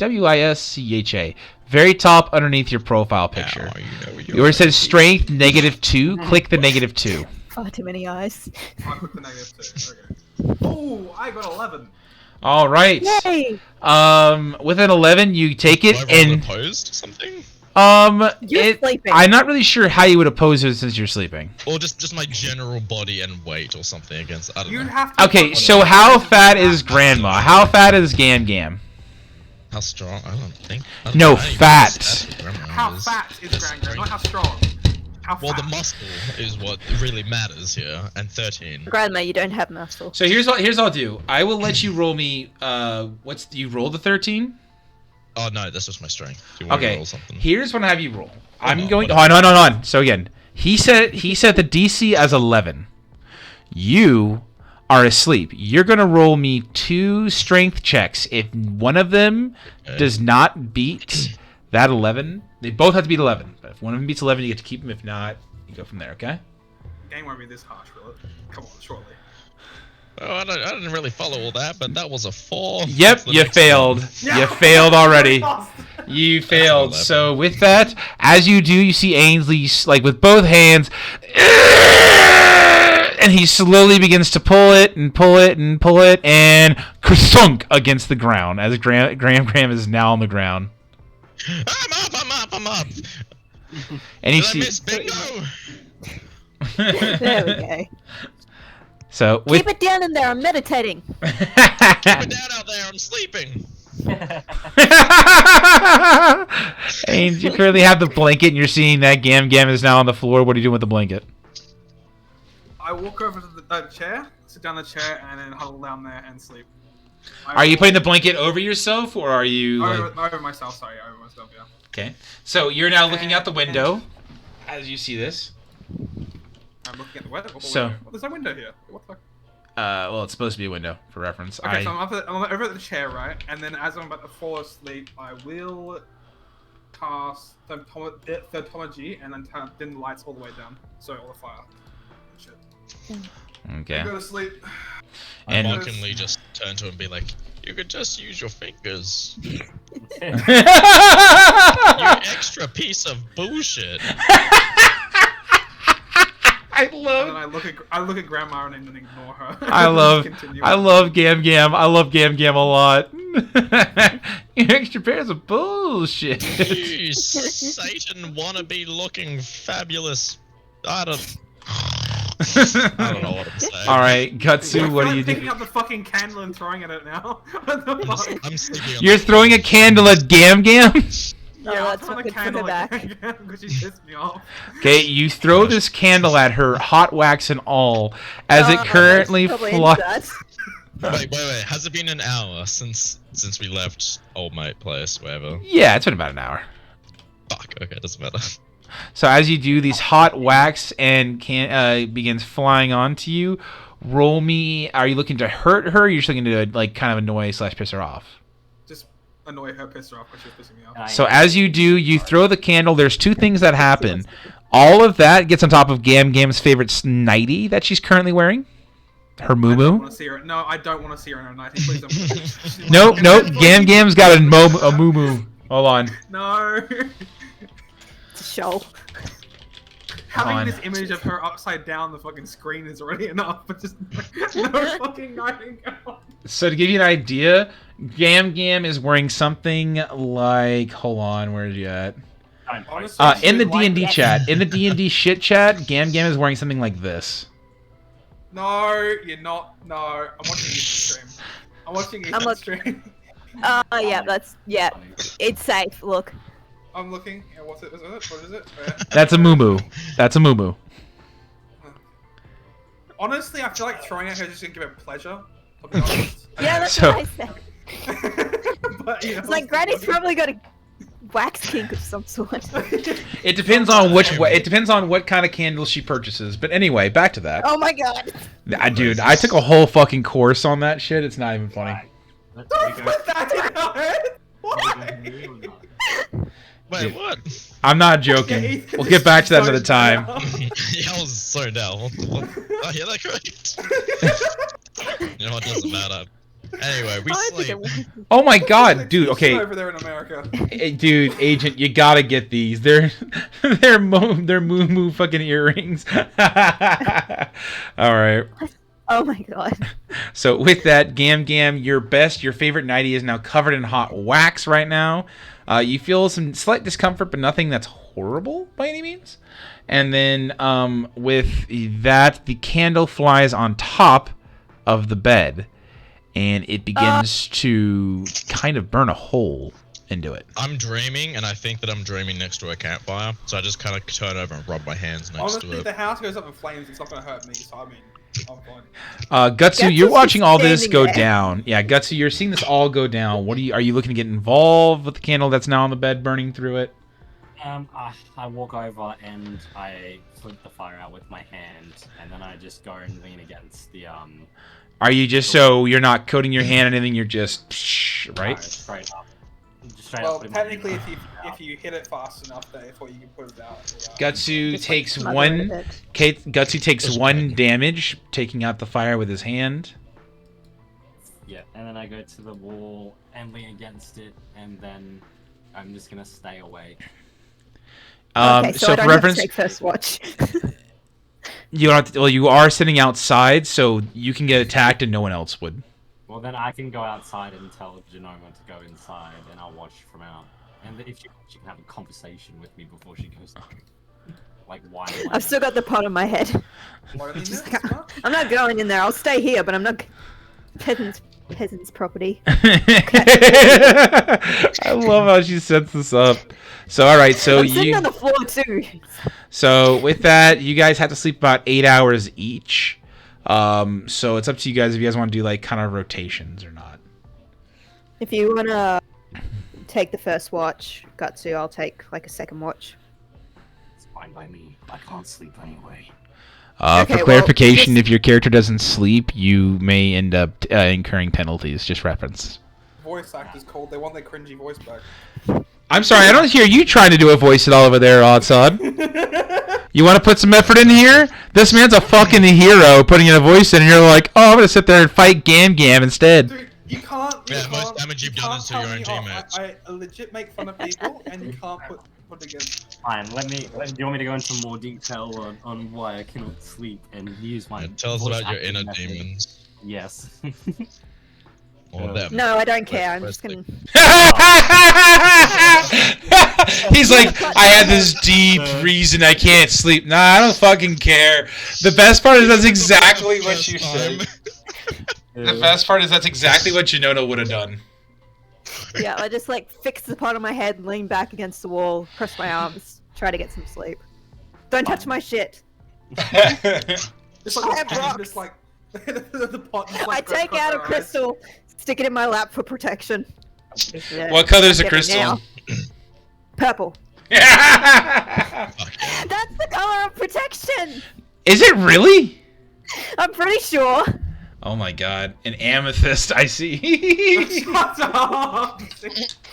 STRDEXCONINTWISCHA. Very top underneath your profile picture. Now you know what Where it says strength -2, click the -2. Far too many eyes. I put the -2. Okay. Oh, I got 11. All right. Yay! With an 11, you take it Do I roll and opposed something? You're sleeping. I'm not really sure how you would oppose it since you're sleeping. Or just my general body and weight or something against, I don't You know. have to. Okay, so how fat is Grandma? How fat is Gam Gam? How strong? I don't think. I don't No, know. I need to fat. ask what grandma How is. fat is The grandma? Not how strength. strong. How Well, fat? the muscle is what really matters here, and 13. Grandma, you don't have muscle. So here's what I'll do. I will let you roll me. You roll the 13? Oh no, that's just my strength. Do you want me to Okay. roll something? Here's what I have you roll. I'm on, going. what- Hold on. So again, he set the DC as 11. You are asleep. You're gonna roll me 2 strength checks. If one of them Okay. does not beat that 11, they both have to beat 11. But if one of them beats 11, you get to keep them. If not, you go from there. Okay. Game won't be this harsh, will it? Come on, surely. Oh, I didn't really follow all that, but that was a 4. Yep, What's the you next failed. one? You failed already. Lost. You failed. 11. So with that, as you do, you see Ainsley like with both hands, and he slowly begins to pull it and pull it and pull it, and kerthunk against the ground as Graham is now on the ground. I'm up. And you Did I see. miss bingo? There we go. So with Keep it down in there. I'm meditating. Keep it down out there. I'm sleeping. and you currently have the blanket, and you're seeing that Gam Gam is now on the floor. What are you doing with the blanket? I walk over to the chair, sit down in the chair, and then huddle down there and sleep. Are you putting the blanket over yourself, or are you over myself? Sorry, over myself. Yeah. Okay. So you're now looking out the window as you see this. I'm looking at the window. So There's no window here. What the fuck? well, it's supposed to be a window for reference. Okay, so I'm over at the chair, right? And then as I'm about to fall asleep, I will cast Thermology and then turn dim the lights all the way down. So all the fire. Shit. Okay. Go to sleep. I And- mockingly just turn to him and be like, you could just use your fingers. You extra piece of bullshit. I And love then I look at Grandma and then ignore her. I love Continue. I love Gam Gam. I love Gam Gam a lot. You extra pairs of bullshit. You Satan wannabe looking fabulous. I don't know what I'm saying. All right, Gutsu, what are you picking doing? up the fucking candle and throwing at it now. What the fuck? I'm sleeping on You're throwing a candle at Gam Gam? No, Yeah, that's I'll throw not the good for candle the back. because she pissed me off. Okay, you throw this candle at her, hot wax and all, as it currently Probably flies. inside. Wait. Has it been an hour since we left old mate place, wherever? Yeah, it's been about an hour. Fuck. Okay, doesn't matter. So as you do, these hot wax and begins flying onto you. Roll me. Are you looking to hurt her? Or you're just looking to like kind of annoy / piss her off. Just annoy her, piss her off, because she was pissing me off. So as you do, you throw the candle. There's two things that happen. All of that gets on top of Gam Gam's favorite nightie that she's currently wearing. Her I don't moo want to see her. No, I don't want to see her in her nightie. Please don't. She's Nope, like- nope. Gam Gam's got a moo moo. Hold on. No. It's a show. Having on. this image of her upside down the fucking screen is already enough, but just no fucking nightingale. So to give you an idea, Gam Gam is wearing something like. Hold on, where are you at? Honestly, In the she's like- D&D chat, in the D&D shit chat, Gam Gam is wearing something like this. No, you're not. No, I'm watching Ethan's stream. I'm watching Ethan's stream. Yeah, it's safe. Look. I'm looking. Yeah, what's it? What is it? Yeah. That's a moo moo. That's a moo moo. Honestly, I feel like throwing at her just gonna give her pleasure. To be honest. Yeah, that's So- what I said. But, you know, It's like Granny's probably got a wax kink of some sort. It depends on it depends on what kind of candle she purchases. But anyway, back to that. Oh my god. Dude, I took a whole fucking course on that shit. It's not even funny. Let's Put that in her head? Why? Wait, what? I'm not joking. We'll get back to that another time. Yeah, I was slowed down. What? I hear that correct? You know what? Doesn't matter. Anyway, we sleep. Oh my god, dude. Okay, Over there in America. dude, agent, you gotta get these. They're moo moo fucking earrings. All right. Oh my god. So with that, Gam Gam, your favorite nightie is now covered in hot wax right now. You feel some slight discomfort, but nothing that's horrible by any means. And then with that, the candle flies on top of the bed, and it begins to kind of burn a hole into it. I'm dreaming, and I think that I'm dreaming next to a campfire, so I just kind of turn over and rub my hands next Honestly, to if it. the house goes up in flames, it's not gonna hurt me. So I mean, I'm fine. Gutsu, Gutsu's you're watching just all this standing go there. down. Yeah, Gutsu, you're seeing this all go down. Are you looking to get involved with the candle that's now on the bed burning through it? I walk over and I flip the fire out with my hand, and then I just go and lean against the Are you just so you're not coating your hand or anything? You're just fire right? straight up. Just straight Well, up putting my technically, hand if you hit it fast enough, therefore you can put it out. Gutsu Just, like, takes smother one. it a bit. Gutsu takes one damage, taking out the fire with his hand. Yeah, and then I go to the wall and lean against it, and then I'm just gonna stay away. Okay, so I for don't reference, have to take first watch. you don't have to, well, you are sitting outside, so you can get attacked and no one else would. Well, then I can go outside and tell Jenona to go inside, and I'll watch from out. And if she can have a conversation with me before she goes. Like, why? Am I I've still got the pot on my head. Loneliness, Just- huh? I'm not going in there. I'll stay here, but I'm not peasants property. I love how she sets this up. So all right, so I'm sitting on the floor too. so with that, you guys have to sleep about 8 hours each. So it's up to you guys if you guys want to do like kind of rotations or not. If you wanna take the first watch, Gatsu, I'll take like a second watch. It's fine by me. I can't sleep anyway. Okay, For well, clarification, just- if your character doesn't sleep, you may end up incurring penalties. Just reference. Voice actors cold. They want their cringy voice back. I'm sorry, I don't hear you trying to do a voice at all over there, Odsod. You want to put some effort in here? This man's a fucking hero putting in a voice in, and you're like, oh, I'm going to sit there and fight Gam Gam instead. Dude, you can't. You Yeah, can't, most damage you've done is to your own tell me teammates. I legit make fun of people, and you can't put against. Fine. Do you want me to go into more detail on why I cannot sleep and use my? Tell us voice about your acting inner method? demons. Yes. Or them. No, I don't care. I'm just gonna. He's like, I had this deep reason I can't sleep. Nah, I don't fucking care. The best part is that's exactly what you said. The best part is that's exactly what Jenona would have done. Yeah, I just like fix the pot on my head, lean back against the wall, cross my arms, try to get some sleep. Don't touch my shit. Just I have and rocks. just like the pot. Just, I like, goes take across out a their eyes. crystal, stick it in my lap for protection. Yeah, What color is I the get it now. crystal? Purple. Is That's the color of protection. it really? I'm pretty sure. Oh my god. An amethyst, I see. Shut up!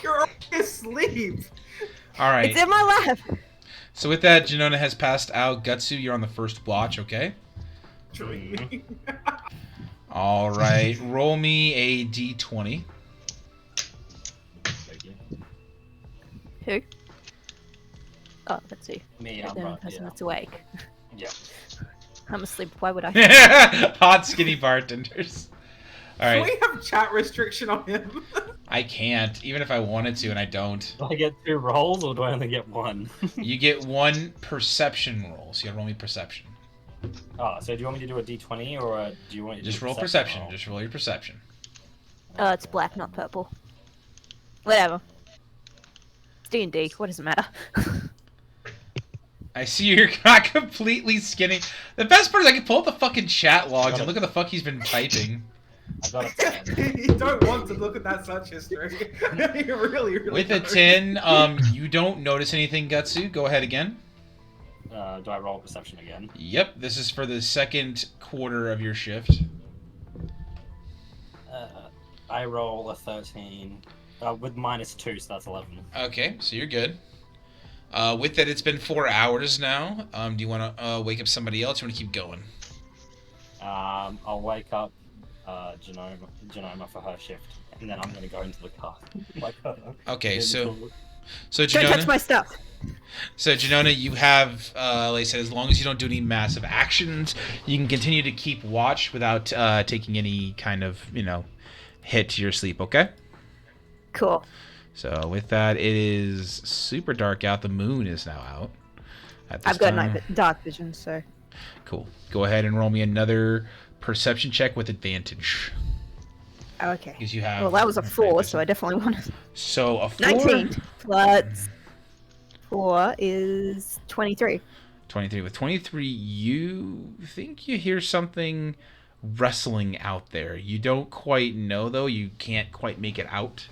You're asleep. Alright. It's in my lap. So with that, Jenona has passed out. Gutsu, you're on the first watch, okay? Alright. Roll me a d20. Who? Oh, let's see. Me, The I'm only right. person Yeah. that's awake. Yeah. I'm asleep. Why would I? Hot, skinny bartenders. Can Alright. we have chat restriction on him? I can't, even if I wanted to, and I don't. Do I get 2 rolls or do I only get 1? You get 1 perception roll, so you gotta roll me perception. Oh, so do you want me to do a d20 or do you want me to Just do a roll perception. roll? Just roll your perception. Oh, it's black, not purple. Whatever. It's D&D. What does it matter? I see you're not completely skinny. The best part is I can pull up the fucking chat logs and look at the fuck he's been typing. I got a 10. You don't want to look at that search history. You really With a don't. 10, you don't notice anything, Gutsu. Go ahead again. Do I roll perception again? Yep, this is for the second quarter of your shift. I roll a 13 with -2, so that's 11. Okay, so you're good. With that, it's been 4 hours now. Do you want to wake up somebody else? Or you want to keep going? I'll wake up Jenoma for her shift, and then I'm gonna go into the car. Like, Okay, so Don't Jenona. touch my stuff. So, Jenona, you have, like I said, as long as you don't do any massive actions, you can continue to keep watch without taking any kind of, hit to your sleep, okay? Cool. So, with that, it is super dark out. The moon is now out. At this I've got time. dark vision, so. Cool. Go ahead and roll me another perception check with advantage. Oh, okay. Because you have. Well, that was a 4, so I definitely want to. So, a 4. 19 plus 4 is 23. 23. With 23, you think you hear something rustling out there. You don't quite know, though. You can't quite make it out.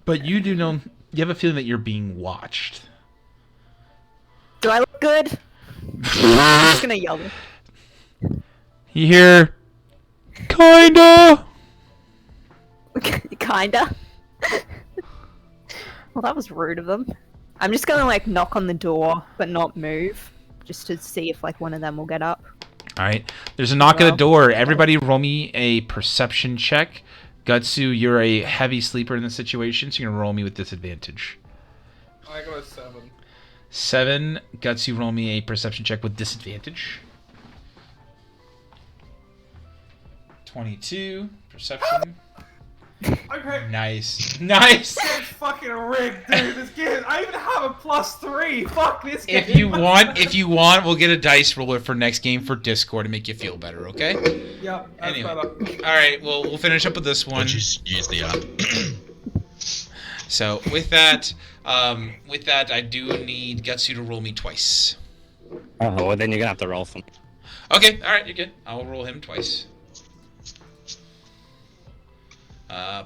But you do know, you have a feeling that you're being watched. Do I look good? I'm just gonna yell. You hear, kinda. Kinda. Well, that was rude of them. I'm just gonna like knock on the door, but not move, just to see if like one of them will get up. All right. There's a knock at the Well, door. Everybody roll me a perception check. Gutsu, you're a heavy sleeper in this situation, so you're going to roll me with disadvantage. I got a 7. 7. Gutsu, roll me a perception check with disadvantage. 22. Perception. Okay. Nice. Nice. This game's fucking rigged, dude. This game. I even have a +3. Fuck this game. If you want, we'll get a dice roller for next game for Discord to make you feel better. Okay. Yep. That's Anyway. better. All right. Well, we'll finish up with this one. Just use the app. So with that, I do need Gutsu to roll me twice. Oh, well, then you're gonna have to roll for me. Okay. All right. You're good. I'll roll him twice.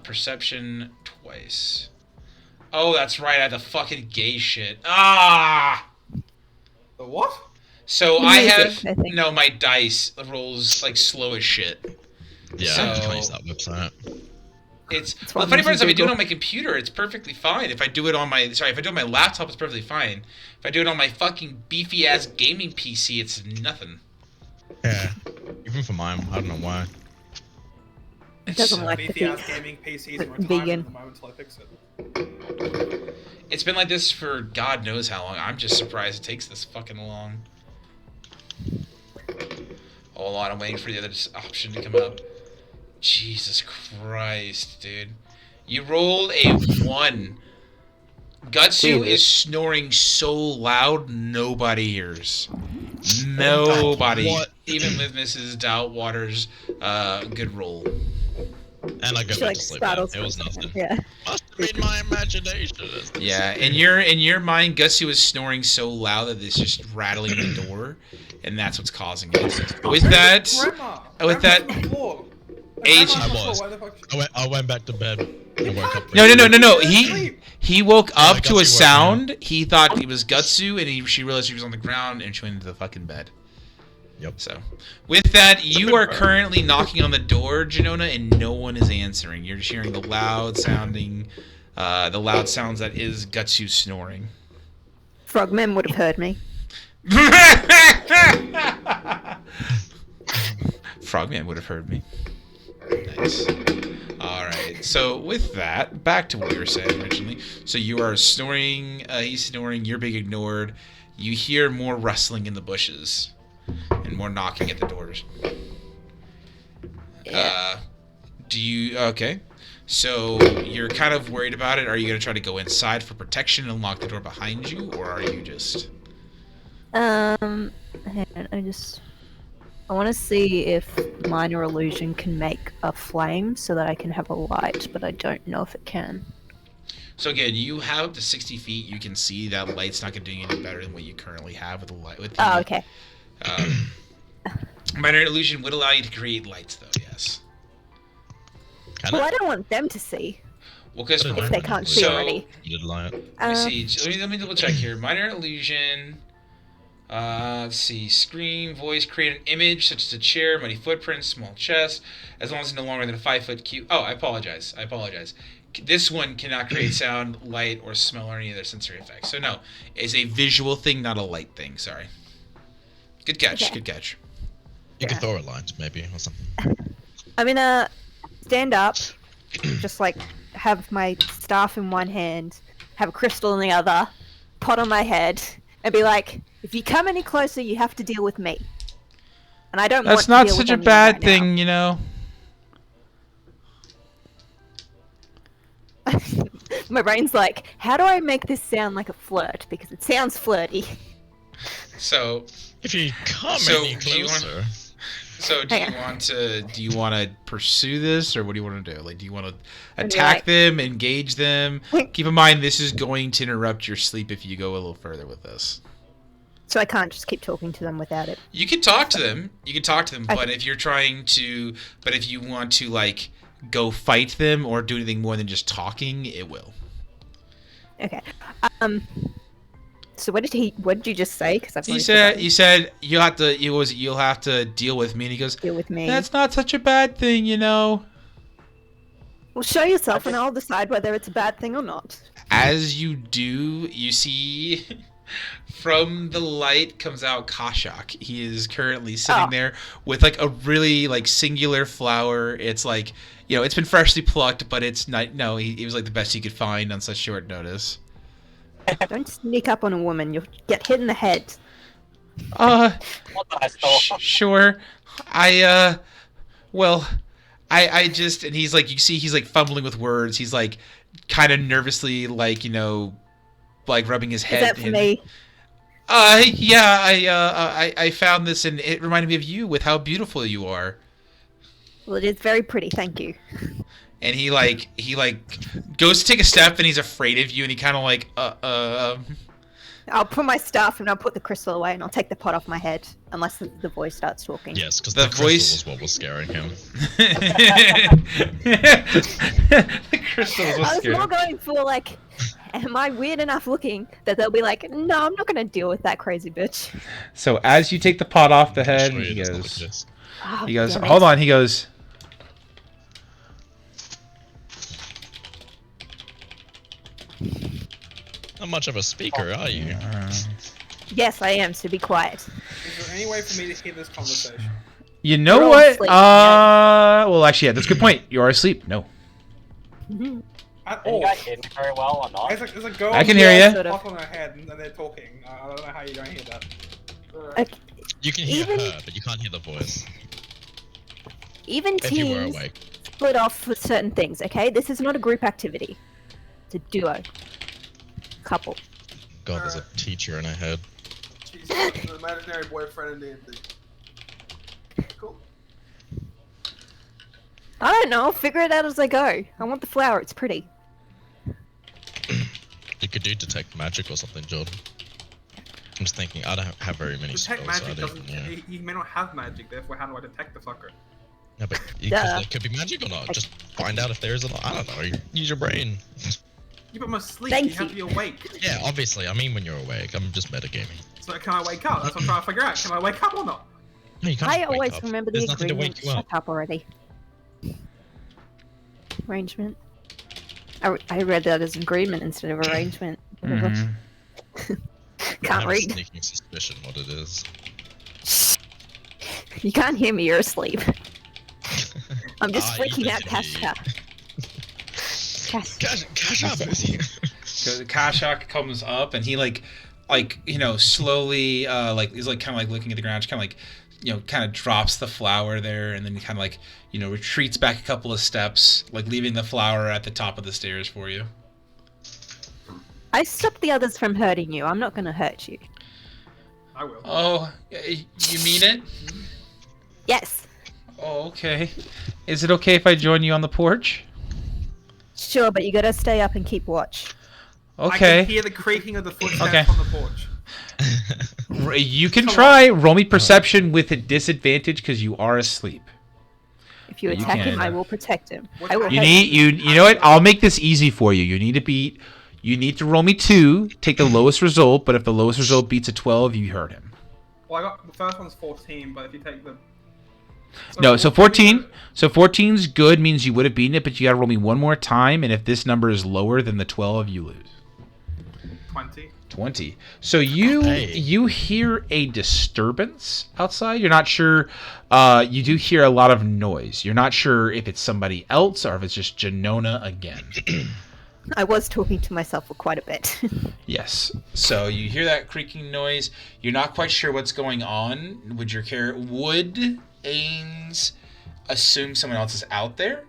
Perception twice. Oh, that's right. I had the fucking gay shit. Ah. The what? So Music, I I think. no, my dice rolls like slow as shit. Yeah, So- I can't use that website. It's That's well, what the funny I'm part is if I do it using on my computer, it's perfectly fine. If I do it on my if I do it on my laptop, it's perfectly fine. If I do it on my fucking beefy ass gaming PC, it's nothing. Yeah, even for mine, I don't know why. It doesn't like the Beefy ass thing. gaming PCs in Vegan. retirement at the moment until I fix it. It's been like this for God knows how long. I'm just surprised it takes this fucking long. Hold on, I'm waiting for the other option to come up. Jesus Christ, dude. You rolled a 1. Gutsu is snoring so loud, nobody hears. Nobody. What? Even with Mrs. Doubtwater's good roll. And I go She back like to sleep. Now. startles. It was nothing. Yeah. Must have been my imagination. Yeah, in your mind, Gutsu is snoring so loud that it's just rattling the door, and that's what's causing it. With that, Grandma. with Grandma's that- on the floor. Age- Grandma's on the I floor. was. Why the fuck- I went back to bed. And woke up. No. Sleep. He woke up Yeah, to Gutsu a woke sound. He thought it was Gutsu, and she realized she was on the ground, and she went into the fucking bed. Yep. So, with that, you are currently knocking on the door, Jenona, and no one is answering. You're just hearing the loud sounds that is Gutsu snoring. Frogmen would have heard me. Frogman would have heard me. Nice. Alright, so with that, back to what we were saying originally. So you are snoring, he's snoring, you're being ignored. You hear more rustling in the bushes. And more knocking at the doors. Yeah. Okay. So you're kind of worried about it. Are you going to try to go inside for protection and lock the door behind you? Or are you just... Hang on, I want to see if minor illusion can make a flame so that I can have a light, but I don't know if it can. So again, you have up to 60 feet. You can see that light's not going to do you any better than what you currently have with the light. With the, Oh, okay. Minor illusion would allow you to create lights, though. Yes. Well, I don't want them to see. Well, because If they can't see already. You did lie. Let me see. Let me double check here. Minor illusion. Let's see. Scream, voice, create an image such as a chair, muddy footprints, small chest, as long as it's no longer than a 5-foot cube. Oh, I apologize. This one cannot create sound, light, or smell or any other sensory effects. So no, it's a visual thing, not a light thing. Sorry. Good catch. Okay. Good catch. You could throw a light, maybe, or something. I'm gonna stand up, just like have my staff in one hand, have a crystal in the other, pot on my head, and be like, if you come any closer, you have to deal with me. And I don't want That's to not deal such with a anyone bad right thing, you know. now. My brain's like, how do I make this sound like a flirt? Because it sounds flirty. So, If you come So, any do you want- closer, do Hang you want to pursue this, or what do you want to do? Like, do you want to I'd be attack like- them, engage them? Keep in mind, this is going to interrupt your sleep if you go a little further with this. So I can't just keep talking to them without it. You can talk to them. Okay. But if you want to like go fight them or do anything more than just talking, it will. Okay. So what did you just say? Because He said you'll have to deal with me, and he goes, deal with me. "That's not such a bad thing, you know." Well, show yourself, and I'll decide whether it's a bad thing or not. As you do, you see from the light comes out Kashak. He is currently sitting there with like a really like singular flower. It's like, it's been freshly plucked, but it's not. No, he was like the best he could find on such short notice. Don't sneak up on a woman; you'll get hit in the head. Sure. Well, I just, and he's like, you see, he's like fumbling with words. He's like, kind of nervously, like, you know, like rubbing his head. Is that for me? Yeah, I found this, and it reminded me of you with how beautiful you are. Well, it is very pretty, thank you. And he goes to take a step, and he's afraid of you, and he kind of like, I'll put my stuff and I'll put the crystal away and I'll take the pot off my head, unless the voice starts talking. Yes, because The the voice- crystal was what was scaring him. The crystal was I was scared. more going for like, am I weird enough looking that they'll be like, no, I'm not gonna deal with that crazy bitch. So as you take the pot off the head, Sure, he it does not look goes, this. Oh, he goes, damn it. hold on, he goes, Not much of a speaker, are you? Yes, I am, so be quiet. Is there any way for me to hear this conversation? you know We're all what? asleep. Well, actually, yeah, that's a good point. You are asleep. No. At Can all. you guys hear me very well or not? There's a girl I can with hear a ya. Sort of. cloth on her head and they're talking. I don't know how you don't hear that. Okay. You can hear Even- her, but you can't hear the voice. Even If you were teams awake. split off with certain things, okay? This is not a group activity. It's a duo. Couple. God, there's a teacher in her head. She's an imaginary boyfriend in D&D. Cool. I don't know, I'll figure it out as I go. I want the flower, it's pretty. You could do detect magic or something, Jordan. I'm just thinking, I don't have very many Detect spells. So I magic don't, doesn't. yeah. He may not have magic, therefore, how do I detect the fucker? No, but Duh. there could be magic or not. Just find out if there is or not. I don't know. Use your brain. You put my sleep, Thank you have to be you. awake. Yeah, obviously. I mean, when you're awake, I'm just metagaming. So can I wake up? That's what I'm trying to figure out. Can I wake up or not? No, you can't I just wake always up. remember the There's nothing to agreement. wake you Shut up. up already. Arrangement. I read that as agreement instead of arrangement. Whatever. Mhm. I Can't have a read. sneaking suspicion what it is. You can't hear me, you're asleep. I'm just Ah, freaking you out, can hear Kasha. Cash up with you. So the Kashak comes up, and he like you know, slowly like he's like kind of like looking at the ground, just kind of like, you know, kind of drops the flower there, and then he kind of like, you know, retreats back a couple of steps, like leaving the flower at the top of the stairs for you. I stopped the others from hurting you. I'm not gonna hurt you. I will. Oh, you mean it? Yes. Oh, okay. Is it okay if I join you on the porch? Sure, but you gotta stay up and keep watch. I Okay. can hear the creaking of the footsteps Okay. on the porch. You can try. Roll me perception with a disadvantage because you are asleep. If you You attack can. him, I will protect him. What I will You hurt need you know what? I'll make this easy for you. You need to beat. You need to roll me 2, take the lowest result, but if the lowest result beats a 12, you hurt him. Well, I got the first one's 14, but if you take the No, so 14. So 14's good, means you would have beaten it, but you gotta roll me one more time, and if this number is lower than the 12, you lose. 20. 20. So you Hey. you hear a disturbance outside. You're not sure. You do hear a lot of noise. You're not sure if it's somebody else or if it's just Jenona again. I was talking to myself for quite a bit. Yes. So you hear that creaking noise. You're not quite sure what's going on. Would Ains assume someone else is out there,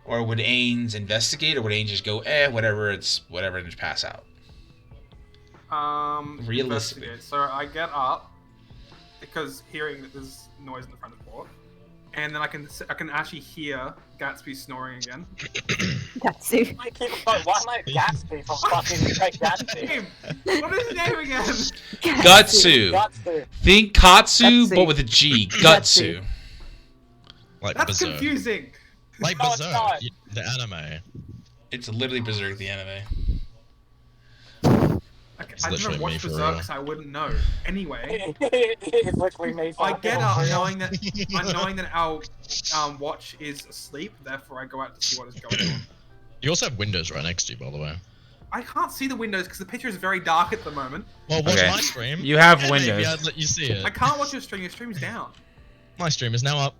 or would Ains investigate, or would Ains just go, whatever, and just pass out? Realistically. Investigate. So I get up because hearing that there's noise in the front of the door, and then I can actually hear Gatsby snoring again. Gatsu. Why am I Gatsby from fucking Craig Gatsby? Name! What is his name again? Gutsu. Gatsby. Think Katsu, Gutsu. but with a G. Gutsu. Like That's Berserk. confusing. Like No, it's Berserk, not. the anime. It's literally Berserk, the anime. Okay, It's I've never literally me watched for Berserk, real. so I wouldn't know. Anyway, It's literally me. I get up fucking- knowing that our watch is asleep. Therefore, I go out to see what is going on. You also have windows right next to you, by the way. I can't see the windows because the picture is very dark at the moment. Well, watch Okay. my stream. You have and windows. Maybe I'd let you see it. I can't watch your stream. Your stream's down. My stream is now up.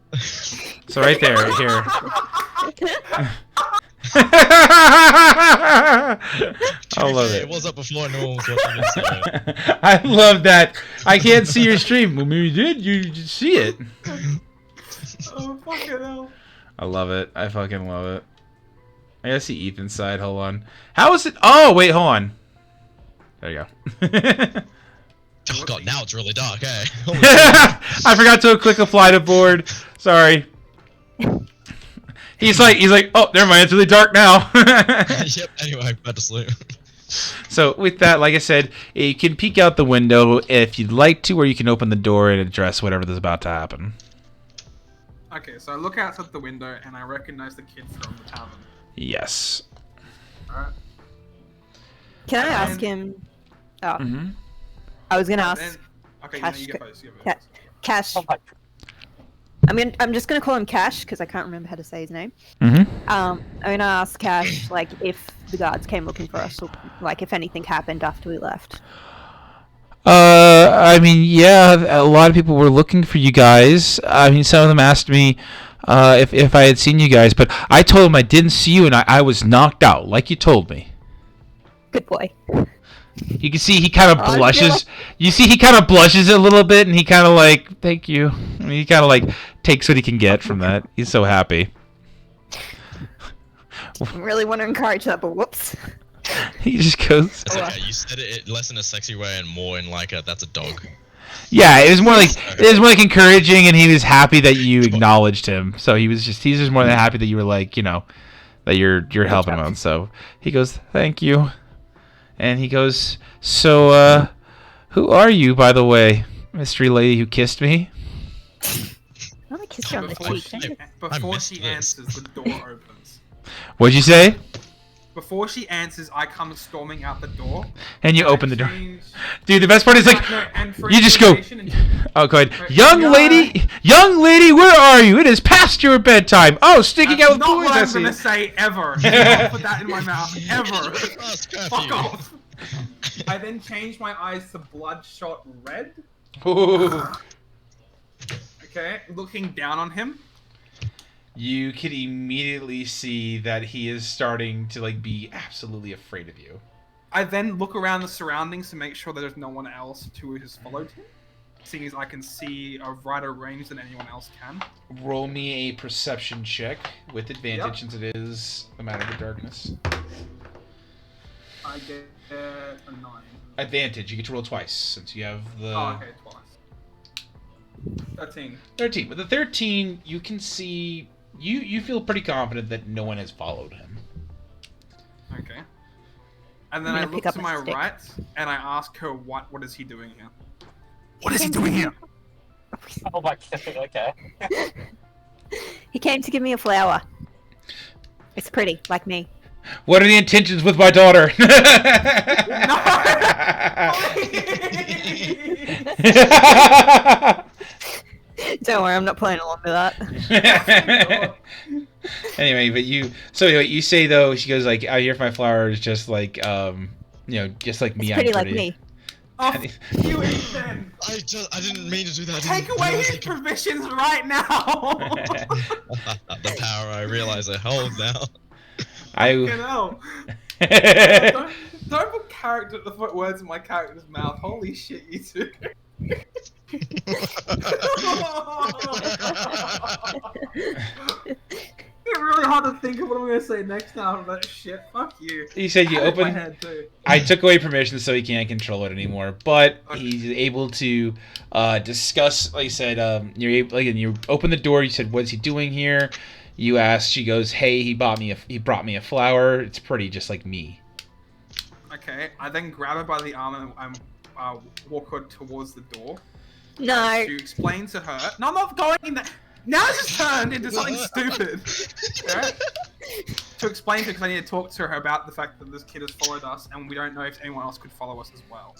So right there, right here. I love It it. was up before, no one was watching it, so... I love that. I can't see your stream. Well, maybe you did. You see it. Oh fucking hell! I love it. I fucking love it. I gotta see Ethan's side. Hold on. How is it? Oh, wait, hold on. There you go. Oh god, now it's really dark, eh? I forgot to click apply to board. Sorry. He's like, oh, never mind. It's really dark now. Yep. Anyway, back to sleep. So with that, like I said, you can peek out the window if you'd like to, or you can open the door and address whatever is about to happen. Okay, so I look outside the window and I recognize the kid from the tavern. Yes. Alright. Can I ask him? Oh, Mm-hmm. I was gonna Then, ask okay, Cash. you go first. You go Ca- first. Cash. Oh my. I'm just gonna call him Cash because I can't remember how to say his name. Mm-hmm. I'm gonna ask Cash like if the guards came looking for us, or like if anything happened after we left. I mean, yeah, a lot of people were looking for you guys. I mean, some of them asked me if I had seen you guys, but I told them I didn't see you and I was knocked out, like you told me. Good boy. You can see he kind of I feel blushes. like- You see he kind of blushes a little bit, and he kind of like, thank you. I mean, he kind of like takes what he can get from that. He's so happy. I really want to encourage that, but whoops. He just goes, It's okay, you said it less in a sexy way and more in like a that's a dog. yeah. It was more like encouraging, and he was happy that you acknowledged him. So he's just more than happy that you were like, that you're helping him out. So he goes, thank you. And he goes, so, who are you, by the way, mystery lady who kissed me? I'm gonna kiss you on the cheek. Thank you. Before missed she this. answers, the door opens. What'd you say? Before she answers, I come storming out the door. And you I open the door. change- Dude, the best part is like, No, and for you just go, information and- oh, go ahead. Right, Young lady, where are you? It is past your bedtime. Oh, sticking out That's with not boys, what I I'm see. gonna say ever. Do not put that in my mouth ever. Past curfew. Fuck off. I then change my eyes to bloodshot red. Ooh. Okay, looking down on him. You can immediately see that he is starting to like be absolutely afraid of you. I then look around the surroundings to make sure that there's no one else who has followed him. Seeing as I can see a wider range than anyone else can. Roll me a perception check with advantage, Yep. since it is a matter of the darkness. I get a 9. Advantage, you get to roll twice, since you have the... Oh, okay, twice. 13. 13. With the 13, you can see... You feel pretty confident that no one has followed him. Okay. And then I'm I gonna look pick up to a my stick. right, and I ask her, what is he doing here? What is he doing here? Oh my god, okay. He came to give me a flower. It's pretty, like me. What are the intentions with my daughter? Don't worry, I'm not playing along with that. Anyway, but you say though, she goes like, out here for my flowers, just like just like me. It's pretty I'm like me. Oh, you Ethan! I didn't mean to do that. Take away his permissions right now! The power I realize I hold now. You know. Don't put words in my character's mouth. Holy shit, you two. It's really hard to think of what I'm gonna say next now. But shit, fuck you. You said you I had it in my open. head, too. I took away permission so he can't control it anymore, but Okay. he's able to discuss. Like you said, you're able. Like, you open the door. You said, "What's he doing here?" You asked. She goes, "Hey, he brought me a flower. It's pretty, just like me." Okay, I then grab her by the arm and walk her towards the door. No. To explain to her. No, I'm not going in there. Now it's just turned into something stupid. Okay? To explain to her, because I need to talk to her about the fact that this kid has followed us, and we don't know if anyone else could follow us as well.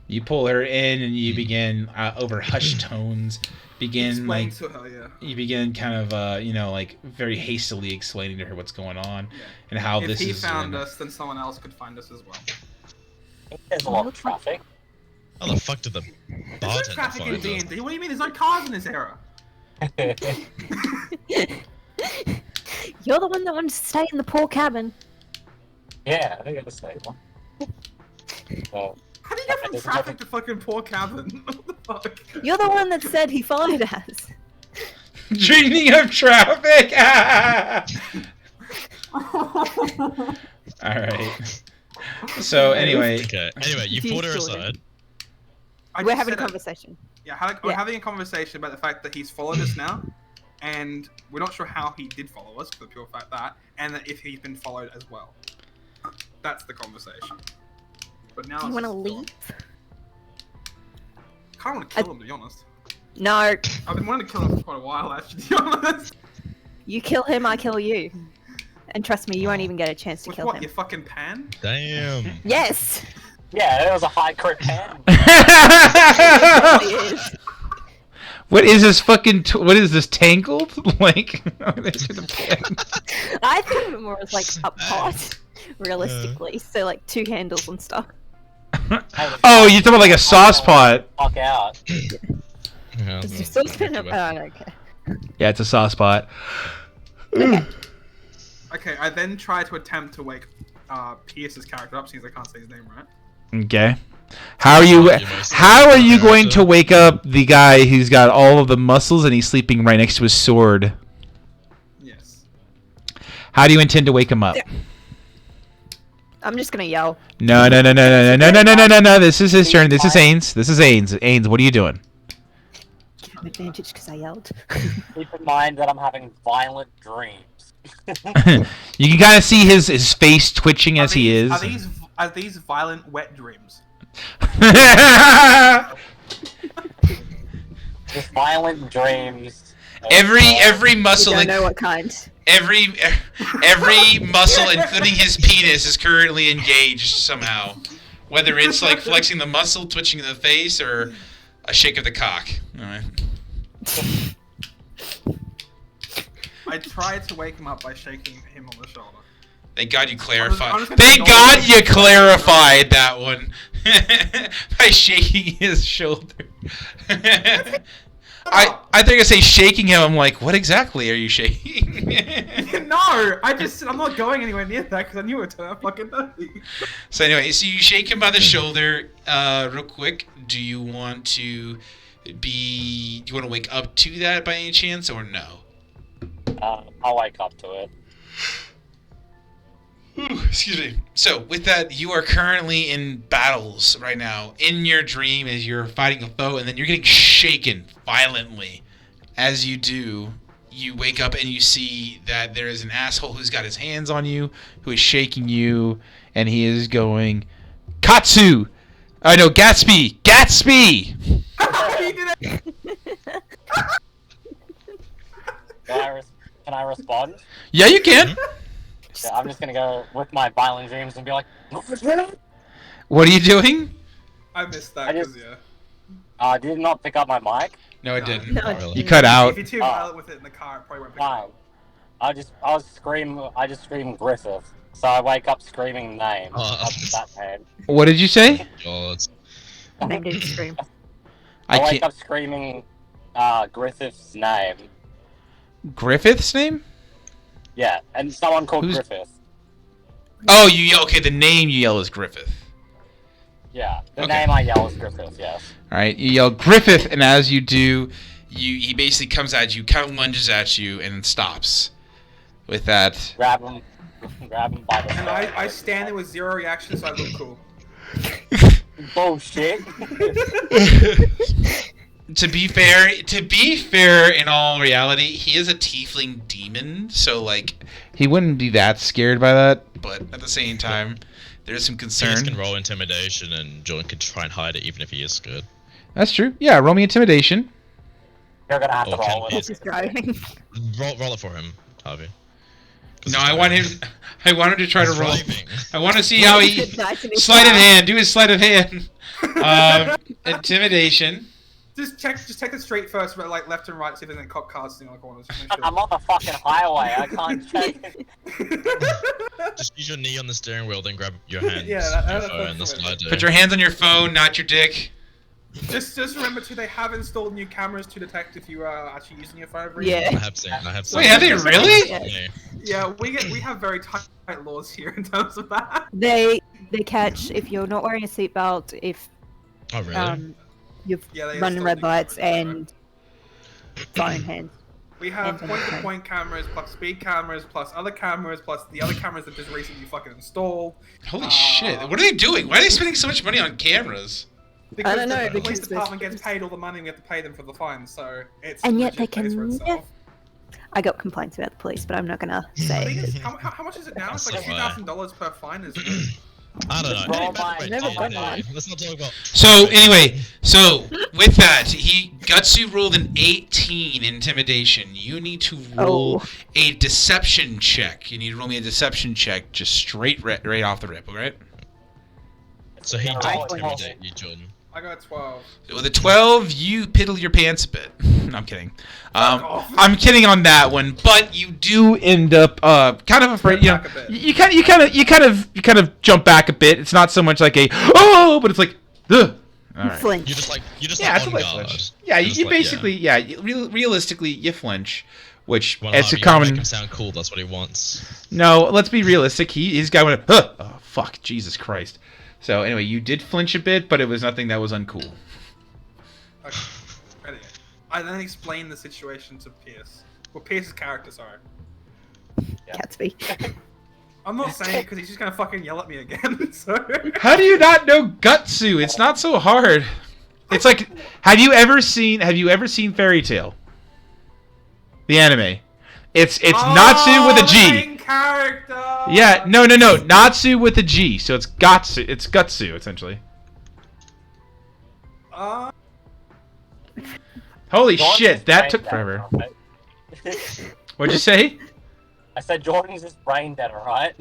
You pull her in, and you begin over hushed tones. Explain to her, yeah. You begin kind of like very hastily explaining to her what's going on Yeah. and how If this he is. found us, then someone else could find us as well. There's a lot of traffic. How the fuck did the There's no bartender traffic in find us? D&D. What do you mean? There's no cars in this era. You're the one that wanted to stay in the poor cabin. Yeah, I gotta say one. Oh, How do you get from traffic to fucking poor cabin? What the fuck? You're the one that said he followed us. Dreaming of traffic. All right. So anyway, Okay. Anyway, you pulled her aside. We're having a conversation. We're having a conversation about the fact that he's followed us now, and we're not sure how he did follow us for the pure fact that, and that if he's been followed as well. That's the conversation. But now Do you want to leave? I kind of want to kill him, to be honest. No. I've been wanting to kill him for quite a while, actually, to be honest. You kill him, I kill you. And trust me, you won't even get a chance to With kill what, him. your fucking pan? Damn. Yes. Yeah, it was a high crit pan. It is. what is this fucking? What is this tangled? Like, I think of it more as like a pot, realistically. So like 2 handles and stuff. oh, you're talking about like a sauce pot? Fuck out. Yeah, Is your saucepan up? Oh, okay. Yeah, it's a sauce pot. Okay, I then try to attempt to wake Pierce's character up, since I can't say his name right. Okay. How are you going to wake up the guy who's got all of the muscles and he's sleeping right next to his sword? Yes. How do you intend to wake him up? I'm just gonna yell. No. This is his turn. This is Ains. Ains, what are you doing? You have advantage because I yelled. Keep in mind that I'm having violent dreams. You can kind of see his face twitching as he is. Are these violent wet dreams? Just violent dreams. every muscle, You don't know what kind. every muscle, including his penis, is currently engaged somehow. Whether it's like flexing the muscle, twitching the face, or a shake of the cock. All right. I tried to wake him up by shaking him on the shoulder. Thank God you clarified. I'm just gonna Thank ignore God it. you clarified that one by shaking his shoulder. I think I say shaking him. I'm like, what exactly are you shaking? No, I'm not going anywhere near that because I knew it would turn out fucking dirty. So anyway, so you shake him by the shoulder, real quick. Do you want to wake up to that by any chance, or no? I'll wake up to it. Excuse me. So, with that, you are currently in battles right now. In your dream, as you're fighting a foe, and then you're getting shaken violently. As you do, you wake up and you see that there is an asshole who's got his hands on you, who is shaking you, and he is going, Katsu! Oh no, Gatsby! Gatsby! He did it. Can I respond? Yeah, you can. Yeah, I'm just gonna go with my violent dreams and be like, What are you doing? I missed that I because just- yeah. did it not pick up my mic? No, it didn't. No. Really? You cut out. If you're too violent with it in the car, it probably won't pick Fine. up. I just scream Griffith. So I wake up screaming name. Oh. Up that name. What did you say? God. Name didn't scream. I wake can't. up screaming Griffith's name. Griffith's name? Yeah, and someone called Who's- Griffith. Oh, you yell. Okay, the name you yell is Griffith. Yeah, the Okay. name I yell is Griffith, yes. All right, you yell Griffith, and as you do, he basically comes at you, kind of lunges at you, and then stops. With that, Grab him by the And I stand there with 0 reaction, so I look cool. Bullshit. to be fair, in all reality, he is a tiefling demon, so like he wouldn't be that scared by that. But at the same time, there's some concern. Julius can roll intimidation, and Julian can try and hide it, even if he is scared. That's true. Yeah, roll me intimidation. You're gonna have to Or can roll he- it. Just driving. Roll it for him, Harvey. 'Cause No, he's I want driving. him. I want him to try to He's roll. driving. I want to see how he Nice in his sleight of car. hand. Do his sleight of hand. Intimidation. Just check the street first, but like left and right, see if there's any cop cars sitting on the corners. Just make sure. I'm on the fucking highway. I can't check it. Just use your knee on the steering wheel, then grab your hands, Yeah, that- your that's phone, the the way. slider. Put your hands on your phone, not your dick. Just remember too, they have installed new cameras to detect if you are actually using your phone. every Yeah. I have seen. Wait, have they really? Yeah. Yeah. Yeah, we have very tight laws here in terms of that. They catch if you're not wearing a seatbelt, if Oh really? you've Yeah, they running installed red new lights cameras, and phone hands. We have point-to-point cameras, plus speed cameras, plus other cameras, plus the other cameras that just recently fucking installed. Holy shit! What are they doing? Why are they spending so much money on cameras? Because I don't know, the police because department gets paid all the money, we have to pay them for the fines, so it's And yet legit they pays for can itself. I got complaints about the police, but I'm not gonna I say. think it's, how much is it now? It's like $2,000 per fine, isn't it? I don't know. Roll Anyway, my- wait, Never anyway, got one. let's not talk about. So anyway, with that, Gutsu rolled an 18 intimidation. You need to roll a deception check. You need to roll me a deception check, just straight right off the rip, alright? So he did I- intimidate you, Jordan. I got 12. With a 12, you piddle your pants a bit. No, I'm kidding. off. I'm kidding on that one, but you do end up kind of afraid. You know, Back a bit. you kind of jump back a bit. It's not so much like a oh, but it's like ugh. All right. Flinch. You're just Yeah, like it's a on light guard. flinch. Yeah, You're you just like, basically, realistically, you flinch, which Well, it's a you gotta common. Make him sound cool. That's what he wants. No, let's be realistic. His guy went, huh, oh fuck, Jesus Christ. So anyway, you did flinch a bit, but it was nothing that was uncool. Okay. Ready. I then explain the situation to Pierce. Well, Pierce's character, sorry. Gatsby. I'm not saying it because he's just gonna fucking yell at me again, so... How do you not know Gutsu? It's not so hard. It's like, have you ever seen Fairy Tail? The anime. It's Natsu with a G. Main character! Yeah, no, Natsu with a G. So it's Gutsu essentially. Holy Jordan's shit, just that brain took dead, forever. alright? What'd you say? I said Jordan's just brain dead, alright?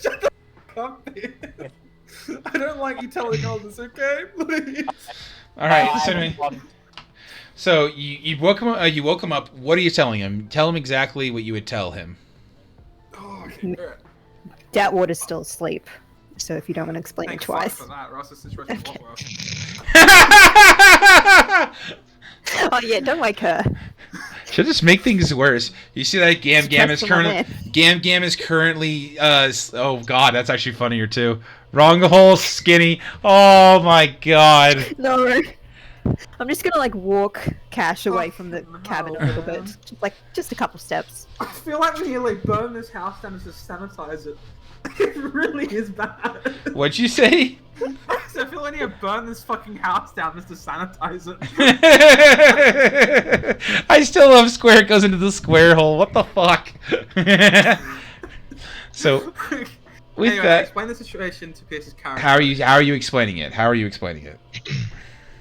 Shut the fuck up, dude. I don't like you telling all this, okay? Please. All right, I so was anyway, on- so you woke him up. What are you telling him? Tell him exactly what you would tell him. Oh, okay. Alright. Datwater's still asleep, so if you don't want to explain Thank it fuck twice. for that, or else the situation is a lot worse. Oh yeah, don't wake her. Should just make things worse. You see that Gam Gam is Just for my currently oh god, that's actually funnier too. Wrong hole skinny. Oh my god. No. I'm just gonna like walk Cash away from the cabin a little bit, just a couple steps. I feel like we need to like burn this house down and just sanitize it. It really is bad. What'd you say? So I feel like I need to burn this fucking house down just to sanitize it. I still love square goes into the square hole. What the fuck? So with anyway, that, explain the situation to Pierce's character. how are you explaining it?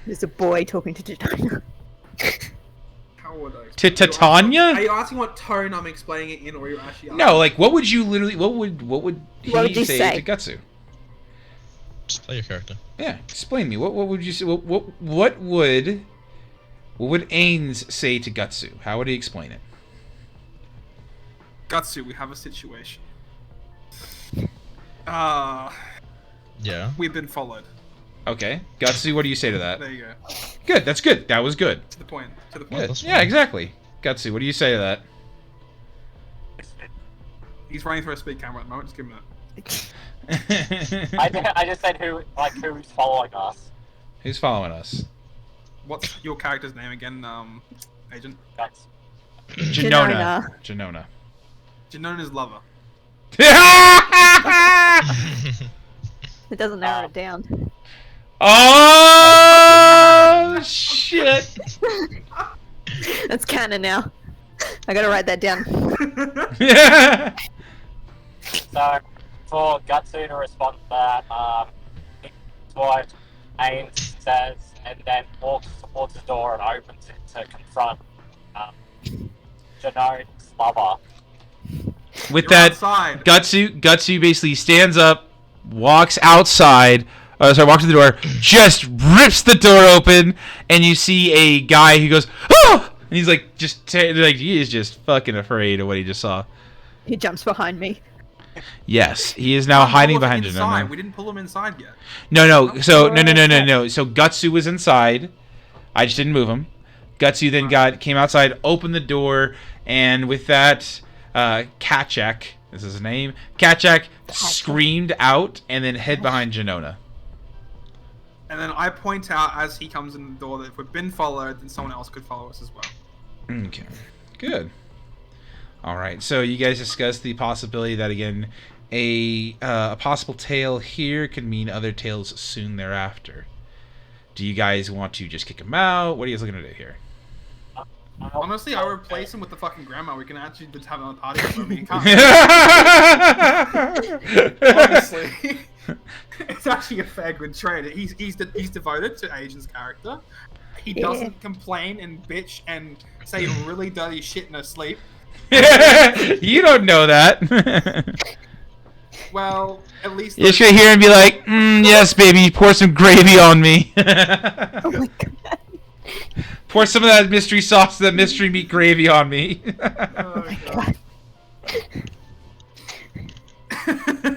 There's a boy talking to Jenona. How would I? To Titania? Are you asking what tone I'm explaining it in, or are you actually asking? No, like what would he would you say say? to Gutsu? Just play your character. Yeah, explain me. What would you say? What would Ains say to Gutsu? How would he explain it? Gutsu, we have a situation. Yeah. We've been followed. Okay, Gutsu, what do you say to that? There you go. Good, that's good. That was good. To the point. To the Yeah, point. that's Yeah, fine. exactly. Gutsu, what do you say to that? He's running through a speed camera at the moment. Just give him I just said who's following us. Who's following us? What's your character's name again, Agent? That's Jenona. Jenona's lover. It doesn't narrow it down. Oh shit! That's canon now. I gotta write that down. So, for Gutsu to respond to that, it's what Ains says, and then walks towards the door and opens it to confront Jenona's lover. With You're that, outside. Gutsu basically stands up, walks outside. Walks to the door, just rips the door open, and you see a guy who goes, "Oh!" And he's like, he is just fucking afraid of what he just saw. He jumps behind me. Yes, he is now hiding Pull him behind inside. Jenona. We didn't pull him inside yet. No. So no. So Gutsu was inside. I just didn't move him. Gutsu then came outside, opened the door, and with that, Kachak, this is his name, Kachak screamed out and then hid behind Jenona. And then I point out as he comes in the door that if we've been followed, then someone else could follow us as well. Okay. Good. All right. So you guys discussed the possibility that again, a possible tail here could mean other tails soon thereafter. Do you guys want to just kick him out? What are you guys looking to do here? Honestly, I would replace him with the fucking grandma. We can actually just have another party with him. Honestly, it's actually a fair good trade. He's devoted to Asian's character. He doesn't complain and bitch and say really dirty shit in her sleep. You don't know that. Well, at least You should hear him be like, "Yes, baby, pour some gravy on me." Oh my god. Pour some of that mystery sauce, that mystery meat gravy on me. Oh my god.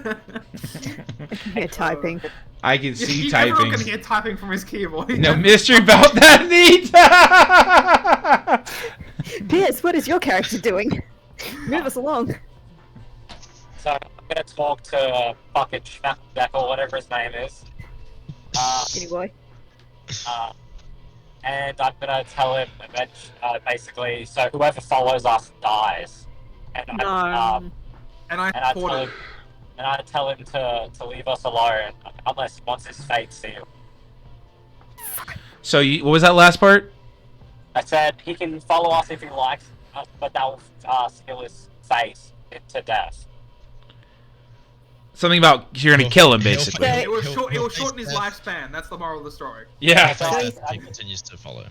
I can hear typing. I can see Everyone typing. can hear typing from his keyboard. No mystery about that meat. Pierce, what is your character doing? Move us along. So I'm gonna talk to Bucket Schmackback or whatever his name is. Skinny boy. And I'm gonna tell him that basically, so whoever follows us dies. And No. And I and I poured tell it. him, and I tell him to leave us alone unless he wants his fate sealed. So what was that last part? I said he can follow us if he likes, but that will seal his face to death. Something about you're gonna kill him, basically. It will shorten his lifespan. That's the moral of the story. Yeah. He continues to follow.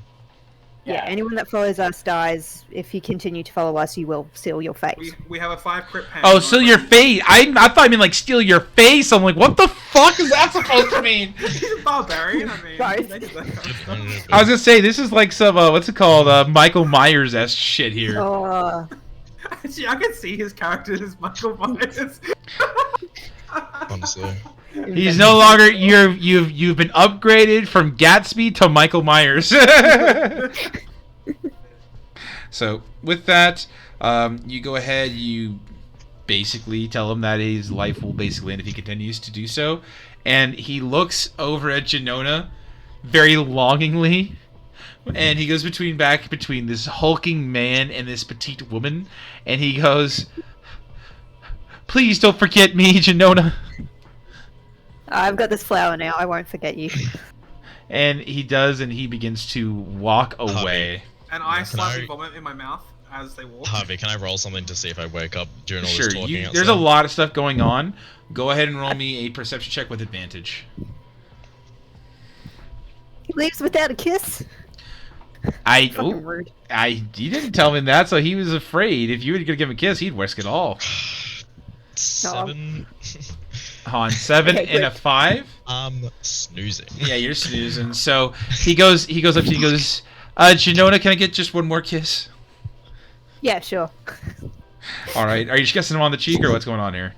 Yeah, anyone that follows us dies. If you continue to follow us, you will seal your fate. We have a 5 crit pen. Oh, steal your face. I thought I mean like steal your face. I'm like, what the fuck is that supposed to mean? He's a barbarian. I mean, Right. he makes that kind of stuff. I was gonna say this is like some what's it called? Michael Myers-esque shit here. Oh, Actually, I can see his character as Michael Myers. Honestly. He's no longer you've been upgraded from Gatsby to Michael Myers. So with that, you go ahead. You basically tell him that his life will basically end if he continues to do so, and he looks over at Jenona very longingly, and he goes back between this hulking man and this petite woman, and he goes, "Please don't forget me, Jenona." I've got this flower now. I won't forget you. And he does, and he begins to walk away. And I Can slightly I- vomit in my mouth as they walk. Harvey, can I roll something to see if I wake up during all Sure, this talking outside? there's a lot of stuff going on. Go ahead and roll me a perception check with advantage. He leaves without a kiss. Fucking rude. You didn't tell him that, so he was afraid. If you were gonna give him a kiss, he'd risk it all. 7. On 7 Okay, and a good. 5. Snoozing. Yeah, you're snoozing. So he goes up to you and goes, Jenona, can I get just one more kiss? Yeah, sure. All right. Are you just kissing him on the cheek, or what's going on here?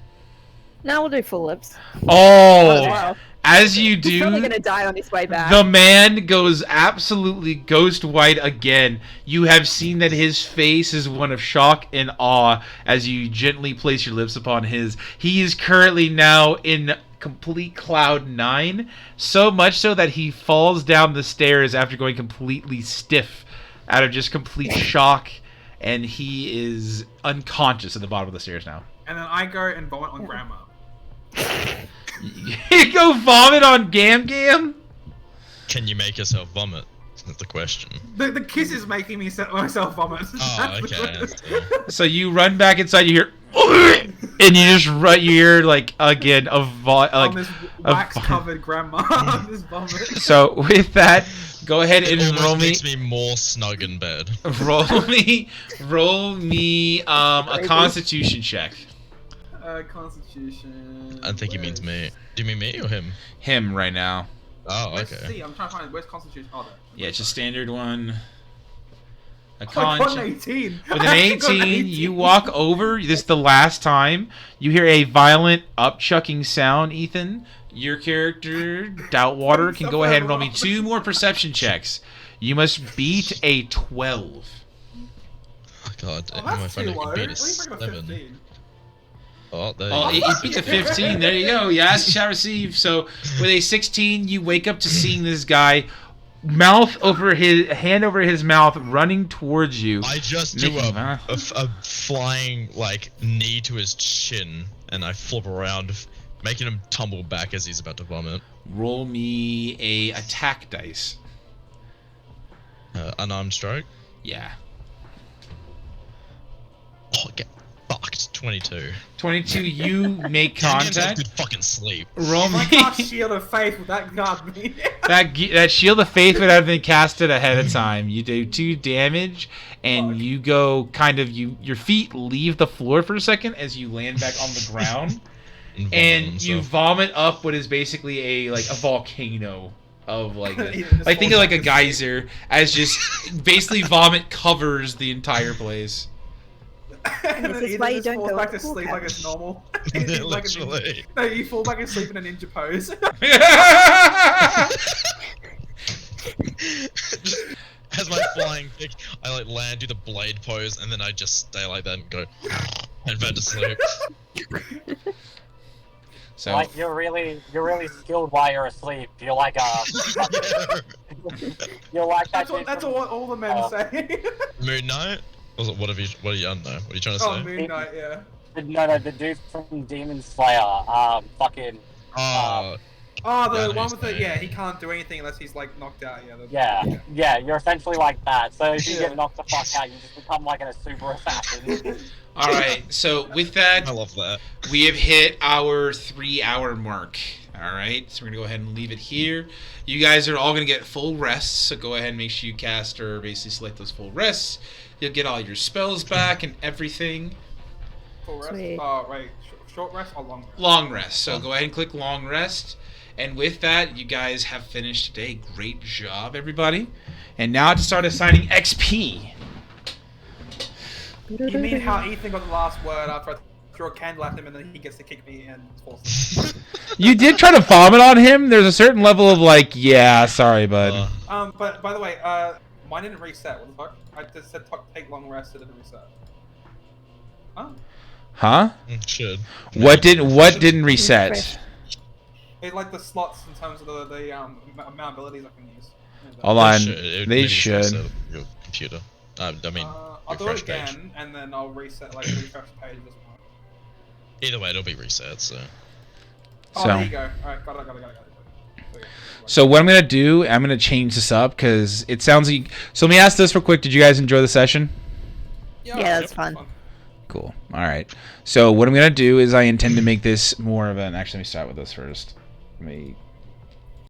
No, we'll do full lips. Oh, Wow. as you He's probably do, gonna die on his way back. the man goes absolutely ghost white again. You have seen that his face is one of shock and awe as you gently place your lips upon his. He is currently now in complete cloud 9, so much so that he falls down the stairs after going completely stiff out of just complete shock, and he is unconscious at the bottom of the stairs now. And then I go and vomit on Grandma. You go vomit on Gam Gam? Can you make yourself vomit? That's the question. The kiss is making me myself vomit. Oh, okay. So you run back inside, you hear, and you just run, you hear like again on this a wax-covered Grandma. on this vomit. So with that, go ahead and It almost roll me, makes me more snug in bed. roll me a Constitution check. Constitution. I think he means me. Do you mean me or him? Him right now. Oh, Let's okay. see. I'm trying to find where's Constitution. Oh, there. Yeah, it's a standard one. A I got con. an 18. With an I got 18, you walk over. This is the last time. You hear a violent upchucking sound, Ethan. Your character, Doubtwater, can go ahead and roll me 2 more perception checks. You must beat a 12. Oh, God, Oh, am I that's too finding low. a At beat a least I got a 7? 15. Oh, there Oh, you he beat the 15. There you go. You ask, you shall receive. So with a 16, you wake up to seeing this guy hand over his mouth, running towards you. I just do making- a flying like knee to his chin, and I flip around, making him tumble back as he's about to vomit. Roll me a attack dice. Unarmed strike. Yeah. Oh, get fucked. 22. 22. You make That man's got contact. good fucking sleep. Roll me I cast Shield of Faith with that guard me. that shield of faith would have been casted ahead of time. You do 2 damage, and you go kind of your feet leave the floor for a second as you land back on the ground, and you vomit up what is basically a volcano of like like think of like a geyser as just basically vomit covers the entire place. And This then is Ethan why you just don't falls go back to to sleep like it's normal. Literally. No, you fall back asleep in a ninja pose. As my flying kick, I like land, do the blade pose, and then I just stay like that and go and back to sleep. So Like you're really skilled while you're asleep. You're like you're like that. That's all the men say. Moon Knight? What are you? I don't know. What are you trying to Oh, say? Moon Knight, yeah. No, the dude from Demon Slayer. Fucking. Oh, Oh, the Yeah, one he's with the there. he can't do anything unless he's like knocked out. Yeah, you're essentially like that. So if you Yeah. get knocked the fuck out, you just become like a super assassin. all right. So with that, I love that. we have hit our 3-hour mark. All right, so we're gonna go ahead and leave it here. You guys are all gonna get full rests, so go ahead and make sure you cast or basically select those full rests. You'll get all your spells back and everything. Full rest. Sweet. Oh wait, short rest or long rest? Long rest. So go ahead and click long rest. And with that, you guys have finished today. Great job, everybody. And now to start assigning XP. You mean how Ethan got the last word after I threw a candle at him and then he gets to kick me and force. You did try to vomit on him. There's a certain level of like, yeah, sorry, bud. But by the way, mine didn't reset. What the fuck? I just said take long rest. It didn't reset. Huh? Huh? Should. What didn't reset? It like the slots in terms of the amount of abilities I can use. Hold on. It They maybe should. reset Your computer. I mean, I'll do it refresh page. again and then I'll reset refresh the page as well. Either way, it'll be reset. So. Oh, So- there you go. Alright, got it. So, yeah. So what I'm gonna do, I'm gonna change this up because it sounds like. So let me ask this real quick. Did you guys enjoy the session? Yeah, that's fun. Cool. All right. So what I'm gonna do is I intend to make this more of an. Actually, let me start with this first. Let me